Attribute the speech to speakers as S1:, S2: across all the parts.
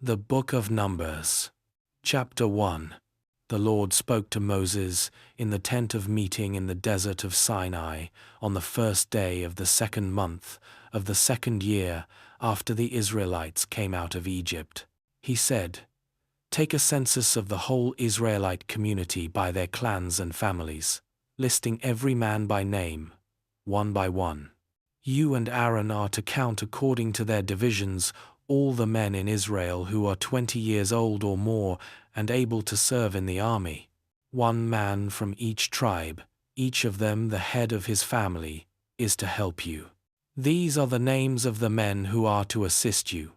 S1: The Book of Numbers. Chapter 1. The Lord spoke to Moses in the tent of meeting in the desert of Sinai on the first day of the second month of the second year after the Israelites came out of Egypt. He said, "Take a census of the whole Israelite community by their clans and families, listing every man by name, one by one. You and Aaron are to count according to their divisions all the men in Israel who are 20 years old or more and able to serve in the army, one man from each tribe, each of them the head of his family, is to help you. These are the names of the men who are to assist you.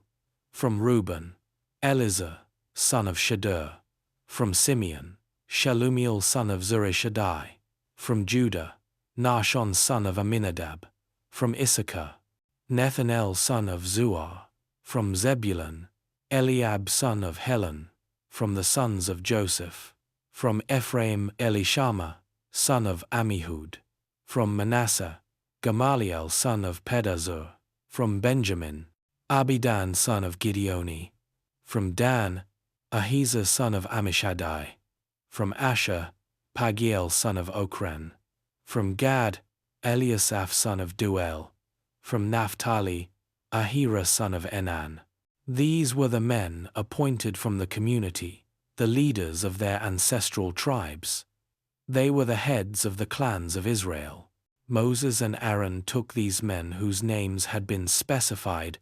S1: From Reuben, Elizur, son of Shadur. From Simeon, Shelumiel son of Zurishaddai. From Judah, Nahshon son of Amminadab. From Issachar, Nethanel son of Zuar. From Zebulun, Eliab son of Helon. From the sons of Joseph. From Ephraim, Elishama, son of Ammihud. From Manasseh, Gamaliel son of Pedazur. From Benjamin, Abidan son of Gideoni. From Dan, Ahiezer son of Ammishaddai. From Asher, Pagiel son of Okran. From Gad, Eliasaph son of Duel. From Naphtali, Ahira son of Enan. These were the men appointed from the community, the leaders of their ancestral tribes. They were the heads of the clans of Israel. Moses and Aaron took these men whose names had been specified,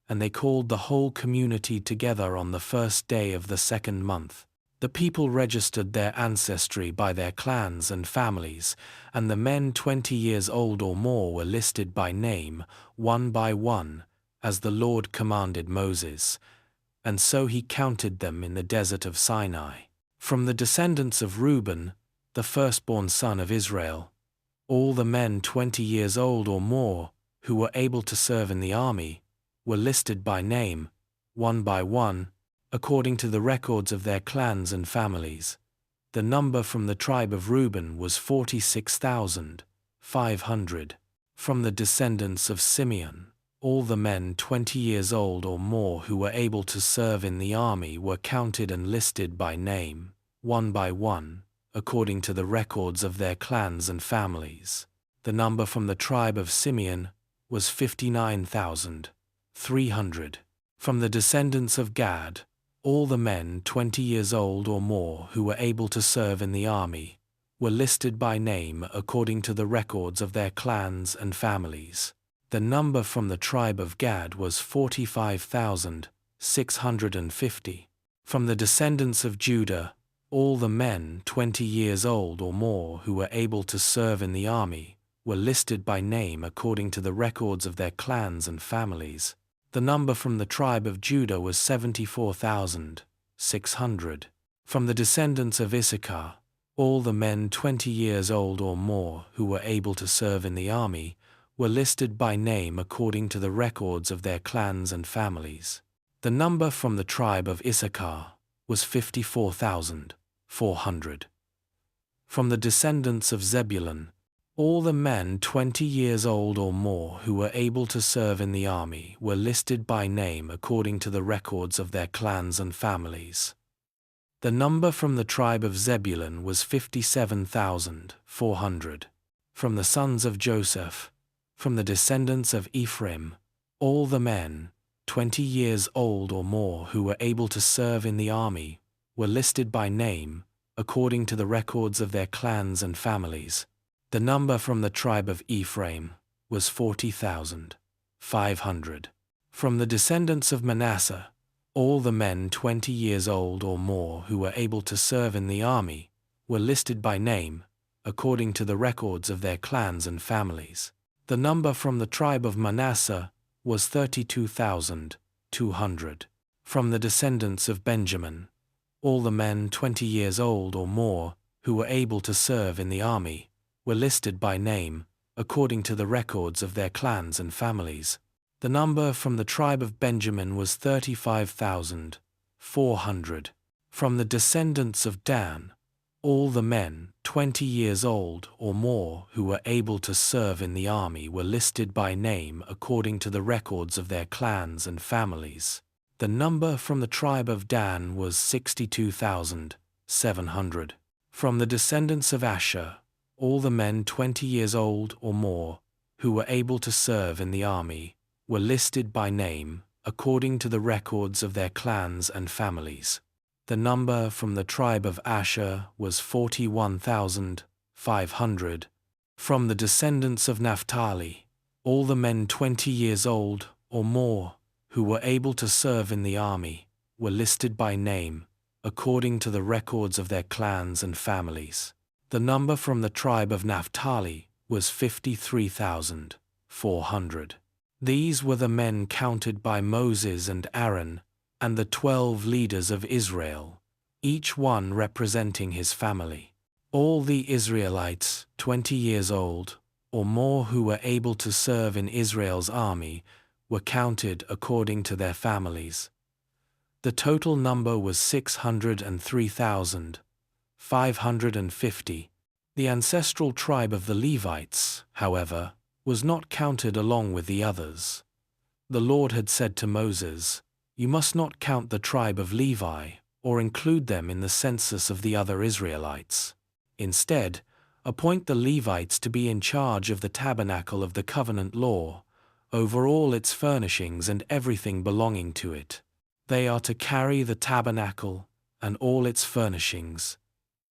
S1: and they called the whole community together on the first day of the second month. The people registered their ancestry by their clans and families, and the men 20 years old or more were listed by name, one by one, as the Lord commanded Moses, and so he counted them in the desert of Sinai. From the descendants of Reuben, the firstborn son of Israel, all the men 20 years old or more who were able to serve in the army were listed by name, one by one, according to the records of their clans and families. The number from the tribe of Reuben was 46,500. From the descendants of Simeon, all the men 20 years old or more who were able to serve in the army were counted and listed by name, one by one, according to the records of their clans and families. The number from the tribe of Simeon was 59,300. From the descendants of Gad, all the men 20 years old or more who were able to serve in the army were listed by name according to the records of their clans and families. The number from the tribe of Gad was 45,650. From the descendants of Judah, all the men 20 years old or more who were able to serve in the army were listed by name according to the records of their clans and families. The number from the tribe of Judah was 74,600. From the descendants of Issachar, all the men 20 years old or more who were able to serve in the army were listed by name according to the records of their clans and families. The number from the tribe of Issachar was 54,400. From the descendants of Zebulun, all the men 20 years old or more who were able to serve in the army were listed by name according to the records of their clans and families. The number from the tribe of Zebulun was 57,400. From the sons of Joseph, from the descendants of Ephraim, all the men 20 years old or more who were able to serve in the army were listed by name according to the records of their clans and families. The number from the tribe of Ephraim was 40,500. From the descendants of Manasseh, all the men 20 years old or more who were able to serve in the army were listed by name according to the records of their clans and families. The number from the tribe of Manasseh was 32,200. From the descendants of Benjamin, all the men 20 years old or more who were able to serve in the army were listed by name according to the records of their clans and families. The number from the tribe of Benjamin was 35,400. From the descendants of Dan, all the men 20 years old or more who were able to serve in the army were listed by name according to the records of their clans and families. The number from the tribe of Dan was 62,700. From the descendants of Asher, all the men 20 years old or more, who were able to serve in the army, were listed by name, according to the records of their clans and families. The number from the tribe of Asher was 41,500. From the descendants of Naphtali, all the men 20 years old or more, who were able to serve in the army, were listed by name, according to the records of their clans and families. The number from the tribe of Naphtali was 53,400. These were the men counted by Moses and Aaron, and the 12 leaders of Israel, each one representing his family. All the Israelites 20 years old or more who were able to serve in Israel's army were counted according to their families. The total number was 603,550. The ancestral tribe of the Levites, however, was not counted along with the others. The Lord had said to Moses, "You must not count the tribe of Levi or include them in the census of the other Israelites. Instead, appoint the Levites to be in charge of the tabernacle of the covenant law, over all its furnishings and everything belonging to it. They are to carry the tabernacle and all its furnishings.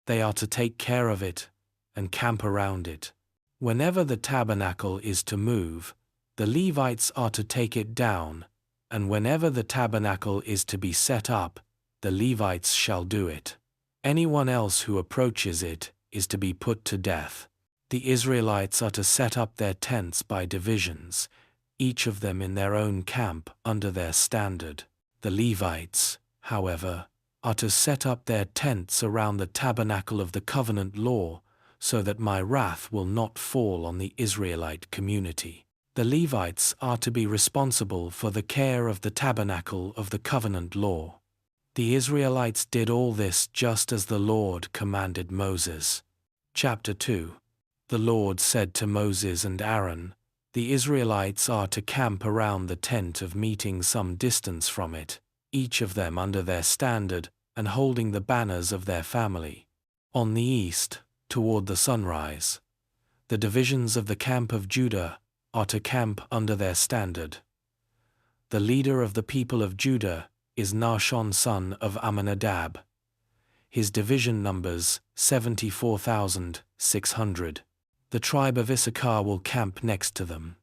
S1: They are to take care of it and camp around it. Whenever the tabernacle is to move, the Levites are to take it down, and whenever the tabernacle is to be set up, the Levites shall do it. Anyone else who approaches it is to be put to death. The Israelites are to set up their tents by divisions, each of them in their own camp under their standard. The Levites, however, are to set up their tents around the tabernacle of the covenant law, so that my wrath will not fall on the Israelite community. The Levites are to be responsible for the care of the tabernacle of the covenant law. The Israelites did all this just as the Lord commanded Moses. Chapter 2. The Lord said to Moses and Aaron, "The Israelites are to camp around the tent of meeting some distance from it, each of them under their standard and holding the banners of their family. On the east, toward the sunrise, the divisions of the camp of Judah are to camp under their standard. The leader of the people of Judah is Nahshon son of Amminadab. His division numbers 74,600. The tribe of Issachar will camp next to them.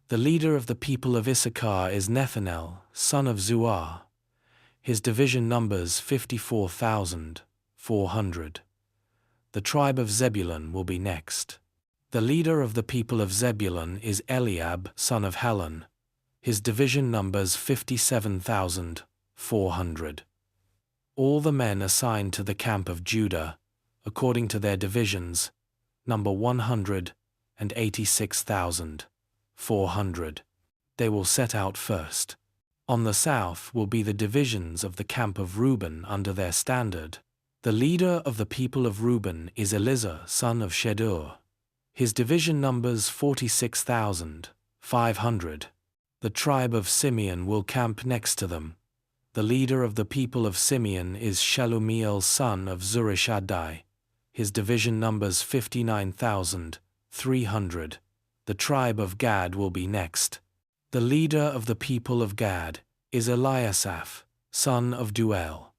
S1: The leader of the people of Issachar is Nethanel, son of Zuar. His division numbers 54,400. The tribe of Zebulun will be next. The leader of the people of Zebulun is Eliab, son of Helon. His division numbers 57,400. All the men assigned to the camp of Judah, according to their divisions, number 186,400. They will set out first. On the south will be the divisions of the camp of Reuben under their standard. The leader of the people of Reuben is Elizur, son of Shedur. His division numbers 46,500. The tribe of Simeon will camp next to them. The leader of the people of Simeon is Shelumiel, son of Zurishaddai. His division numbers 59,300. The tribe of Gad will be next. The leader of the people of Gad is Eliasaph, son of Duel.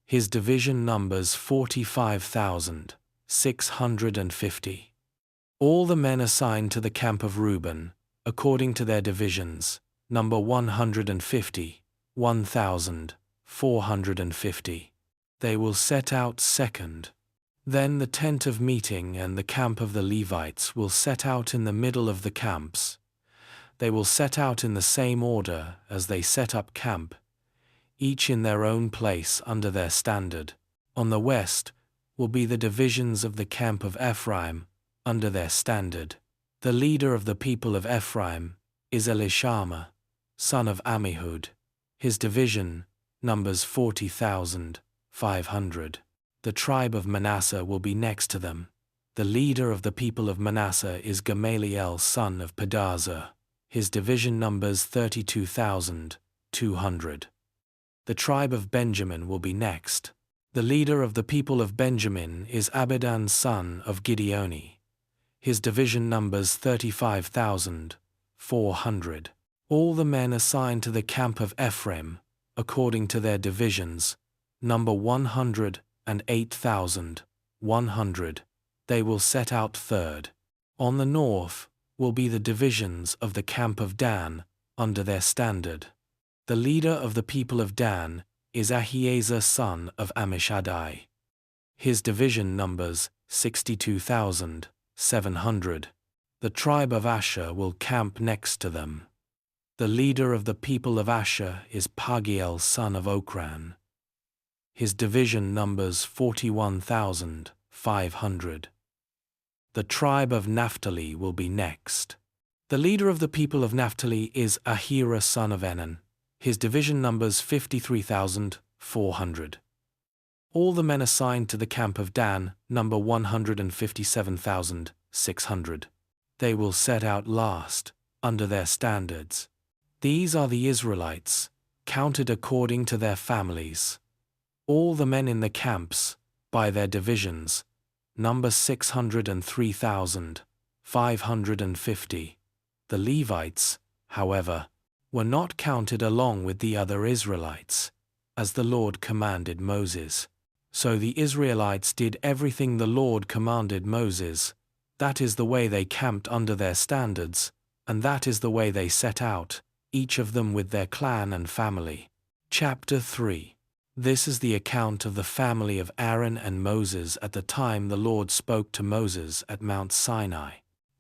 S1: His division numbers 45,650. All the men assigned to the camp of Reuben, according to their divisions, number 1,450. They will set out second. Then the tent of meeting and the camp of the Levites will set out in the middle of the camps. They will set out in the same order as they set up camp, each in their own place under their standard. On the west will be the divisions of the camp of Ephraim under their standard. The leader of the people of Ephraim is Elishama, son of Ammihud. His division numbers 40,500. The tribe of Manasseh will be next to them. The leader of the people of Manasseh is Gamaliel, son of Pedazur. His division numbers 32,000. 200. The tribe of Benjamin will be next. The leader of the people of Benjamin is Abidan son of Gideoni. His division numbers 35,400. All the men assigned to the camp of Ephraim, according to their divisions, number 108,100. They will set out third. On the north will be the divisions of the camp of Dan, under their standard. The leader of the people of Dan is Ahiezer son of Ammishaddai. His division numbers 62,700. The tribe of Asher will camp next to them. The leader of the people of Asher is Pagiel son of Okran. His division numbers 41,500. The tribe of Naphtali will be next. The leader of the people of Naphtali is Ahira son of Enan. His division numbers 53,400. All the men assigned to the camp of Dan number 157,600. They will set out last, under their standards. These are the Israelites, counted according to their families. All the men in the camps, by their divisions, number 603,550. The Levites, however, were not counted along with the other Israelites, as the Lord commanded Moses. So the Israelites did everything the Lord commanded Moses. That is the way they camped under their standards, and that is the way they set out, each of them with their clan and family. Chapter 3. This is the account of the family of Aaron and Moses at the time the Lord spoke to Moses at Mount Sinai.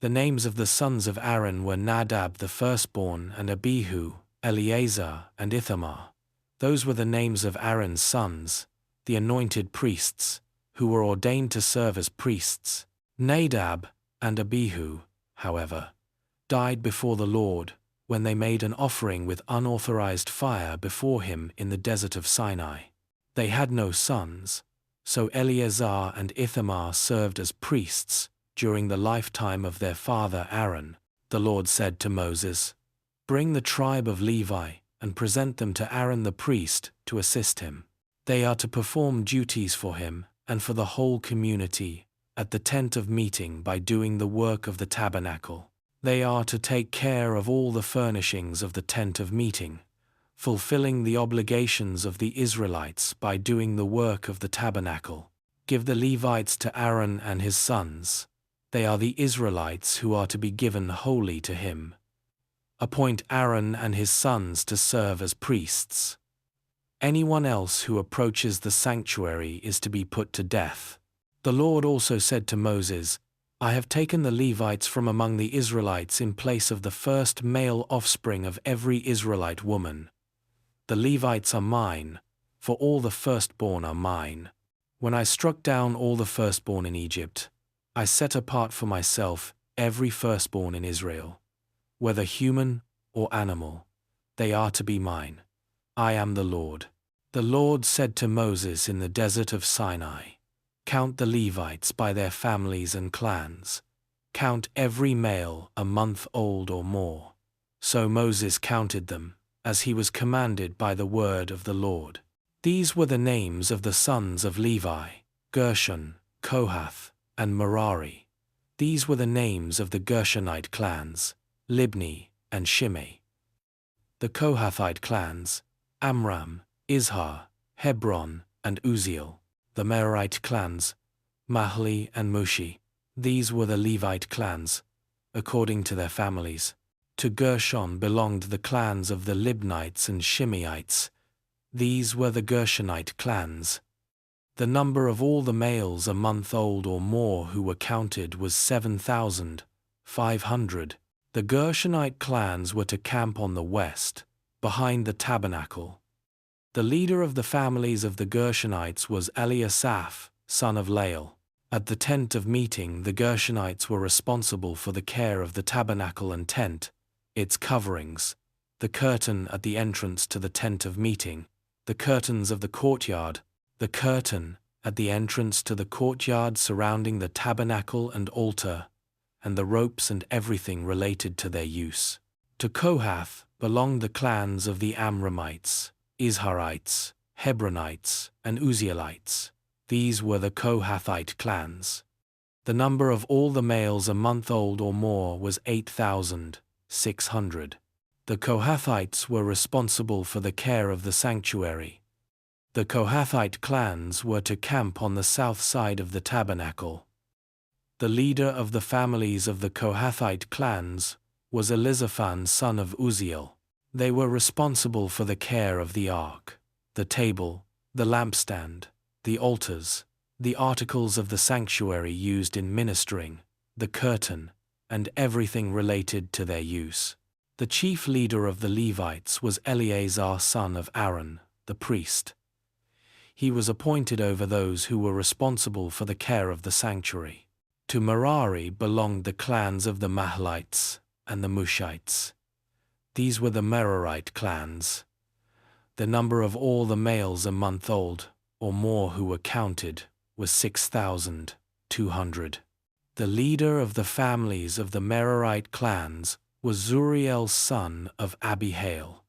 S1: The names of the sons of Aaron were Nadab the firstborn and Abihu, Eleazar and Ithamar. Those were the names of Aaron's sons, the anointed priests, who were ordained to serve as priests. Nadab and Abihu, however, died before the Lord when they made an offering with unauthorized fire before him in the desert of Sinai. They had no sons, so Eleazar and Ithamar served as priests during the lifetime of their father Aaron. The Lord said to Moses, "Bring the tribe of Levi and present them to Aaron the priest to assist him. They are to perform duties for him and for the whole community at the tent of meeting by doing the work of the tabernacle. They are to take care of all the furnishings of the tent of meeting, fulfilling the obligations of the Israelites by doing the work of the tabernacle. Give the Levites to Aaron and his sons. They are the Israelites who are to be given wholly to him. Appoint Aaron and his sons to serve as priests. Anyone else who approaches the sanctuary is to be put to death." The Lord also said to Moses, "I have taken the Levites from among the Israelites in place of the first male offspring of every Israelite woman. The Levites are mine, for all the firstborn are mine. When I struck down all the firstborn in Egypt, I set apart for myself every firstborn in Israel. Whether human or animal, they are to be mine. I am the Lord." The Lord said to Moses in the desert of Sinai, "Count the Levites by their families and clans. Count every male a month old or more." So Moses counted them, as he was commanded by the word of the Lord. These were the names of the sons of Levi: Gershon, Kohath, and Merari. These were the names of the Gershonite clans: Libni and Shimei. The Kohathite clans: Amram, Izhar, Hebron, and Uziel. The Merarite clans: Mahli and Mushi. These were the Levite clans, according to their families. To Gershon belonged the clans of the Libnites and Shimeites. These were the Gershonite clans. The number of all the males a month old or more who were counted was 7,500. The Gershonite clans were to camp on the west, behind the tabernacle. The leader of the families of the Gershonites was Eliasaph, son of Lael. At the tent of meeting, the Gershonites were responsible for the care of the tabernacle and tent, its coverings, the curtain at the entrance to the tent of meeting, the curtains of the courtyard, the curtain at the entrance to the courtyard surrounding the tabernacle and altar, and the ropes and everything related to their use. To Kohath belonged the clans of the Amramites, Izharites, Hebronites, and Uzzielites. These were the Kohathite clans. The number of all the males a month old or more was 8,600. The Kohathites were responsible for the care of the sanctuary. The Kohathite clans were to camp on the south side of the tabernacle. The leader of the families of the Kohathite clans was Elizaphan son of Uzziel. They were responsible for the care of the ark, the table, the lampstand, the altars, the articles of the sanctuary used in ministering, the curtain, and everything related to their use. The chief leader of the Levites was Eleazar son of Aaron, the priest. He was appointed over those who were responsible for the care of the sanctuary. To Merari belonged the clans of the Mahlites and the Mushites. These were the Merarite clans. The number of all the males a month old or more who were counted was 6,200. The leader of the families of the Merarite clans was Zuriel's son of Abihail.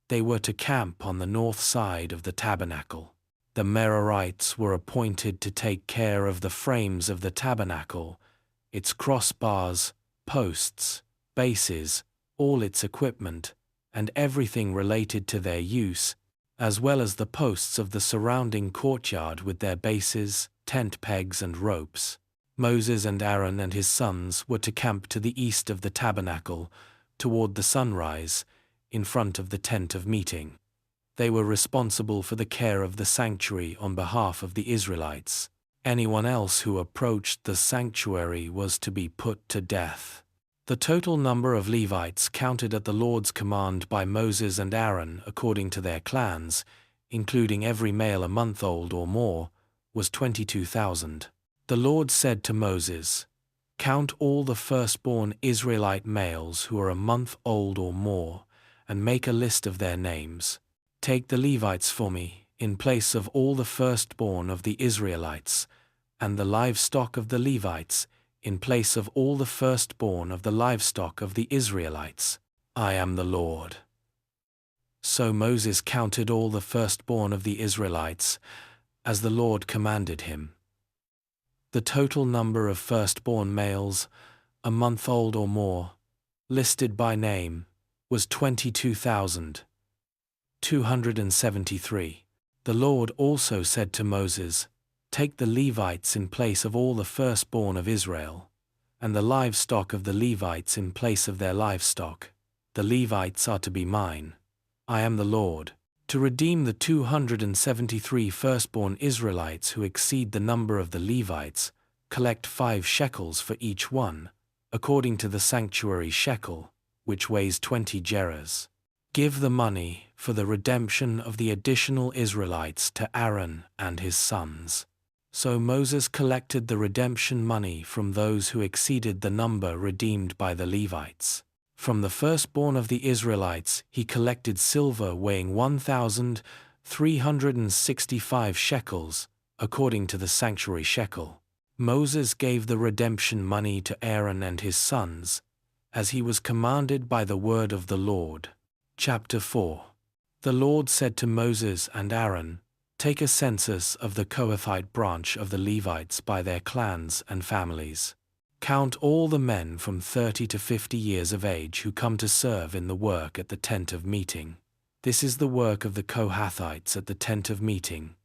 S1: They were to camp on the north side of the tabernacle. The Merarites were appointed to take care of the frames of the tabernacle, its crossbars, posts, bases, all its equipment, and everything related to their use, as well as the posts of the surrounding courtyard with their bases, tent pegs and ropes. Moses and Aaron and his sons were to camp to the east of the tabernacle, toward the sunrise, in front of the tent of meeting. They were responsible for the care of the sanctuary on behalf of the Israelites. Anyone else who approached the sanctuary was to be put to death. The total number of Levites counted at the Lord's command by Moses and Aaron according to their clans, including every male a month old or more, was 22,000. The Lord said to Moses, "Count all the firstborn Israelite males who are a month old or more, and make a list of their names. Take the Levites for me, in place of all the firstborn of the Israelites, and the livestock of the Levites, in place of all the firstborn of the livestock of the Israelites. I am the Lord." So Moses counted all the firstborn of the Israelites, as the Lord commanded him. The total number of firstborn males, a month old or more, listed by name, was 22,273. The Lord also said to Moses, "Take the Levites in place of all the firstborn of Israel, and the livestock of the Levites in place of their livestock. The Levites are to be mine. I am the Lord. To redeem the 273 firstborn Israelites who exceed the number of the Levites, collect 5 shekels for each one, according to the sanctuary shekel, which weighs 20 gerahs. Give the money for the redemption of the additional Israelites to Aaron and his sons." So Moses collected the redemption money from those who exceeded the number redeemed by the Levites. From the firstborn of the Israelites he collected silver weighing 1,365 shekels, according to the sanctuary shekel. Moses gave the redemption money to Aaron and his sons, as he was commanded by the word of the Lord. Chapter 4. The Lord said to Moses and Aaron, "Take a census of the Kohathite branch of the Levites by their clans and families. Count all the men from 30 to 50 years of age who come to serve in the work at the tent of meeting. This is the work of the Kohathites at the tent of meeting,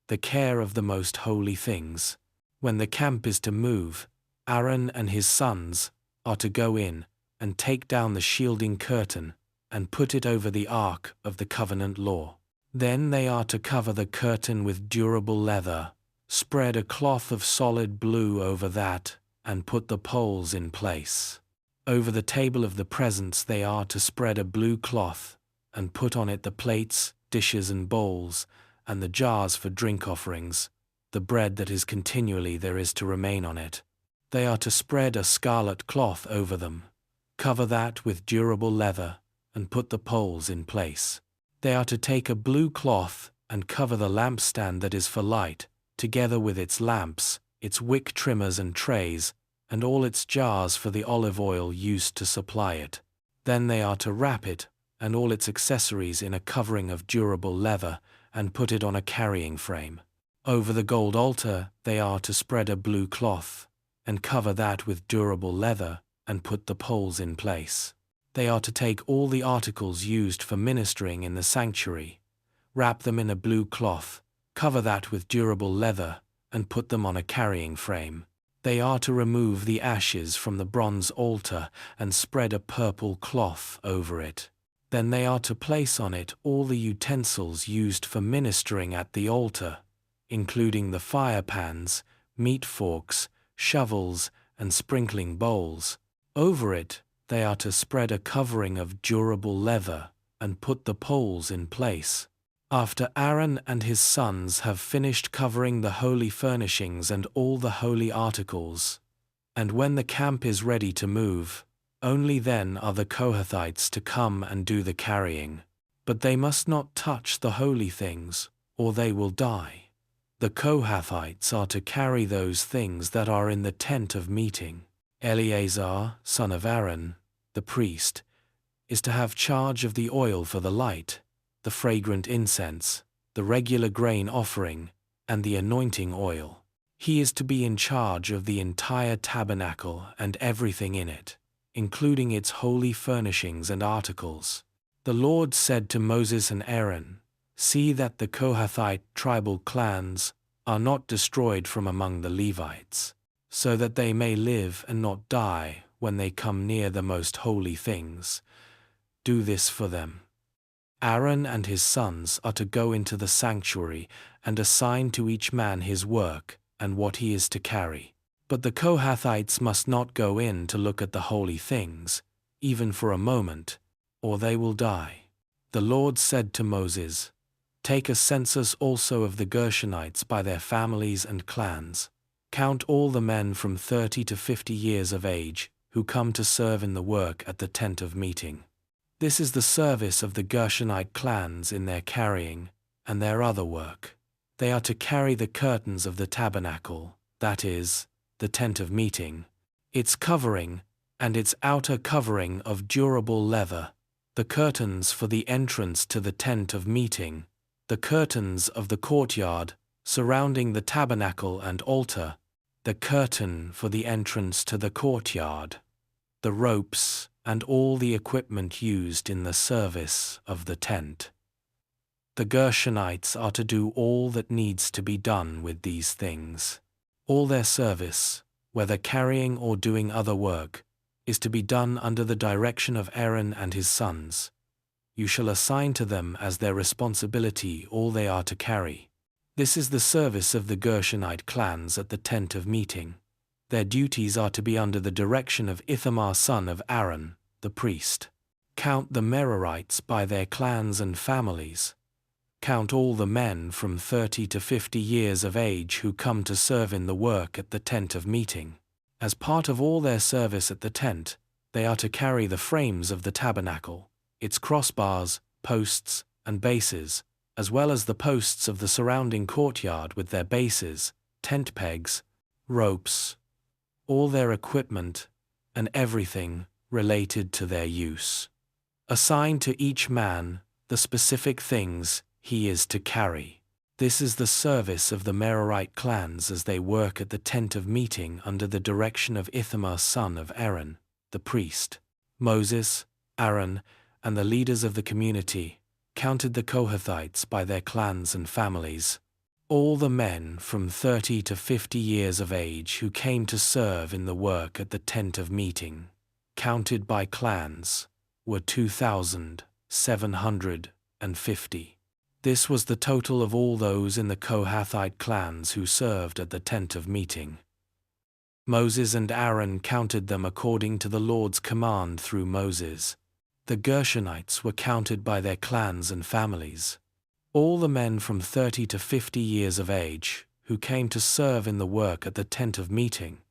S1: the care of the most holy things. When the camp is to move, Aaron and his sons are to go in and take down the shielding curtain and put it over the ark of the covenant law. Then they are to cover the curtain with durable leather, spread a cloth of solid blue over that, and put the poles in place. Over the table of the presence they are to spread a blue cloth, and put on it the plates, dishes and bowls, and the jars for drink offerings. The bread that is continually there is to remain on it. They are to spread a scarlet cloth over them, cover that with durable leather, and put the poles in place. They are to take a blue cloth and cover the lampstand that is for light, together with its lamps, its wick trimmers and trays, and all its jars for the olive oil used to supply it. Then they are to wrap it, and all its accessories in a covering of durable leather, and put it on a carrying frame. Over the gold altar they are to spread a blue cloth, and cover that with durable leather, and put the poles in place. They are to take all the articles used for ministering in the sanctuary, wrap them in a blue cloth, cover that with durable leather, and put them on a carrying frame. They are to remove the ashes from the bronze altar and spread a purple cloth over it. Then they are to place on it all the utensils used for ministering at the altar, including the fire pans, meat forks, shovels, and sprinkling bowls. Over it, they are to spread a covering of durable leather and put the poles in place. After Aaron and his sons have finished covering the holy furnishings and all the holy articles, and when the camp is ready to move, only then are the Kohathites to come and do the carrying. But they must not touch the holy things, or they will die. The Kohathites are to carry those things that are in the tent of meeting. Eleazar, son of Aaron, the priest, is to have charge of the oil for the light, the fragrant incense, the regular grain offering, and the anointing oil. He is to be in charge of the entire tabernacle and everything in it, including its holy furnishings and articles. The Lord said to Moses and Aaron, "See that the Kohathite tribal clans are not destroyed from among the Levites, so that they may live and not die when they come near the most holy things. Do this for them." Aaron and his sons are to go into the sanctuary and assign to each man his work and what he is to carry. But the Kohathites must not go in to look at the holy things, even for a moment, or they will die. The Lord said to Moses, "Take a census also of the Gershonites by their families and clans. Count all the men from 30 to 50 years of age who come to serve in the work at the tent of meeting. This is the service of the Gershonite clans in their carrying and their other work. They are to carry the curtains of the tabernacle, that is, the tent of meeting, its covering, and its outer covering of durable leather, the curtains for the entrance to the tent of meeting, the curtains of the courtyard surrounding the tabernacle and altar, the curtain for the entrance to the courtyard, the ropes, and all the equipment used in the service of the tent. The Gershonites are to do all that needs to be done with these things. All their service, whether carrying or doing other work, is to be done under the direction of Aaron and his sons. You shall assign to them as their responsibility all they are to carry. This is the service of the Gershonite clans at the tent of meeting. Their duties are to be under the direction of Ithamar son of Aaron, the priest. Count the Merarites by their clans and families. Count all the men from 30 to 50 years of age who come to serve in the work at the tent of meeting. As part of all their service at the tent, they are to carry the frames of the tabernacle, its crossbars, posts, and bases, as well as the posts of the surrounding courtyard with their bases, tent pegs, ropes, all their equipment, and everything related to their use. Assign to each man the specific things he is to carry. This is the service of the Merarite clans as they work at the tent of meeting under the direction of Ithamar son of Aaron, the priest. Moses, Aaron, and the leaders of the community counted the Kohathites by their clans and families. All the men from 30 to 50 years of age who came to serve in the work at the tent of meeting, counted by clans, were 2,750. This was the total of all those in the Kohathite clans who served at the tent of meeting. Moses and Aaron counted them according to the Lord's command through Moses. The Gershonites were counted by their clans and families. All the men from 30 to 50 years of age who came to serve in the work at the tent of meeting,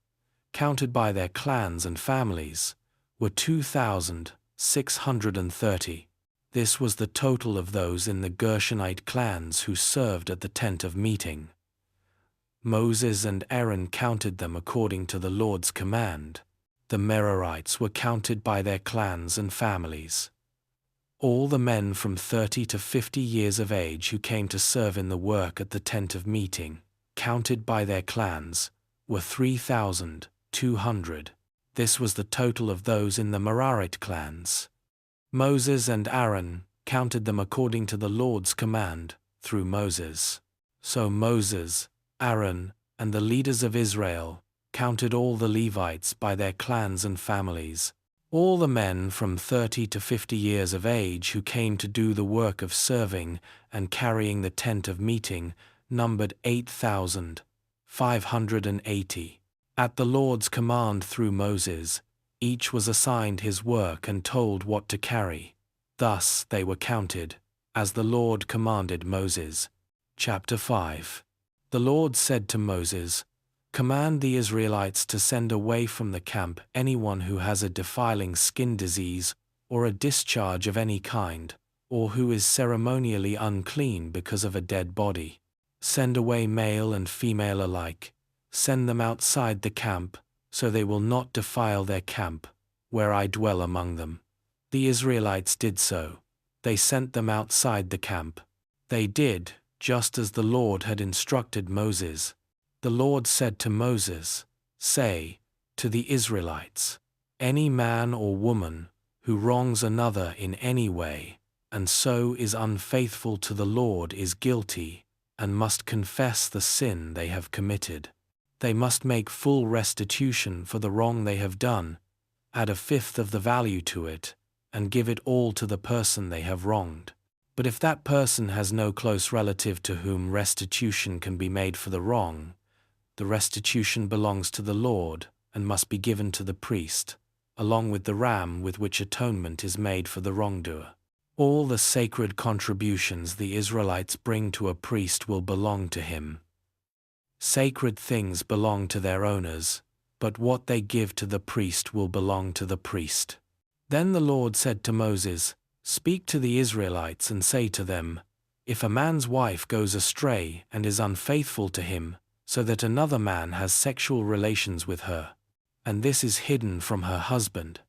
S1: counted by their clans and families, were 2,630. This was the total of those in the Gershonite clans who served at the tent of meeting. Moses and Aaron counted them according to the Lord's command. The Merarites were counted by their clans and families. All the men from 30 to 50 years of age who came to serve in the work at the tent of meeting, counted by their clans, were 3,200. This was the total of those in the Merarite clans. Moses and Aaron counted them according to the Lord's command through Moses. So Moses, Aaron, and the leaders of Israel counted all the Levites by their clans and families. All the men from 30 to 50 years of age who came to do the work of serving and carrying the tent of meeting numbered 8,580. At the Lord's command through Moses, each was assigned his work and told what to carry. Thus they were counted, as the Lord commanded Moses. Chapter 5. The Lord said to Moses, "Command the Israelites to send away from the camp anyone who has a defiling skin disease or a discharge of any kind, or who is ceremonially unclean because of a dead body. Send away male and female alike. Send them outside the camp, so they will not defile their camp, where I dwell among them." The Israelites did so. They sent them outside the camp. They did just as the Lord had instructed Moses. The Lord said to Moses, "Say to the Israelites, any man or woman who wrongs another in any way, and so is unfaithful to the Lord is guilty, and must confess the sin they have committed. They must make full restitution for the wrong they have done, add a fifth of the value to it, and give it all to the person they have wronged. But if that person has no close relative to whom restitution can be made for the wrong, the restitution belongs to the Lord and must be given to the priest, along with the ram with which atonement is made for the wrongdoer. All the sacred contributions the Israelites bring to a priest will belong to him. Sacred things belong to their owners, but what they give to the priest will belong to the priest." Then the Lord said to Moses, "Speak to the Israelites and say to them, if a man's wife goes astray and is unfaithful to him, so that another man has sexual relations with her, and this is hidden from her husband,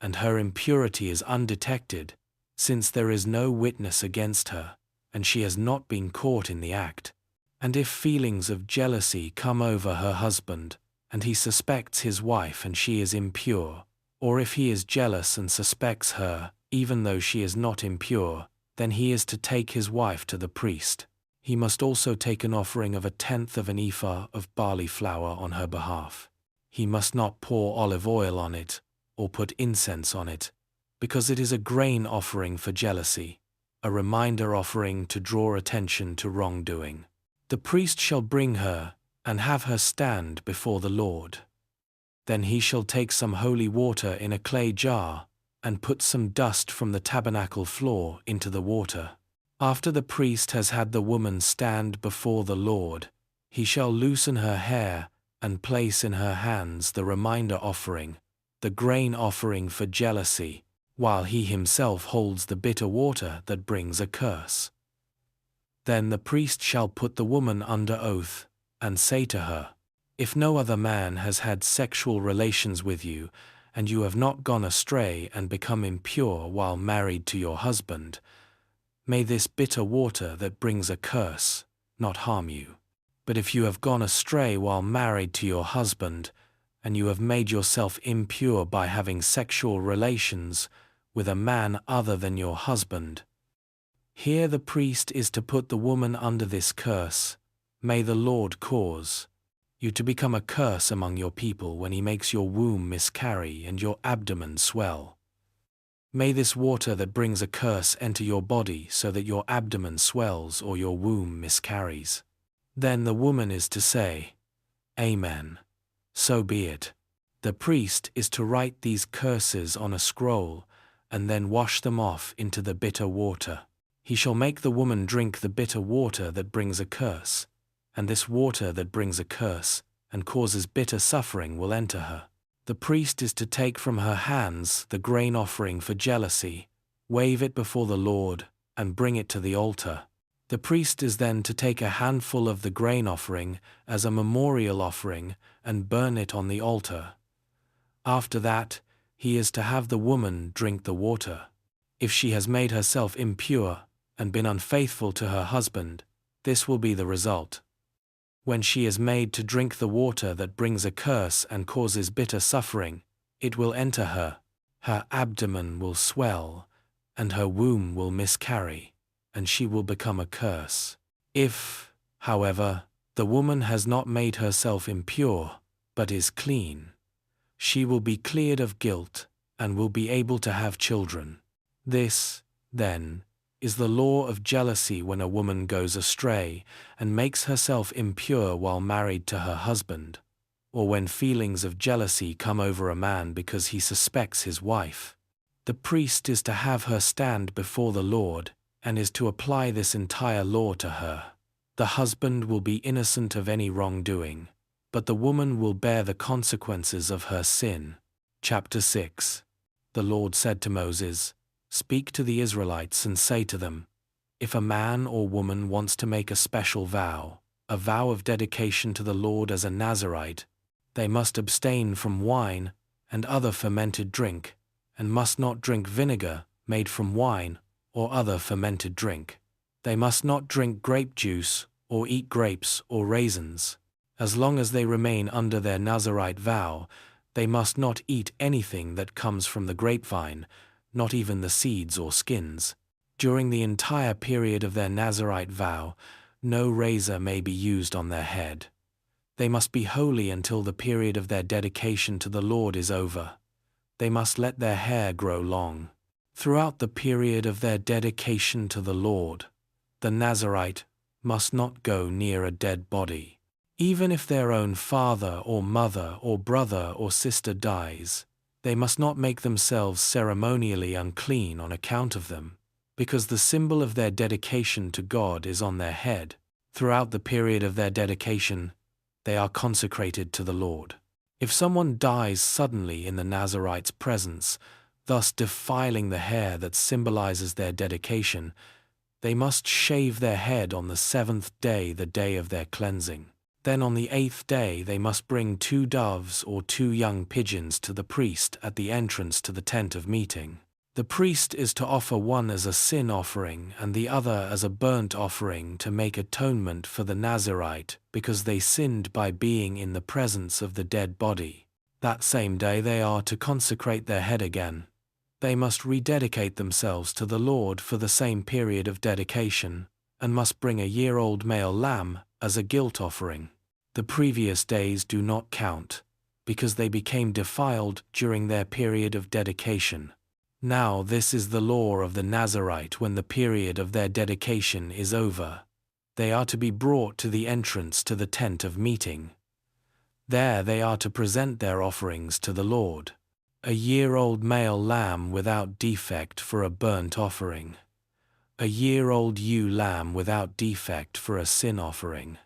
S1: and her impurity is undetected, since there is no witness against her, and she has not been caught in the act, and if feelings of jealousy come over her husband, and he suspects his wife and she is impure, or if he is jealous and suspects her, even though she is not impure, then he is to take his wife to the priest. He must also take an offering of 1/10 of an ephah of barley flour on her behalf. He must not pour olive oil on it, or put incense on it, because it is a grain offering for jealousy, a reminder offering to draw attention to wrongdoing. The priest shall bring her, and have her stand before the Lord. Then he shall take some holy water in a clay jar, and put some dust from the tabernacle floor into the water. After the priest has had the woman stand before the Lord, he shall loosen her hair, and place in her hands the reminder offering, the grain offering for jealousy, while he himself holds the bitter water that brings a curse. Then the priest shall put the woman under oath, and say to her, "If no other man has had sexual relations with you, and you have not gone astray and become impure while married to your husband, may this bitter water that brings a curse not harm you. But if you have gone astray while married to your husband, and you have made yourself impure by having sexual relations with a man other than your husband, here the priest is to put the woman under this curse. May the Lord cause you to become a curse among your people when he makes your womb miscarry and your abdomen swell. May this water that brings a curse enter your body so that your abdomen swells or your womb miscarries." Then the woman is to say, "Amen. So be it." The priest is to write these curses on a scroll, and then wash them off into the bitter water. He shall make the woman drink the bitter water that brings a curse, and this water that brings a curse and causes bitter suffering will enter her. The priest is to take from her hands the grain offering for jealousy, wave it before the Lord, and bring it to the altar. The priest is then to take a handful of the grain offering as a memorial offering and burn it on the altar. After that, he is to have the woman drink the water. If she has made herself impure and been unfaithful to her husband, this will be the result. When she is made to drink the water that brings a curse and causes bitter suffering, it will enter her. Her abdomen will swell, and her womb will miscarry, and she will become a curse. If, however, the woman has not made herself impure, but is clean, she will be cleared of guilt and will be able to have children. This, then, is the law of jealousy when a woman goes astray and makes herself impure while married to her husband, or when feelings of jealousy come over a man because he suspects his wife. The priest is to have her stand before the Lord and is to apply this entire law to her. The husband will be innocent of any wrongdoing, but the woman will bear the consequences of her sin. Chapter 6. The Lord said to Moses, "Speak to the Israelites and say to them, if a man or woman wants to make a special vow, a vow of dedication to the Lord as a Nazirite, they must abstain from wine and other fermented drink, and must not drink vinegar made from wine or other fermented drink. They must not drink grape juice or eat grapes or raisins. As long as they remain under their Nazirite vow, they must not eat anything that comes from the grapevine, not even the seeds or skins. During the entire period of their Nazirite vow, no razor may be used on their head. They must be holy until the period of their dedication to the Lord is over. They must let their hair grow long. Throughout the period of their dedication to the Lord, the Nazirite must not go near a dead body. Even if their own father or mother or brother or sister dies, they must not make themselves ceremonially unclean on account of them, because the symbol of their dedication to God is on their head. Throughout the period of their dedication, they are consecrated to the Lord. If someone dies suddenly in the Nazirite's presence, thus defiling the hair that symbolizes their dedication, they must shave their head on the 7th day, the day of their cleansing. Then on the 8th day they must bring 2 doves or 2 young pigeons to the priest at the entrance to the tent of meeting. The priest is to offer one as a sin offering and the other as a burnt offering to make atonement for the Nazirite because they sinned by being in the presence of the dead body. That same day they are to consecrate their head again. They must rededicate themselves to the Lord for the same period of dedication, and must bring a year-old male lamb as a guilt offering. The previous days do not count, because they became defiled during their period of dedication. Now this is the law of the Nazirite when the period of their dedication is over. They are to be brought to the entrance to the tent of meeting. There they are to present their offerings to the Lord. A year-old male lamb without defect for a burnt offering. A year-old ewe lamb without defect for a sin offering.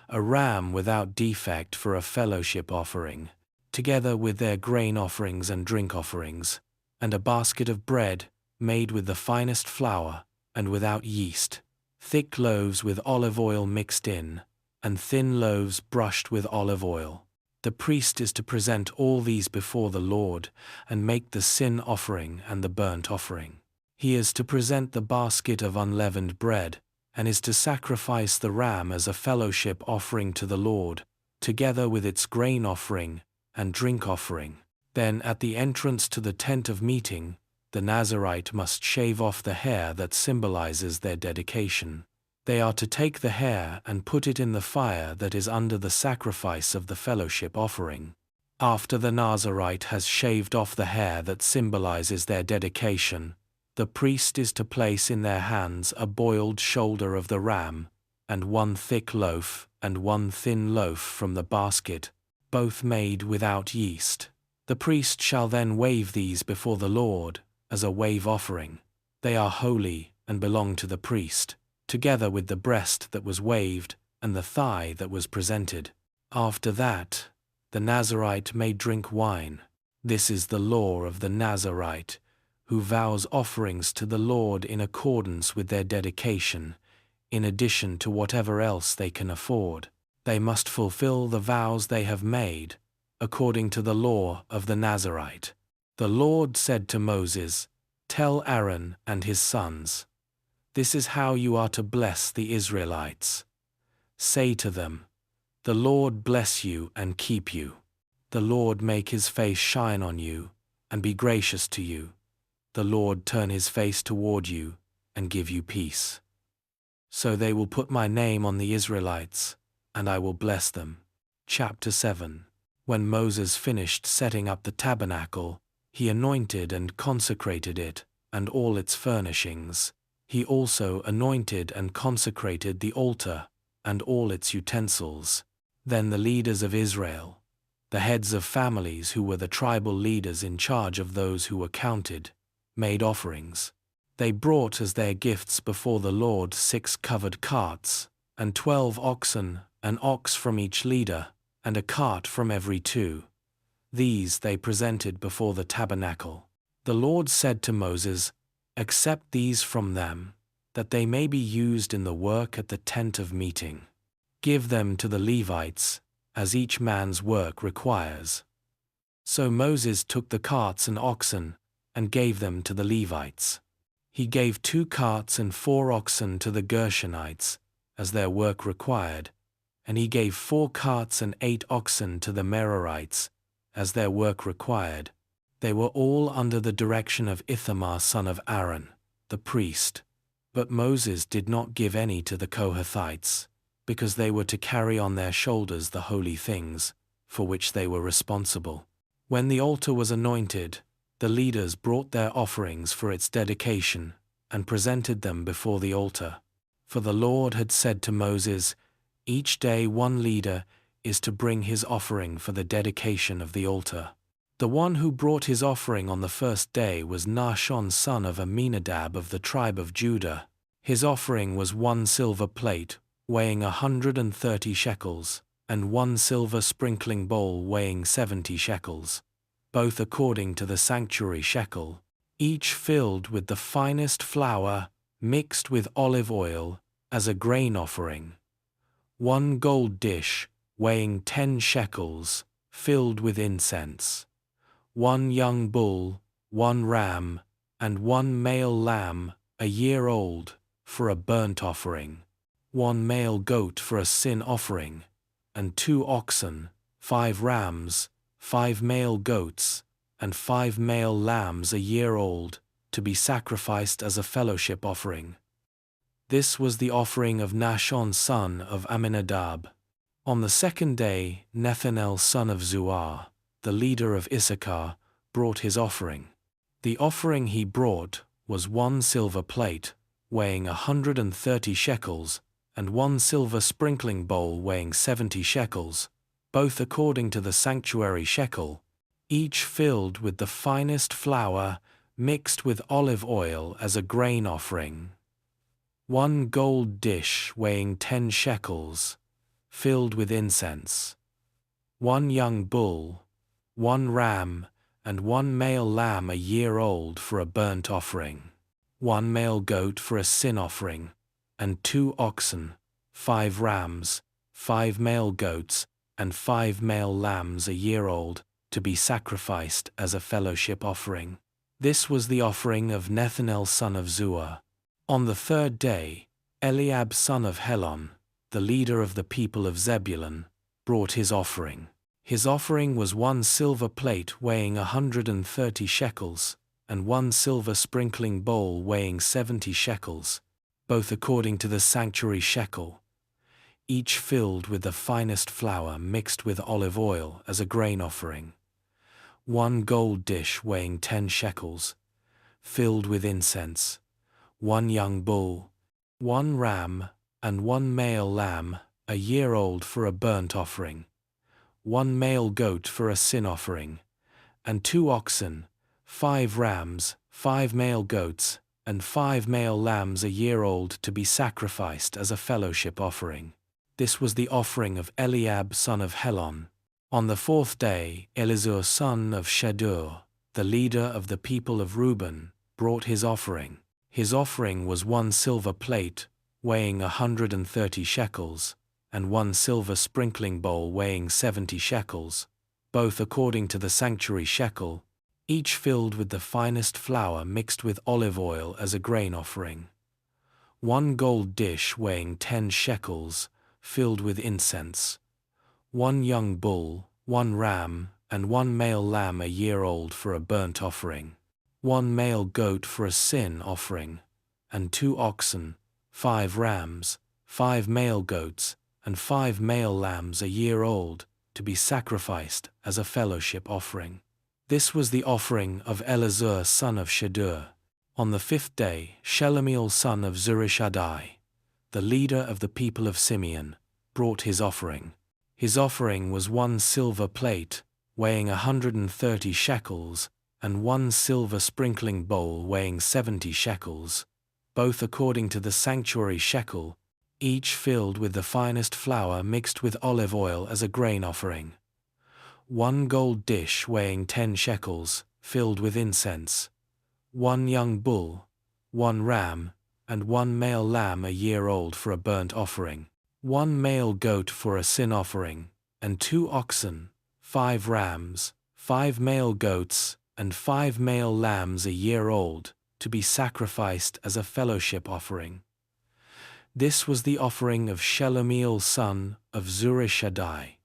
S1: A ram without defect for a fellowship offering, together with their grain offerings and drink offerings, and a basket of bread made with the finest flour and without yeast, thick loaves with olive oil mixed in, and thin loaves brushed with olive oil. The priest is to present all these before the Lord and make the sin offering and the burnt offering. He is to present the basket of unleavened bread, and is to sacrifice the ram as a fellowship offering to the Lord, together with its grain offering and drink offering. Then at the entrance to the tent of meeting, the Nazirite must shave off the hair that symbolizes their dedication. They are to take the hair and put it in the fire that is under the sacrifice of the fellowship offering. After the Nazirite has shaved off the hair that symbolizes their dedication, the priest is to place in their hands a boiled shoulder of the ram, and 1 thick loaf and 1 thin loaf from the basket, both made without yeast. The priest shall then wave these before the Lord as a wave offering. They are holy and belong to the priest, together with the breast that was waved and the thigh that was presented. After that, the Nazirite may drink wine. This is the law of the Nazirite, who vows offerings to the Lord in accordance with their dedication, in addition to whatever else they can afford. They must fulfill the vows they have made, according to the law of the Nazirite. The Lord said to Moses, Tell Aaron and his sons, this is how you are to bless the Israelites. Say to them, the Lord bless you and keep you. The Lord make his face shine on you, and be gracious to you. The Lord turn his face toward you, and give you peace. So they will put my name on the Israelites, and I will bless them. Chapter 7. When Moses finished setting up the tabernacle, he anointed and consecrated it, and all its furnishings. He also anointed and consecrated the altar, and all its utensils. Then the leaders of Israel, the heads of families who were the tribal leaders in charge of those who were counted, made offerings. They brought as their gifts before the Lord 6 covered carts, and 12 oxen, an ox from each leader, and a cart from every 2. These they presented before the tabernacle. The Lord said to Moses, accept these from them, that they may be used in the work at the tent of meeting. Give them to the Levites, as each man's work requires. So Moses took the carts and oxen, and gave them to the Levites. He gave 2 carts and 4 oxen to the Gershonites, as their work required, and he gave 4 carts and 8 oxen to the Merarites, as their work required. They were all under the direction of Ithamar son of Aaron, the priest. But Moses did not give any to the Kohathites, because they were to carry on their shoulders the holy things, for which they were responsible. When the altar was anointed, the leaders brought their offerings for its dedication, and presented them before the altar. For the Lord had said to Moses, each day 1 leader is to bring his offering for the dedication of the altar. The one who brought his offering on the first day was Nahshon son of Amminadab of the tribe of Judah. His offering was 1 silver plate, weighing 130 shekels, and 1 silver sprinkling bowl weighing 70 shekels, both according to the sanctuary shekel, each filled with the finest flour mixed with olive oil as a grain offering. 1 gold dish weighing 10 shekels, filled with incense. 1 young bull, 1 ram, and 1 male lamb, a year old, for a burnt offering. 1 male goat for a sin offering, and 2 oxen, 5 rams, 5 male goats, and 5 male lambs a year old, to be sacrificed as a fellowship offering. This was the offering of Nahshon son of Amminadab. On the 2nd day, Nethanel son of Zuar, the leader of Issachar, brought his offering. The offering he brought was 1 silver plate, weighing 130 shekels, and 1 silver sprinkling bowl weighing 70 shekels, both according to the sanctuary shekel, each filled with the finest flour mixed with olive oil as a grain offering. 1 gold dish weighing 10 shekels, filled with incense. 1 young bull, 1 ram, and 1 male lamb a year old for a burnt offering. 1 male goat for a sin offering, and 2 oxen, 5 rams, 5 male goats, and 5 male lambs a year old, to be sacrificed as a fellowship offering. This was the offering of Nethanel son of Zuar. On the 3rd day, Eliab son of Helon, the leader of the people of Zebulun, brought his offering. His offering was 1 silver plate weighing 130 shekels, and 1 silver sprinkling bowl weighing 70 shekels, both according to the sanctuary shekel, each filled with the finest flour mixed with olive oil as a grain offering. 1 gold dish weighing 10 shekels, filled with incense. 1 young bull, 1 ram, and 1 male lamb, a year old for a burnt offering. 1 male goat for a sin offering, and 2 oxen, 5 rams, 5 male goats, and 5 male lambs a year old to be sacrificed as a fellowship offering. This was the offering of Eliab son of Helon. On the 4th day, Elizur son of Shedur, the leader of the people of Reuben, brought his offering. His offering was 1 silver plate, weighing 130 shekels, and 1 silver sprinkling bowl weighing 70 shekels, both according to the sanctuary shekel, each filled with the finest flour mixed with olive oil as a grain offering. 1 gold dish weighing 10 shekels, filled with incense. 1 young bull, 1 ram, and 1 male lamb a year old for a burnt offering. 1 male goat for a sin offering, and 2 oxen, 5 rams, 5 male goats, and 5 male lambs a year old, to be sacrificed as a fellowship offering. This was the offering of Elazar son of Shadur. On the 5th day, Shelomiel son of Zurishaddai, the leader of the people of Simeon, brought his offering. His offering was 1 silver plate, weighing 130 shekels, and 1 silver sprinkling bowl weighing 70 shekels, both according to the sanctuary shekel, each filled with the finest flour mixed with olive oil as a grain offering. 1 gold dish weighing 10 shekels, filled with incense. 1 young bull, 1 ram, and 1 male lamb a year old for a burnt offering. 1 male goat for a sin offering, and 2 oxen, 5 rams, 5 male goats, and 5 male lambs a year old, to be sacrificed as a fellowship offering. This was the offering of Shelomiel son of Zurishaddai.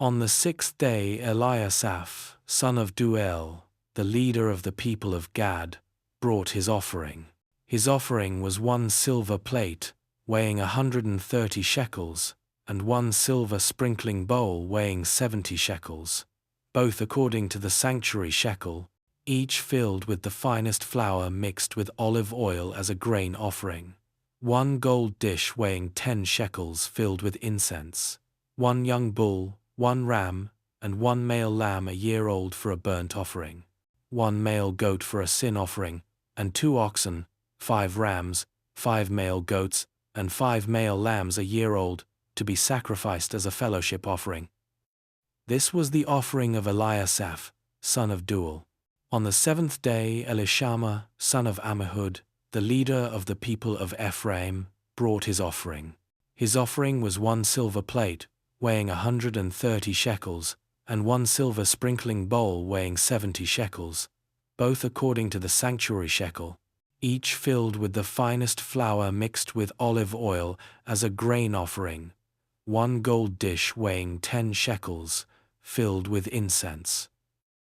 S1: On the 6th day Eliasaph, son of Duel, the leader of the people of Gad, brought his offering. His offering was 1 silver plate, weighing 130 shekels, and 1 silver sprinkling bowl weighing 70 shekels, both according to the sanctuary shekel, each filled with the finest flour mixed with olive oil as a grain offering. 1 gold dish weighing 10 shekels filled with incense. 1 young bull, 1 ram, and 1 male lamb a year old for a burnt offering. 1 male goat for a sin offering, and 2 oxen, 5 rams, 5 male goats, and 5 male lambs a year old, to be sacrificed as a fellowship offering. This was the offering of Eliasaph, son of Duel. On the 7th day Elishama, son of Ammihud, the leader of the people of Ephraim, brought his offering. His offering was 1 silver plate, weighing 130 shekels, and 1 silver sprinkling bowl weighing 70 shekels, both according to the sanctuary shekel, each filled with the finest flour mixed with olive oil as a grain offering. 1 gold dish weighing 10 shekels, filled with incense.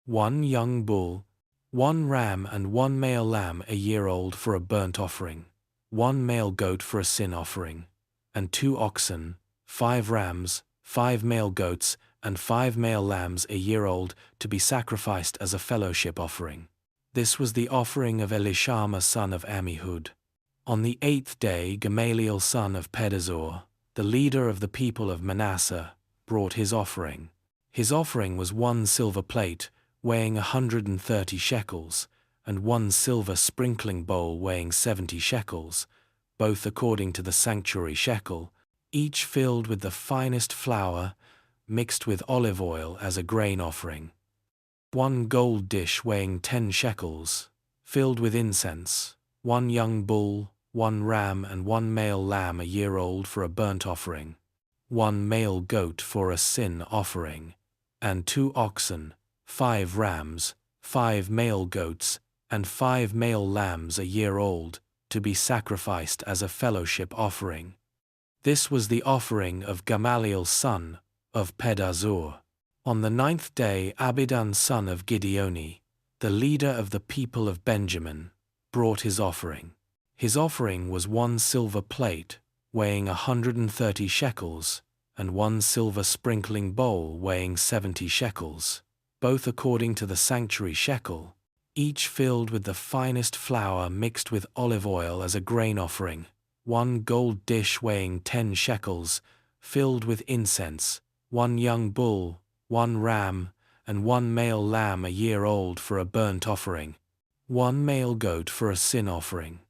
S1: 1 young bull, 1 ram and 1 male lamb a year old for a burnt offering. 1 male goat for a sin offering, and 2 oxen, 5 rams, 5 male goats, and 5 male lambs a year old, to be sacrificed as a fellowship offering. This was the offering of Elishama son of Ammihud. On the 8th day Gamaliel son of Pedazur, the leader of the people of Manasseh, brought his offering. His offering was 1 silver plate, weighing 130 shekels, and 1 silver sprinkling bowl weighing 70 shekels, both according to the sanctuary shekel, each filled with the finest flour, mixed with olive oil as a grain offering. 1 gold dish weighing 10 shekels, filled with incense. 1 young bull, 1 ram and 1 male lamb a year old for a burnt offering. 1 male goat for a sin offering, and 2 oxen, 5 rams, 5 male goats, and 5 male lambs a year old, to be sacrificed as a fellowship offering. This was the offering of Gamaliel son of Pedazur. On the 9th day Abidan son of Gideoni, the leader of the people of Benjamin, brought his offering. His offering was 1 silver plate, weighing 130 shekels, and 1 silver sprinkling bowl weighing 70 shekels, both according to the sanctuary shekel, each filled with the finest flour mixed with olive oil as a grain offering. 1 gold dish weighing 10 shekels, filled with incense. 1 young bull, 1 ram, and 1 male lamb a year old for a burnt offering. 1 male goat for a sin offering,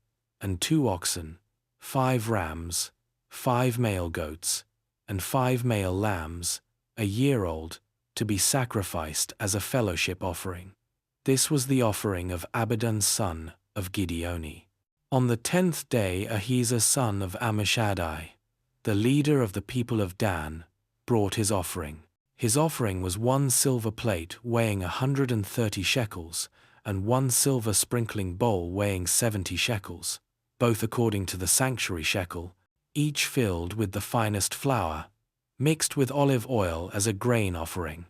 S1: and 2 oxen, 5 rams, 5 male goats, and 5 male lambs, a year old, to be sacrificed as a fellowship offering. This was the offering of Abidan son of Gideoni. On the 10th day Ahiezer son of Ammishaddai, the leader of the people of Dan, brought his offering. His offering was 1 silver plate weighing 130 shekels, and 1 silver sprinkling bowl weighing 70 shekels, both according to the sanctuary shekel, each filled with the finest flour, mixed with olive oil as a grain offering.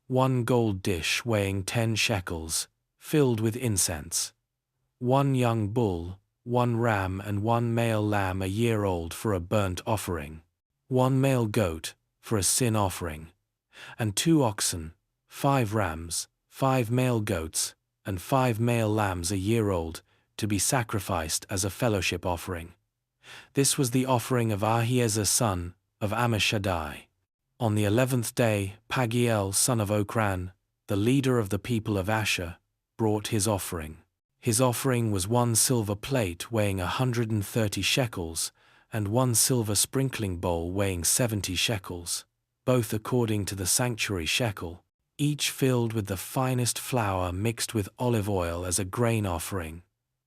S1: 1 gold dish weighing 10 shekels, filled with incense. 1 young bull, 1 ram and 1 male lamb a year old for a burnt offering. 1 male goat, for a sin offering. And 2 oxen, 5 rams, 5 male goats, and 5 male lambs a year old, to be sacrificed as a fellowship offering. This was the offering of Ahiezer son of Ammishaddai. On the 11th day, Pagiel son of Okran, the leader of the people of Asher, brought his offering. His offering was 1 silver plate weighing 130 shekels, and 1 silver sprinkling bowl weighing 70 shekels, both according to the sanctuary shekel, each filled with the finest flour mixed with olive oil as a grain offering.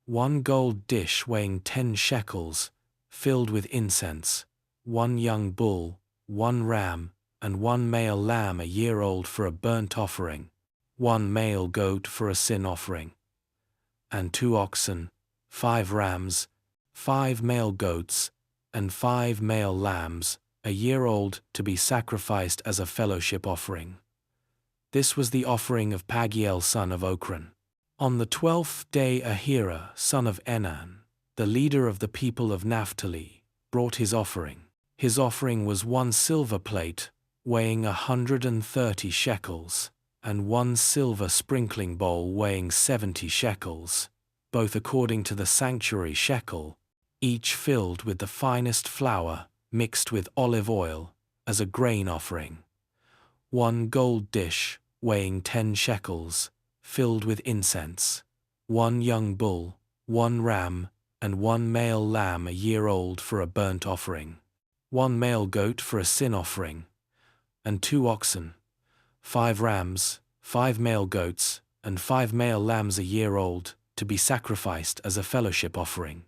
S1: 1 gold dish weighing 10 shekels, filled with incense. 1 young bull, 1 ram, and 1 male lamb a year old for a burnt offering. 1 male goat for a sin offering. And 2 oxen, 5 rams, 5 male goats, and 5 male lambs, a year old, to be sacrificed as a fellowship offering. This was the offering of Pagiel son of Okran. On the 12th day Ahira son of Enan, the leader of the people of Naphtali, brought his offering. His offering was 1 silver plate, weighing 130 shekels, and 1 silver sprinkling bowl weighing 70 shekels, both according to the sanctuary shekel, each filled with the finest flour mixed with olive oil, as a grain offering. 1 gold dish, weighing 10 shekels, filled with incense. 1 young bull, 1 ram, and 1 male lamb a year old for a burnt offering. 1 male goat for a sin offering. And 2 oxen, 5 rams, 5 male goats, and 5 male lambs a year old, to be sacrificed as a fellowship offering.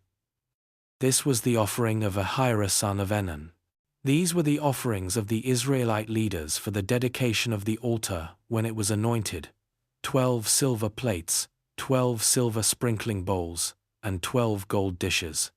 S1: This was the offering of Ahira son of Enan. These were the offerings of the Israelite leaders for the dedication of the altar when it was anointed: 12 silver plates, 12 silver sprinkling bowls, and 12 gold dishes.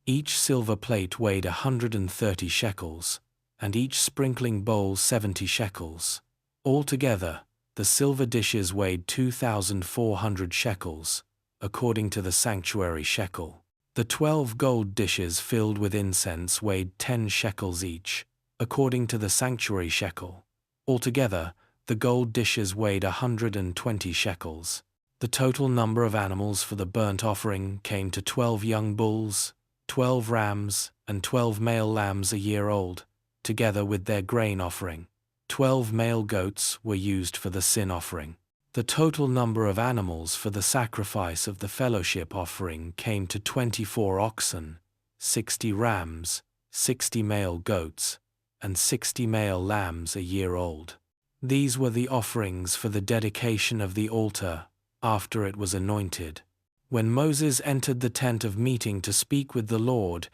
S1: Each silver plate weighed 130 shekels, and each sprinkling bowl 70 shekels. Altogether, the silver dishes weighed 2,400 shekels, according to the sanctuary shekel. The 12 gold dishes filled with incense weighed 10 shekels each, according to the sanctuary shekel. Altogether, the gold dishes weighed 120 shekels. The total number of animals for the burnt offering came to 12 young bulls, 12 rams, and 12 male lambs a year old, together with their grain offering. 12 male goats were used for the sin offering. The total number of animals for the sacrifice of the fellowship offering came to 24 oxen, 60 rams, 60 male goats, and 60 male lambs a year old. These were the offerings for the dedication of the altar after it was anointed. When Moses entered the tent of meeting to speak with the Lord,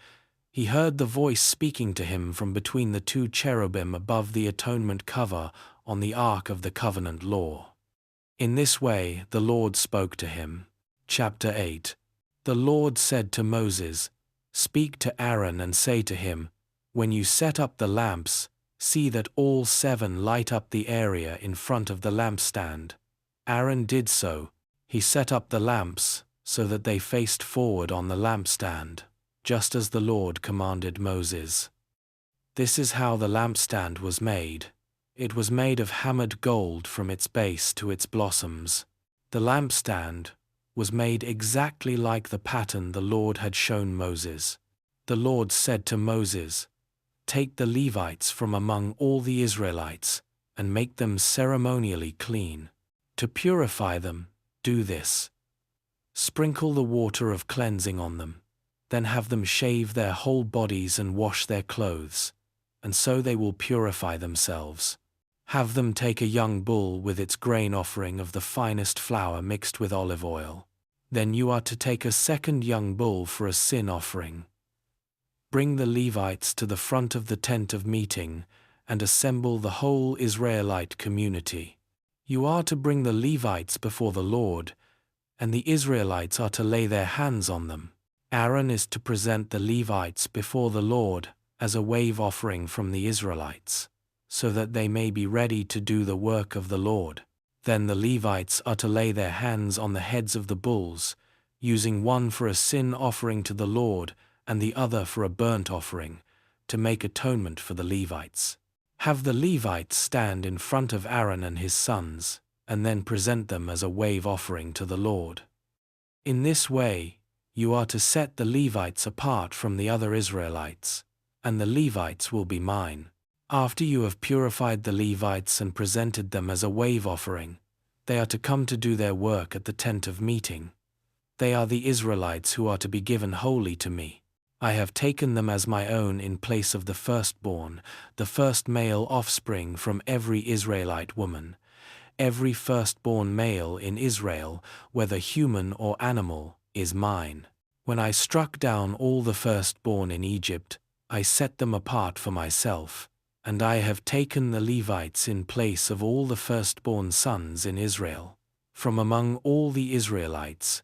S1: he heard the voice speaking to him from between the 2 cherubim above the atonement cover on the ark of the covenant law. In this way the Lord spoke to him. Chapter 8. The Lord said to Moses, "Speak to Aaron and say to him, when you set up the lamps, see that all 7 light up the area in front of the lampstand." Aaron did so. He set up the lamps so that they faced forward on the lampstand, just as the Lord commanded Moses. This is how the lampstand was made. It was made of hammered gold from its base to its blossoms. The lampstand was made exactly like the pattern the Lord had shown Moses. The Lord said to Moses, "Take the Levites from among all the Israelites, and make them ceremonially clean. To purify them, do this. Sprinkle the water of cleansing on them, then have them shave their whole bodies and wash their clothes, and so they will purify themselves. Have them take a young bull with its grain offering of the finest flour mixed with olive oil. Then you are to take a second young bull for a sin offering. Bring the Levites to the front of the tent of meeting and assemble the whole Israelite community. You are to bring the Levites before the Lord, and the Israelites are to lay their hands on them. Aaron is to present the Levites before the Lord as a wave offering from the Israelites, so that they may be ready to do the work of the Lord. Then the Levites are to lay their hands on the heads of the bulls, using one for a sin offering to the Lord and the other for a burnt offering, to make atonement for the Levites. Have the Levites stand in front of Aaron and his sons, and then present them as a wave offering to the Lord. In this way, you are to set the Levites apart from the other Israelites, and the Levites will be mine. After you have purified the Levites and presented them as a wave offering, they are to come to do their work at the tent of meeting. They are the Israelites who are to be given wholly to me. I have taken them as my own in place of the firstborn, the first male offspring from every Israelite woman. Every firstborn male in Israel, whether human or animal, is mine. When I struck down all the firstborn in Egypt, I set them apart for myself, and I have taken the Levites in place of all the firstborn sons in Israel. From among all the Israelites,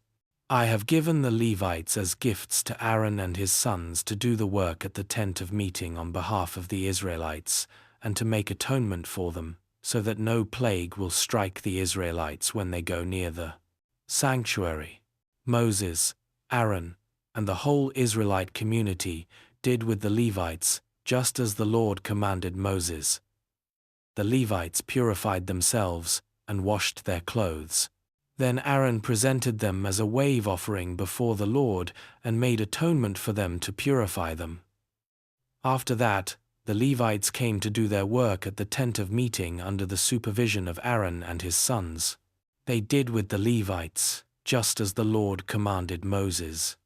S1: I have given the Levites as gifts to Aaron and his sons to do the work at the tent of meeting on behalf of the Israelites, and to make atonement for them, so that no plague will strike the Israelites when they go near the sanctuary. Moses, Aaron, and the whole Israelite community did with the Levites just as the Lord commanded Moses. The Levites purified themselves and washed their clothes. Then Aaron presented them as a wave offering before the Lord and made atonement for them to purify them. After that, the Levites came to do their work at the tent of meeting under the supervision of Aaron and his sons. They did with the Levites just as the Lord commanded Moses.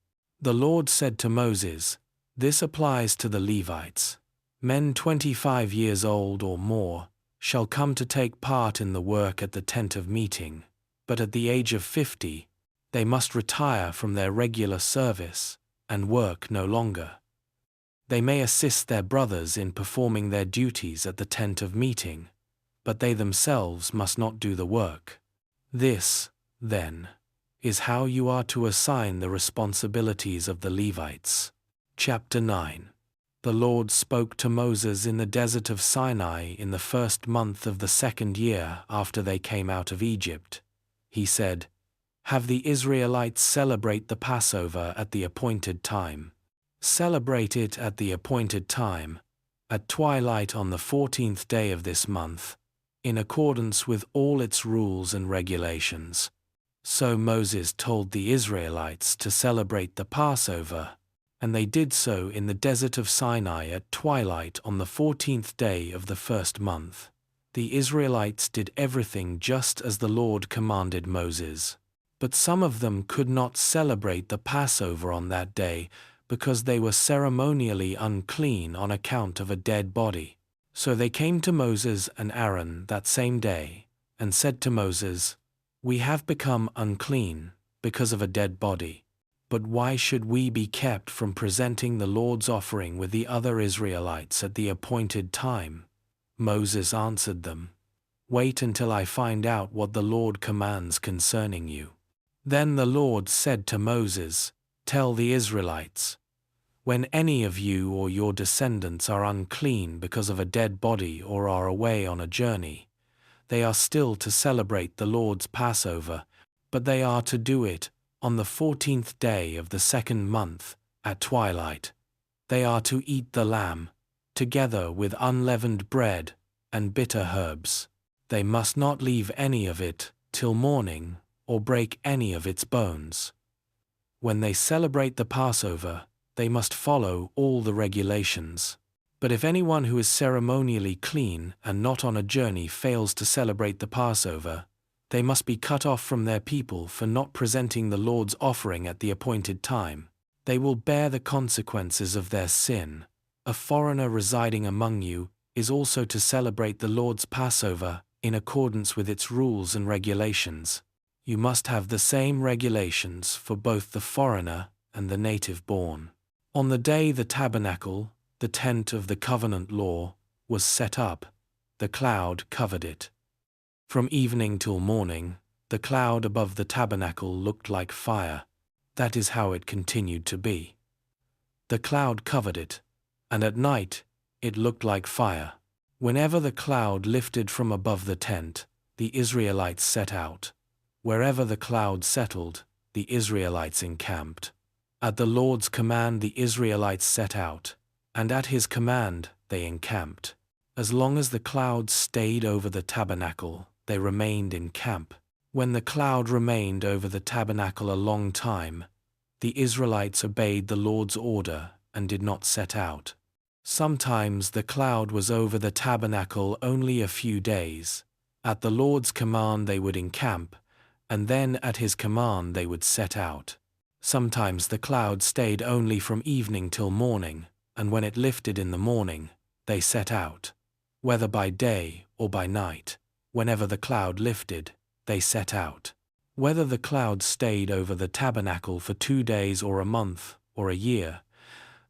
S1: The Lord said to Moses, "This applies to the Levites. Men 25 years old or more shall come to take part in the work at the tent of meeting, but at the age of 50, they must retire from their regular service and work no longer. They may assist their brothers in performing their duties at the tent of meeting, but they themselves must not do the work. This, then, is how you are to assign the responsibilities of the Levites." Chapter 9. The Lord spoke to Moses in the desert of Sinai in the first month of the second year after they came out of Egypt. He said, "Have the Israelites celebrate the Passover at the appointed time. Celebrate it at the appointed time, at twilight on the 14th day of this month, in accordance with all its rules and regulations." So Moses told the Israelites to celebrate the Passover, and they did so in the desert of Sinai at twilight on the 14th day of the first month. The Israelites did everything just as the Lord commanded Moses. But some of them could not celebrate the Passover on that day because they were ceremonially unclean on account of a dead body. So they came to Moses and Aaron that same day and said to Moses, "We have become unclean because of a dead body. But why should we be kept from presenting the Lord's offering with the other Israelites at the appointed time?" Moses answered them, "Wait until I find out what the Lord commands concerning you." Then the Lord said to Moses, "Tell the Israelites, when any of you or your descendants are unclean because of a dead body or are away on a journey, they are still to celebrate the Lord's Passover, but they are to do it on the 14th day of the second month, at twilight. They are to eat the lamb, together with unleavened bread and bitter herbs. They must not leave any of it till morning, or break any of its bones. When they celebrate the Passover, they must follow all the regulations. But if anyone who is ceremonially clean and not on a journey fails to celebrate the Passover, they must be cut off from their people for not presenting the Lord's offering at the appointed time. They will bear the consequences of their sin. A foreigner residing among you is also to celebrate the Lord's Passover in accordance with its rules and regulations. You must have the same regulations for both the foreigner and the native-born. On the day the tabernacle, the tent of the covenant law, was set up, the cloud covered it. From evening till morning, The cloud above the tabernacle looked like fire. That is how it continued to be. The cloud covered it, and at night it looked like fire. Whenever the cloud lifted from above the tent, the Israelites set out. Wherever the cloud settled, the Israelites encamped. At the Lord's command the Israelites set out, and at his command they encamped. As long as the cloud stayed over the tabernacle, they remained in camp. When the cloud remained over the tabernacle a long time, the Israelites obeyed the Lord's order and did not set out. Sometimes the cloud was over the tabernacle only a few days. At the Lord's command they would encamp, and then at his command they would set out. Sometimes the cloud stayed only from evening till morning, and when it lifted in the morning, they set out. Whether by day or by night, whenever the cloud lifted, they set out. Whether the cloud stayed over the tabernacle for 2 days or a month or a year,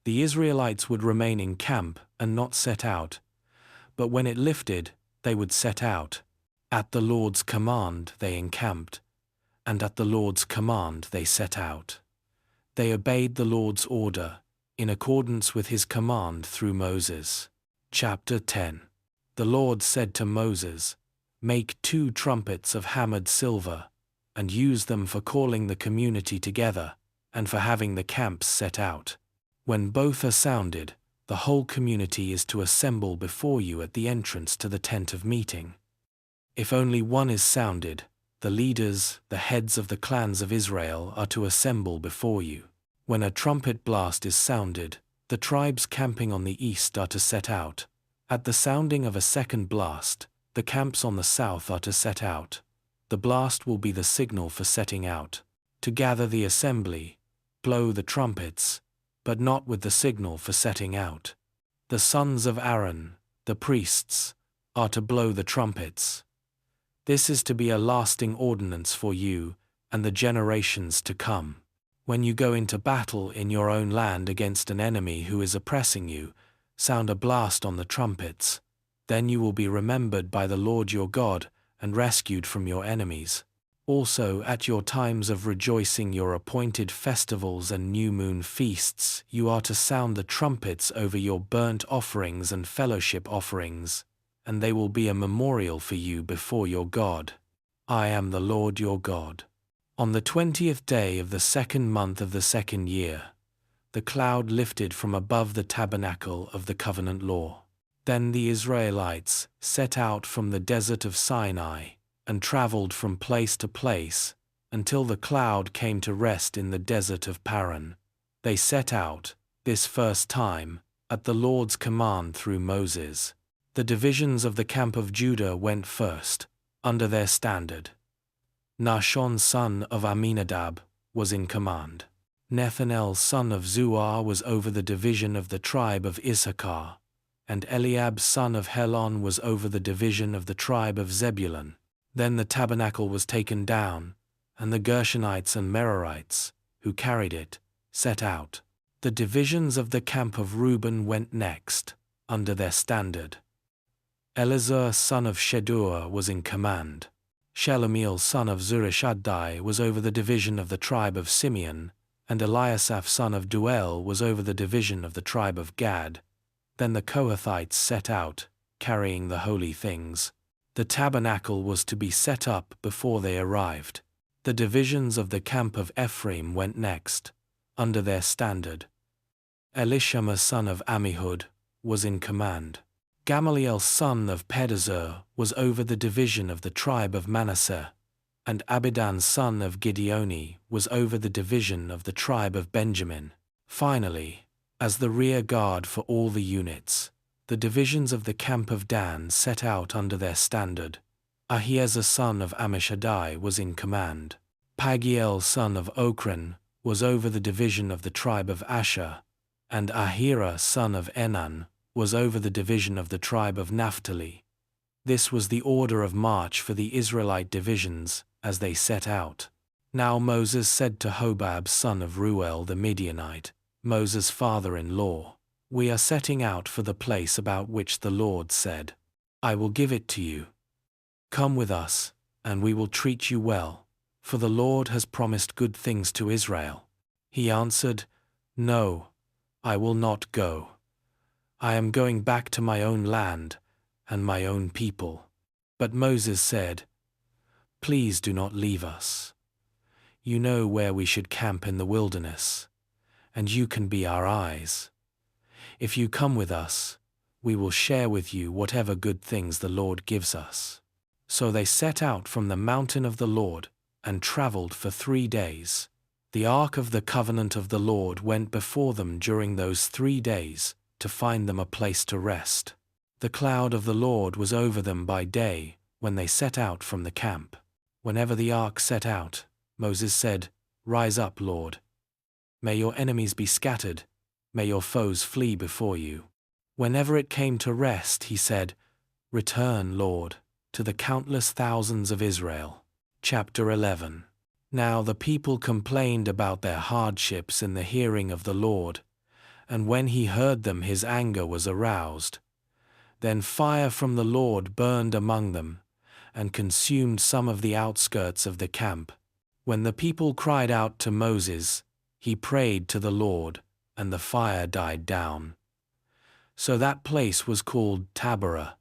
S1: the Israelites would remain in camp and not set out. But when it lifted, they would set out. At the Lord's command they encamped, and at the Lord's command they set out. They obeyed the Lord's order, in accordance with his command through Moses. Chapter 10. The Lord said to Moses, "Make 2 trumpets of hammered silver, and use them for calling the community together, and for having the camps set out. When both are sounded, the whole community is to assemble before you at the entrance to the tent of meeting. If only one is sounded, the leaders, the heads of the clans of Israel, are to assemble before you. When a trumpet blast is sounded, the tribes camping on the east are to set out. At the sounding of a second blast, the camps on the south are to set out. The blast will be the signal for setting out. To gather the assembly, blow the trumpets, but not with the signal for setting out. The sons of Aaron, the priests, are to blow the trumpets. This is to be a lasting ordinance for you and the generations to come. When you go into battle in your own land against an enemy who is oppressing you, sound a blast on the trumpets. Then you will be remembered by the Lord your God and rescued from your enemies. Also at your times of rejoicing, your appointed festivals and new moon feasts, you are to sound the trumpets over your burnt offerings and fellowship offerings, and they will be a memorial for you before your God. I am the Lord your God. On the 20th day of the 2nd month of the 2nd year, the cloud lifted from above the tabernacle of the covenant law. Then the Israelites set out from the desert of Sinai and traveled from place to place until the cloud came to rest in the desert of Paran. They set out, this first time, at the Lord's command through Moses. The divisions of the camp of Judah went first, under their standard. Nahshon son of Amminadab was in command. Nethanel son of Zuar was over the division of the tribe of Issachar, and Eliab son of Helon was over the division of the tribe of Zebulun. Then the tabernacle was taken down, and the Gershonites and Merarites, who carried it, set out. The divisions of the camp of Reuben went next, under their standard. Elazar son of Shedur was in command. Shelomiel son of Zurishaddai was over the division of the tribe of Simeon, and Eliasaph son of Duel was over the division of the tribe of Gad. Then the Kohathites set out, carrying the holy things. The tabernacle was to be set up before they arrived. The divisions of the camp of Ephraim went next, under their standard. Elishama son of Ammihud was in command. Gamaliel son of Pedazur was over the division of the tribe of Manasseh, and Abidan son of Gideoni was over the division of the tribe of Benjamin. Finally, as the rear guard for all the units, the divisions of the camp of Dan set out under their standard. Ahiezer son of Ammishaddai was in command. Pagiel son of Ochran was over the division of the tribe of Asher, and Ahira son of Enan was over the division of the tribe of Naphtali. This was the order of march for the Israelite divisions as they set out. Now Moses said to Hobab son of Ruel the Midianite, Moses' father-in-law, "We are setting out for the place about which the Lord said, 'I will give it to you.' Come with us, and we will treat you well, for the Lord has promised good things to Israel." He answered, "No, I will not go. I am going back to my own land and my own people." But Moses said, "Please do not leave us. You know where we should camp in the wilderness, and you can be our eyes. If you come with us, we will share with you whatever good things the Lord gives us." So they set out from the mountain of the Lord and traveled for 3 days. The ark of the covenant of the Lord went before them during those 3 days to find them a place to rest. The cloud of the Lord was over them by day when they set out from the camp. Whenever the ark set out, Moses said, "Rise up, Lord. May your enemies be scattered. May your foes flee before you." Whenever it came to rest, he said, "Return, Lord, to the countless thousands of Israel." Chapter 11. Now the people complained about their hardships in the hearing of the Lord, and when he heard them his anger was aroused. Then fire from the Lord burned among them, and consumed some of the outskirts of the camp. When the people cried out to Moses, he prayed to the Lord, and the fire died down. So that place was called Taberah,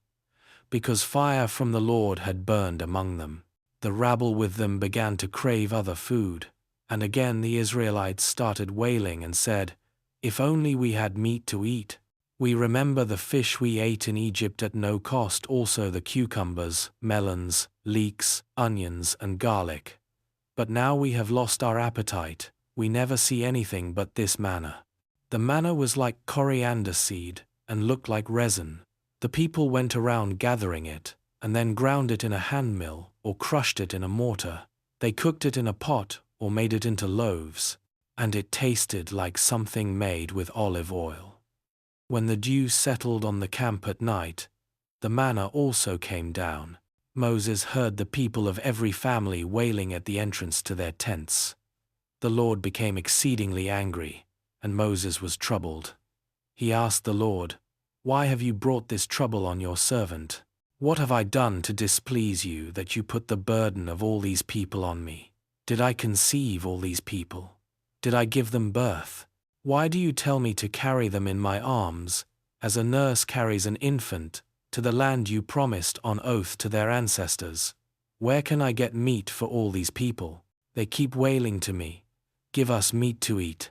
S1: because fire from the Lord had burned among them. The rabble with them began to crave other food, and again the Israelites started wailing and said, "If only we had meat to eat. We remember the fish we ate in Egypt at no cost, also the cucumbers, melons, leeks, onions, and garlic. But now we have lost our appetite, we never see anything but this manna." The manna was like coriander seed, and looked like resin. The people went around gathering it, and then ground it in a handmill, or crushed it in a mortar. They cooked it in a pot, or made it into loaves, and it tasted like something made with olive oil. When the dew settled on the camp at night, the manna also came down. Moses heard the people of every family wailing at the entrance to their tents. The Lord became exceedingly angry, and Moses was troubled. He asked the Lord, "Why have you brought this trouble on your servant? What have I done to displease you that you put the burden of all these people on me? Did I conceive all these people? Did I give them birth? Why do you tell me to carry them in my arms, as a nurse carries an infant, to the land you promised on oath to their ancestors? Where can I get meat for all these people? They keep wailing to me, 'Give us meat to eat.'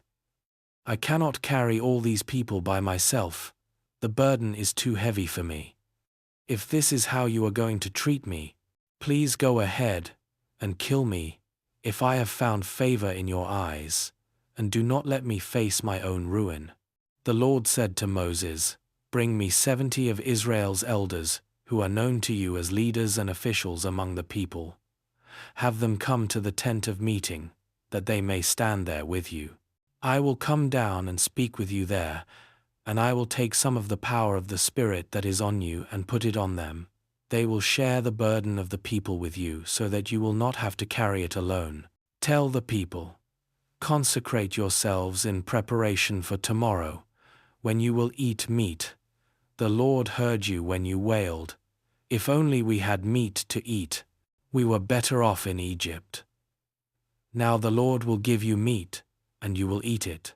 S1: I cannot carry all these people by myself. The burden is too heavy for me. If this is how you are going to treat me, please go ahead and kill me, if I have found favor in your eyes, and do not let me face my own ruin." The Lord said to Moses, "Bring me 70 of Israel's elders, who are known to you as leaders and officials among the people. Have them come to the tent of meeting, that they may stand there with you. I will come down and speak with you there, and I will take some of the power of the Spirit that is on you and put it on them. They will share the burden of the people with you, so that you will not have to carry it alone. Tell the people, 'Consecrate yourselves in preparation for tomorrow, when you will eat meat.' The Lord heard you when you wailed, 'If only we had meat to eat. We were better off in Egypt.' Now the Lord will give you meat, and you will eat it.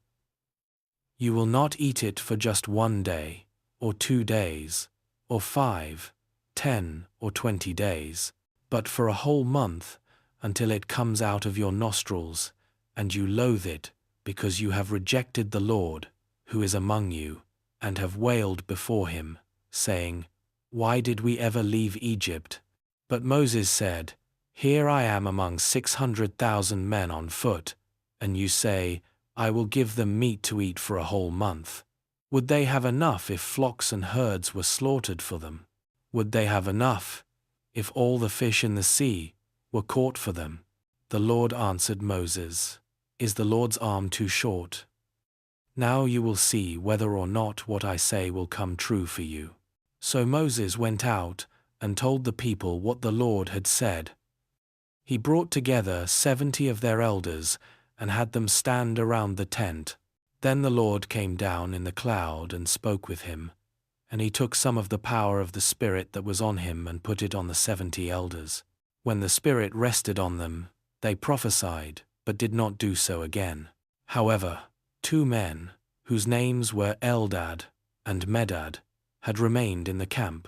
S1: You will not eat it for just 1 day, or 2 days, or 5, 10, or 20 days, but for a whole month, until it comes out of your nostrils, and you loathe it, because you have rejected the Lord, who is among you, and have wailed before him, saying, 'Why did we ever leave Egypt?' But Moses said, 'Here I am among 600,000 men on foot, and you say, I will give them meat to eat for a whole month. Would they have enough if flocks and herds were slaughtered for them? Would they have enough if all the fish in the sea were caught for them?' The Lord answered Moses, 'Is the Lord's arm too short? Now you will see whether or not what I say will come true for you.' So Moses went out and told the people what the Lord had said. He brought together 70 of their elders and had them stand around the tent. Then the Lord came down in the cloud and spoke with him, and he took some of the power of the Spirit that was on him and put it on the 70 elders. When the Spirit rested on them, they prophesied, but did not do so again. However, 2 men, whose names were Eldad and Medad, had remained in the camp.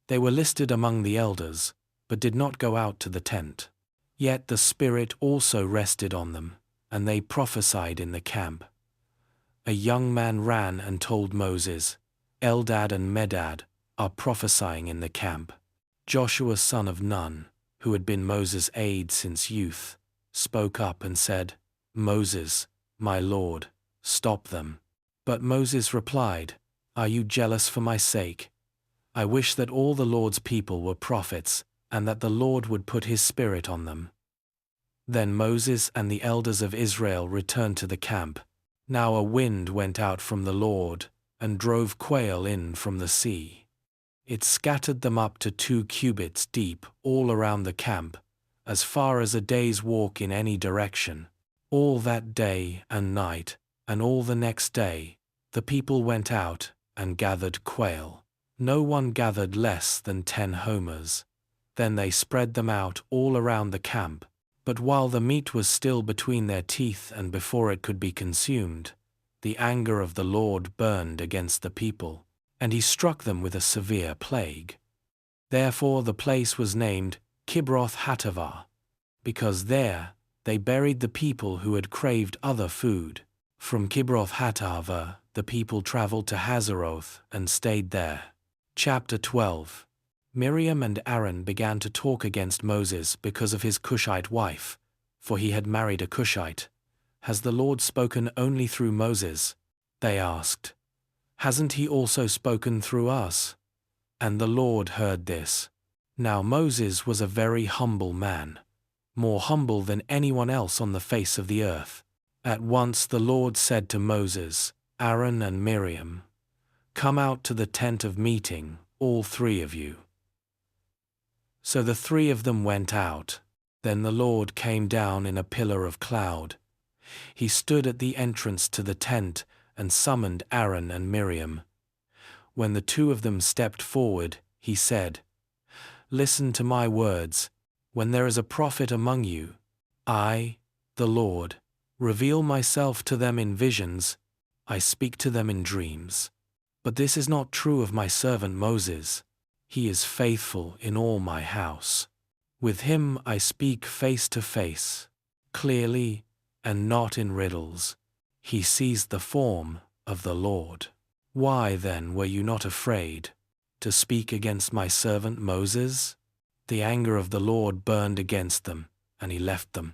S1: They were listed among the elders, but did not go out to the tent. Yet the Spirit also rested on them, and they prophesied in the camp. A young man ran and told Moses, "Eldad and Medad are prophesying in the camp." Joshua son of Nun, who had been Moses' aide since youth, spoke up and said, "Moses, my lord, stop them." But Moses replied, "Are you jealous for my sake? I wish that all the Lord's people were prophets, and that the Lord would put his Spirit on them." Then Moses and the elders of Israel returned to the camp. Now a wind went out from the Lord, and drove quail in from the sea. It scattered them up to 2 cubits deep all around the camp, as far as a day's walk in any direction. All that day and night, and all the next day, the people went out and gathered quail. No one gathered less than 10 homers. Then they spread them out all around the camp. But while the meat was still between their teeth and before it could be consumed, the anger of the Lord burned against the people, and he struck them with a severe plague. Therefore the place was named Kibroth-Hattaavah, because there they buried the people who had craved other food. From Kibroth-Hattaavah the people traveled to Hazeroth and stayed there. Chapter 12. Miriam and Aaron began to talk against Moses because of his Cushite wife, for he had married a Cushite. "Has the Lord spoken only through Moses?" they asked. "Hasn't he also spoken through us?" And the Lord heard this. Now Moses was a very humble man, more humble than anyone else on the face of the earth. At once the Lord said to Moses, "Aaron and Miriam, come out to the tent of meeting, all 3 of you." So the 3 of them went out. Then the Lord came down in a pillar of cloud. He stood at the entrance to the tent and summoned Aaron and Miriam. When the 2 of them stepped forward, he said, "Listen to my words. When there is a prophet among you, I, the Lord, reveal myself to them in visions. I speak to them in dreams. But this is not true of my servant Moses. He is faithful in all my house. With him I speak face to face, clearly, and not in riddles. He sees the form of the Lord. Why then were you not afraid to speak against my servant Moses?" The anger of the Lord burned against them, and he left them.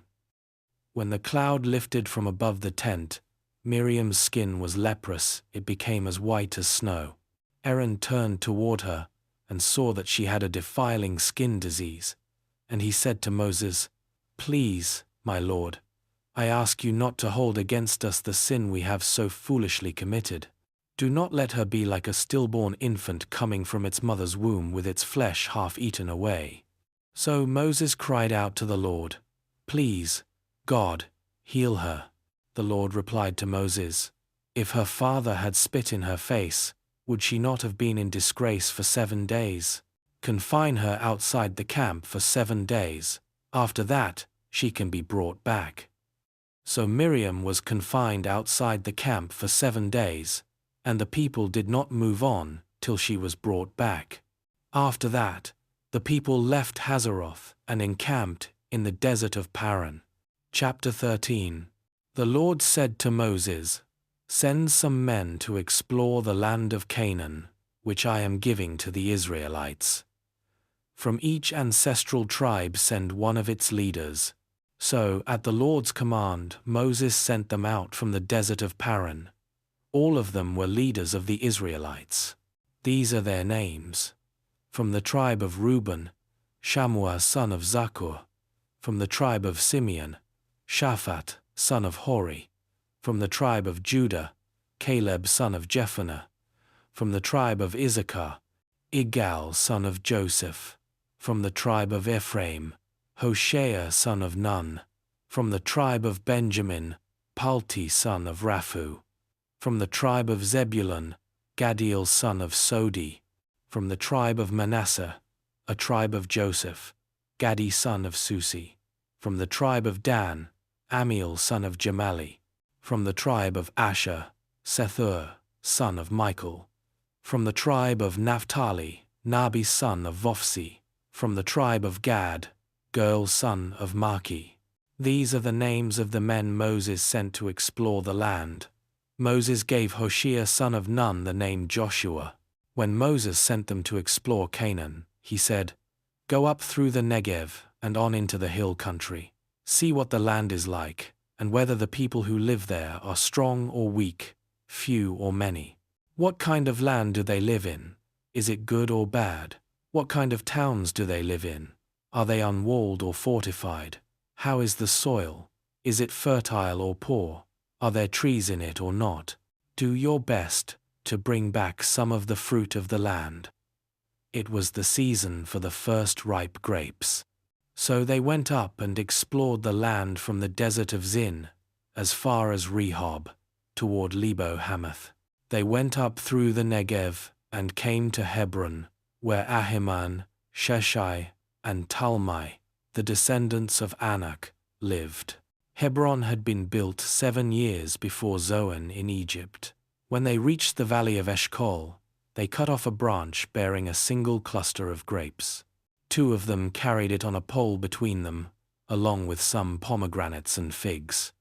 S1: When the cloud lifted from above the tent, Miriam's skin was leprous, it became as white as snow. Aaron turned toward her and saw that she had a defiling skin disease. And he said to Moses, "Please, my lord, I ask you not to hold against us the sin we have so foolishly committed. Do not let her be like a stillborn infant coming from its mother's womb with its flesh half eaten away." So Moses cried out to the Lord, "Please, God, heal her." The Lord replied to Moses, "If her father had spit in her face, would she not have been in disgrace for 7 days? Confine her outside the camp for 7 days. After that, she can be brought back." So Miriam was confined outside the camp for 7 days, and the people did not move on till she was brought back. After that, the people left Hazeroth and encamped in the desert of Paran. Chapter 13. The Lord said to Moses, "Send some men to explore the land of Canaan, which I am giving to the Israelites. From each ancestral tribe send one of its leaders." So, at the Lord's command, Moses sent them out from the desert of Paran. All of them were leaders of the Israelites. These are their names. From the tribe of Reuben, Shammua son of Zakkur. From the tribe of Simeon, Shaphat son of Hori. From the tribe of Judah, Caleb son of Jephunneh. From the tribe of Issachar, Igal son of Joseph. From the tribe of Ephraim, Hoshea son of Nun. From the tribe of Benjamin, Palti son of Raphu. From the tribe of Zebulun, Gadiel son of Sodi. From the tribe of Manasseh, a tribe of Joseph, Gadi son of Susi. From the tribe of Dan, Amiel son of Jamali. From the tribe of Asher, Sethur, son of Michael. From the tribe of Naphtali, Nabi son of Vophsi. From the tribe of Gad, Girl son of Maki. These are the names of the men Moses sent to explore the land. Moses gave Hoshea son of Nun the name Joshua. When Moses sent them to explore Canaan, he said, "Go up through the Negev and on into the hill country. See what the land is like, and whether the people who live there are strong or weak, few or many. What kind of land do they live in? Is it good or bad? What kind of towns do they live in? Are they unwalled or fortified? How is the soil? Is it fertile or poor? Are there trees in it or not? Do your best to bring back some of the fruit of the land." It was the season for the first ripe grapes. So they went up and explored the land from the desert of Zin, as far as Rehob, toward Lebo Hamath. They went up through the Negev and came to Hebron, where Ahiman, Sheshai, and Talmai, the descendants of Anak, lived. Hebron had been built 7 years before Zoan in Egypt. When they reached the valley of Eshcol, they cut off a branch bearing a single cluster of grapes. 2 of them carried it on a pole between them, along with some pomegranates and figs.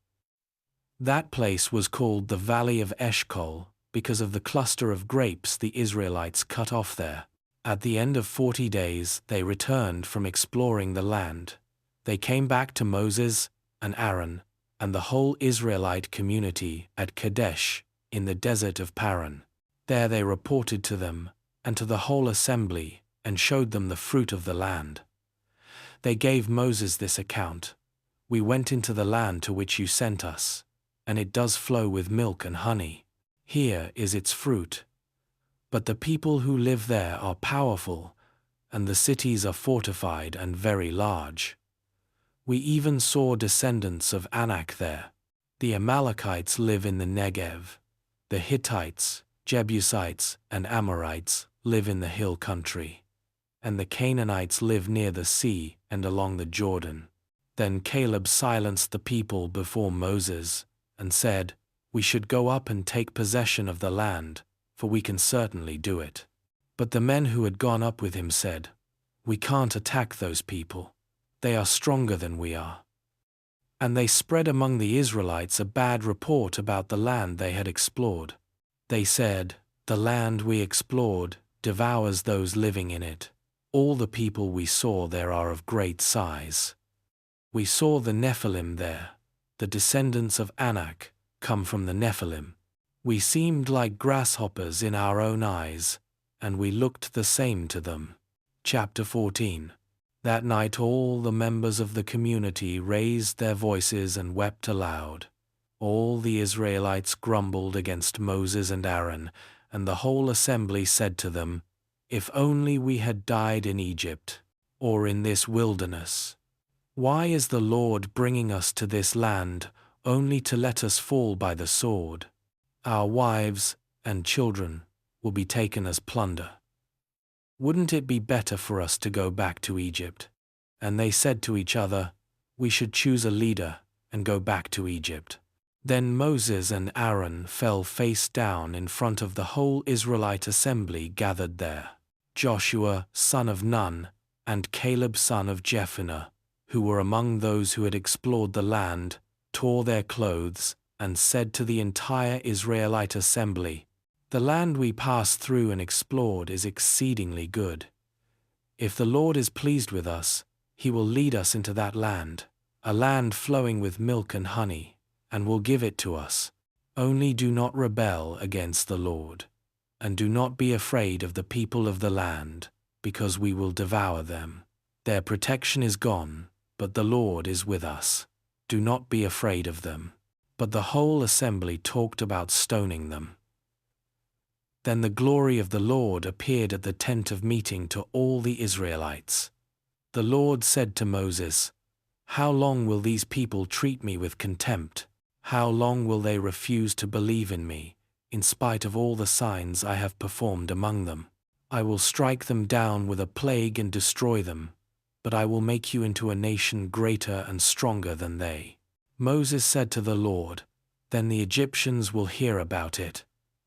S1: That place was called the Valley of Eshcol because of the cluster of grapes the Israelites cut off there. At the end of 40 days, they returned from exploring the land. They came back to Moses and Aaron and the whole Israelite community at Kadesh in the desert of Paran. There they reported to them and to the whole assembly and showed them the fruit of the land. They gave Moses this account: "We went into the land to which you sent us, and it does flow with milk and honey. Here is its fruit. But the people who live there are powerful, and the cities are fortified and very large. We even saw descendants of Anak there. The Amalekites live in the Negev. The Hittites, Jebusites, and Amorites live in the hill country. And the Canaanites live near the sea and along the Jordan." Then Caleb silenced the people before Moses and said, "We should go up and take possession of the land, for we can certainly do it." But the men who had gone up with him said, "We can't attack those people. They are stronger than we are." And they spread among the Israelites a bad report about the land they had explored. They said, "The land we explored devours those living in it. All the people we saw there are of great size. We saw the Nephilim there, the descendants of Anak, come from the Nephilim. We seemed like grasshoppers in our own eyes, and we looked the same to them." Chapter 14. That night all the members of the community raised their voices and wept aloud. All the Israelites grumbled against Moses and Aaron, and the whole assembly said to them, "If only we had died in Egypt, or in this wilderness. Why is the Lord bringing us to this land only to let us fall by the sword? Our wives and children will be taken as plunder. Wouldn't it be better for us to go back to Egypt?" And they said to each other, "We should choose a leader and go back to Egypt." Then Moses and Aaron fell face down in front of the whole Israelite assembly gathered there. Joshua, son of Nun, and Caleb, son of Jephunneh, who were among those who had explored the land, tore their clothes and said to the entire Israelite assembly, "The land we passed through and explored is exceedingly good. If the Lord is pleased with us, he will lead us into that land, a land flowing with milk and honey, and will give it to us. Only do not rebel against the Lord, and do not be afraid of the people of the land, because we will devour them. Their protection is gone, but the Lord is with us. Do not be afraid of them." But the whole assembly talked about stoning them. Then the glory of the Lord appeared at the tent of meeting to all the Israelites. The Lord said to Moses, "How long will these people treat me with contempt? How long will they refuse to believe in me, in spite of all the signs I have performed among them? I will strike them down with a plague and destroy them. but I will make you into a nation greater and stronger than they." Moses said to the Lord, "Then the Egyptians will hear about it.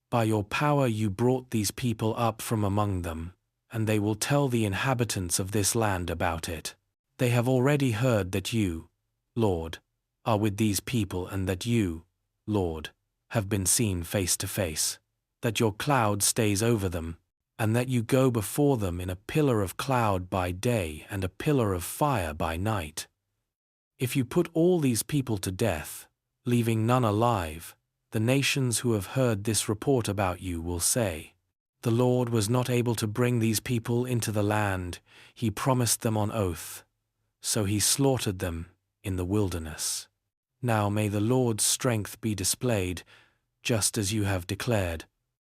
S1: By your power you brought these people up from among them, and they will tell the inhabitants of this land about it. They have already heard that you, Lord, are with these people, and that you, Lord, have been seen face to face, that your cloud stays over them, and that you go before them in a pillar of cloud by day and a pillar of fire by night. If you put all these people to death, leaving none alive, the nations who have heard this report about you will say, 'The Lord was not able to bring these people into the land he promised them on oath, so he slaughtered them in the wilderness.' Now may the Lord's strength be displayed, just as you have declared.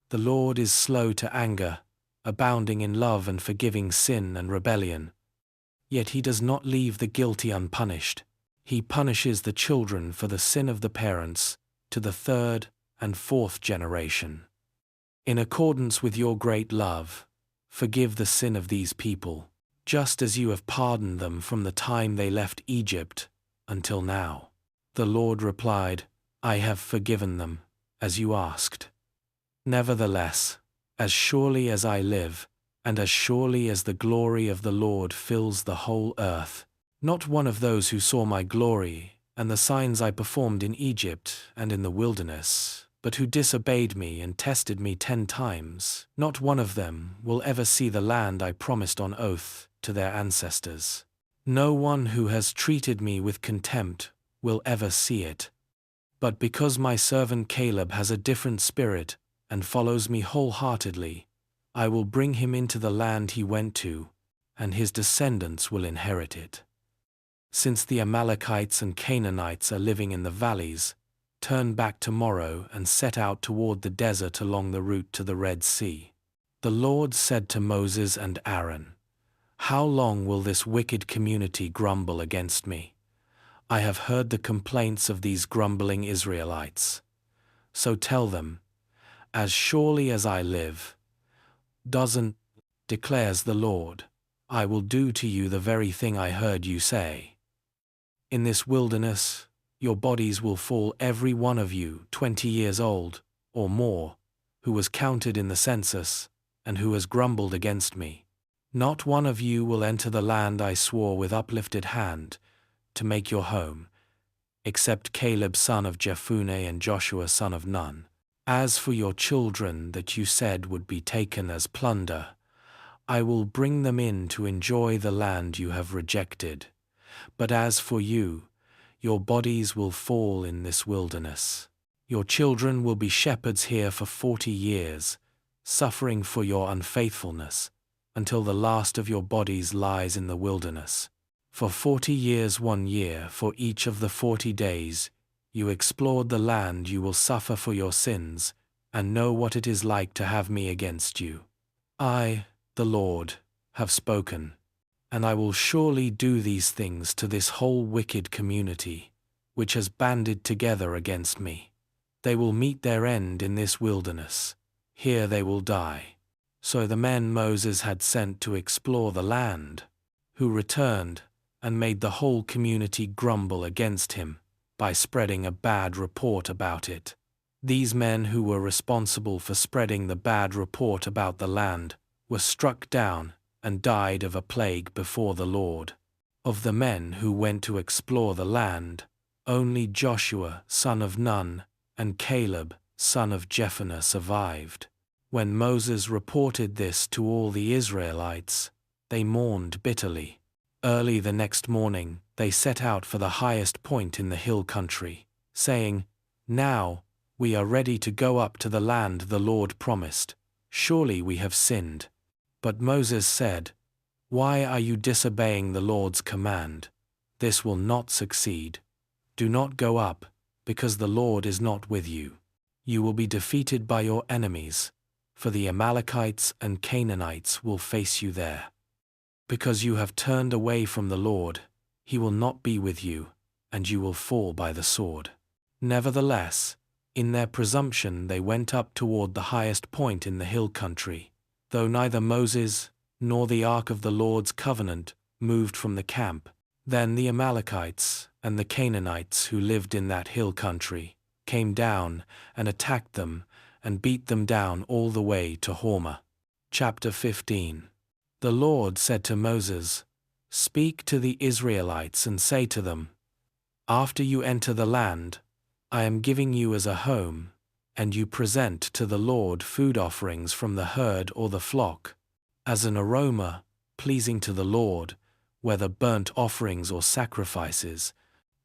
S1: The Lord is slow to anger, abounding in love and forgiving sin and rebellion. Yet he does not leave the guilty unpunished. He punishes the children for the sin of the parents to the third and fourth generation. In accordance with your great love, forgive the sin of these people, just as you have pardoned them from the time they left Egypt until now." The Lord replied, "I have forgiven them, as you asked. Nevertheless, as surely as I live, and as surely as the glory of the Lord fills the whole earth, not one of those who saw my glory and the signs I performed in Egypt and in the wilderness, but who disobeyed me and tested me 10 times, not one of them will ever see the land I promised on oath to their ancestors. No one who has treated me with contempt will ever see it. But because my servant Caleb has a different spirit and follows me wholeheartedly, I will bring him into the land he went to, and his descendants will inherit it. Since the Amalekites and Canaanites are living in the valleys, turn back tomorrow and set out toward the desert along the route to the Red Sea." The Lord said to Moses and Aaron, "How long will this wicked community grumble against me? I have heard the complaints of these grumbling Israelites. So tell them, 'As surely as I live, declares the Lord, I will do to you the very thing I heard you say. In this wilderness, your bodies will fall, every one of you 20 years old, or more, who was counted in the census, and who has grumbled against me. Not one of you will enter the land I swore with uplifted hand to make your home, except Caleb son of Jephunneh and Joshua son of Nun. As for your children that you said would be taken as plunder, I will bring them in to enjoy the land you have rejected. But as for you, your bodies will fall in this wilderness. Your children will be shepherds here for 40 years, suffering for your unfaithfulness, until the last of your bodies lies in the wilderness. For 40 years, 1 year, for each of the 40 days, you explored the land. You will suffer for your sins, and know what it is like to have me against you. I, the Lord, have spoken, and I will surely do these things to this whole wicked community, which has banded together against me. They will meet their end in this wilderness. Here they will die." So the men Moses had sent to explore the land, who returned and made the whole community grumble against him by spreading a bad report about it. These men who were responsible for spreading the bad report about the land were struck down and died of a plague before the Lord. Of the men who went to explore the land, only Joshua son of Nun and Caleb son of Jephunneh survived. When Moses reported this to all the Israelites, they mourned bitterly. Early the next morning, they set out for the highest point in the hill country, saying, "Now we are ready to go up to the land the Lord promised. Surely we have sinned." But Moses said, "Why are you disobeying the Lord's command? This will not succeed. Do not go up, because the Lord is not with you. You will be defeated by your enemies, for the Amalekites and Canaanites will face you there. Because you have turned away from the Lord, he will not be with you, and you will fall by the sword." Nevertheless, in their presumption they went up toward the highest point in the hill country, though neither Moses nor the ark of the Lord's covenant moved from the camp. Then the Amalekites and the Canaanites who lived in that hill country came down and attacked them and beat them down all the way to Hormah. Chapter 15. The Lord said to Moses, "Speak to the Israelites and say to them, after you enter the land I am giving you as a home, and you present to the Lord food offerings from the herd or the flock, as an aroma pleasing to the Lord, whether burnt offerings or sacrifices,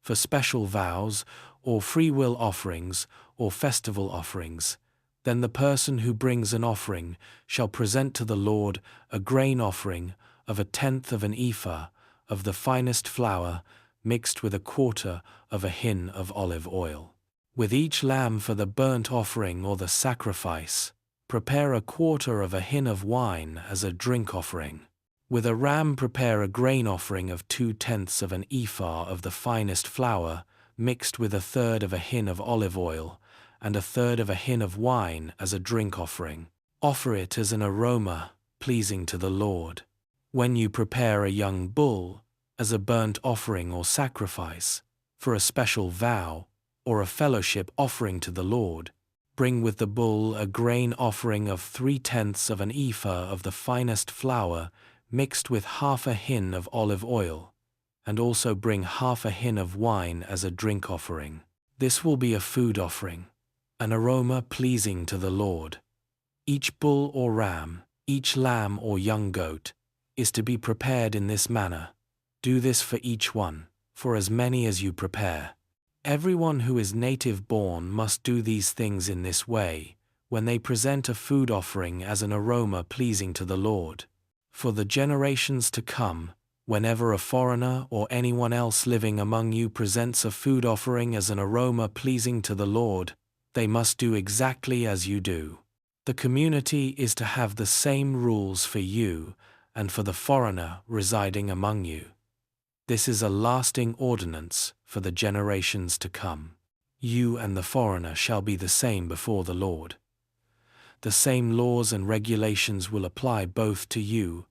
S1: for special vows or free will offerings or festival offerings, then the person who brings an offering shall present to the Lord a grain offering of 1/10 of an ephah of the finest flour mixed with 1/4 of a hin of olive oil. With each lamb for the burnt offering or the sacrifice, prepare 1/4 of a hin of wine as a drink offering. With a ram prepare a grain offering of 2/10 of an ephah of the finest flour mixed with 1/3 of a hin of olive oil and 1/3 of a hin of wine as a drink offering. Offer it as an aroma pleasing to the Lord. When you prepare a young bull as a burnt offering or sacrifice, for a special vow or a fellowship offering to the Lord, bring with the bull a grain offering of 3/10 of an ephah of the finest flour mixed with 1/2 a hin of olive oil, and also bring 1/2 a hin of wine as a drink offering. This will be a food offering, an aroma pleasing to the Lord. Each bull or ram, each lamb or young goat, is to be prepared in this manner. Do this for each one, for as many as you prepare. Everyone who is native born must do these things in this way, when they present a food offering as an aroma pleasing to the Lord. For the generations to come, whenever a foreigner or anyone else living among you presents a food offering as an aroma pleasing to the Lord, they must do exactly as you do. The community is to have the same rules for you and for the foreigner residing among you. This is a lasting ordinance for the generations to come. You and the foreigner shall be the same before the Lord. The same laws and regulations will apply both to you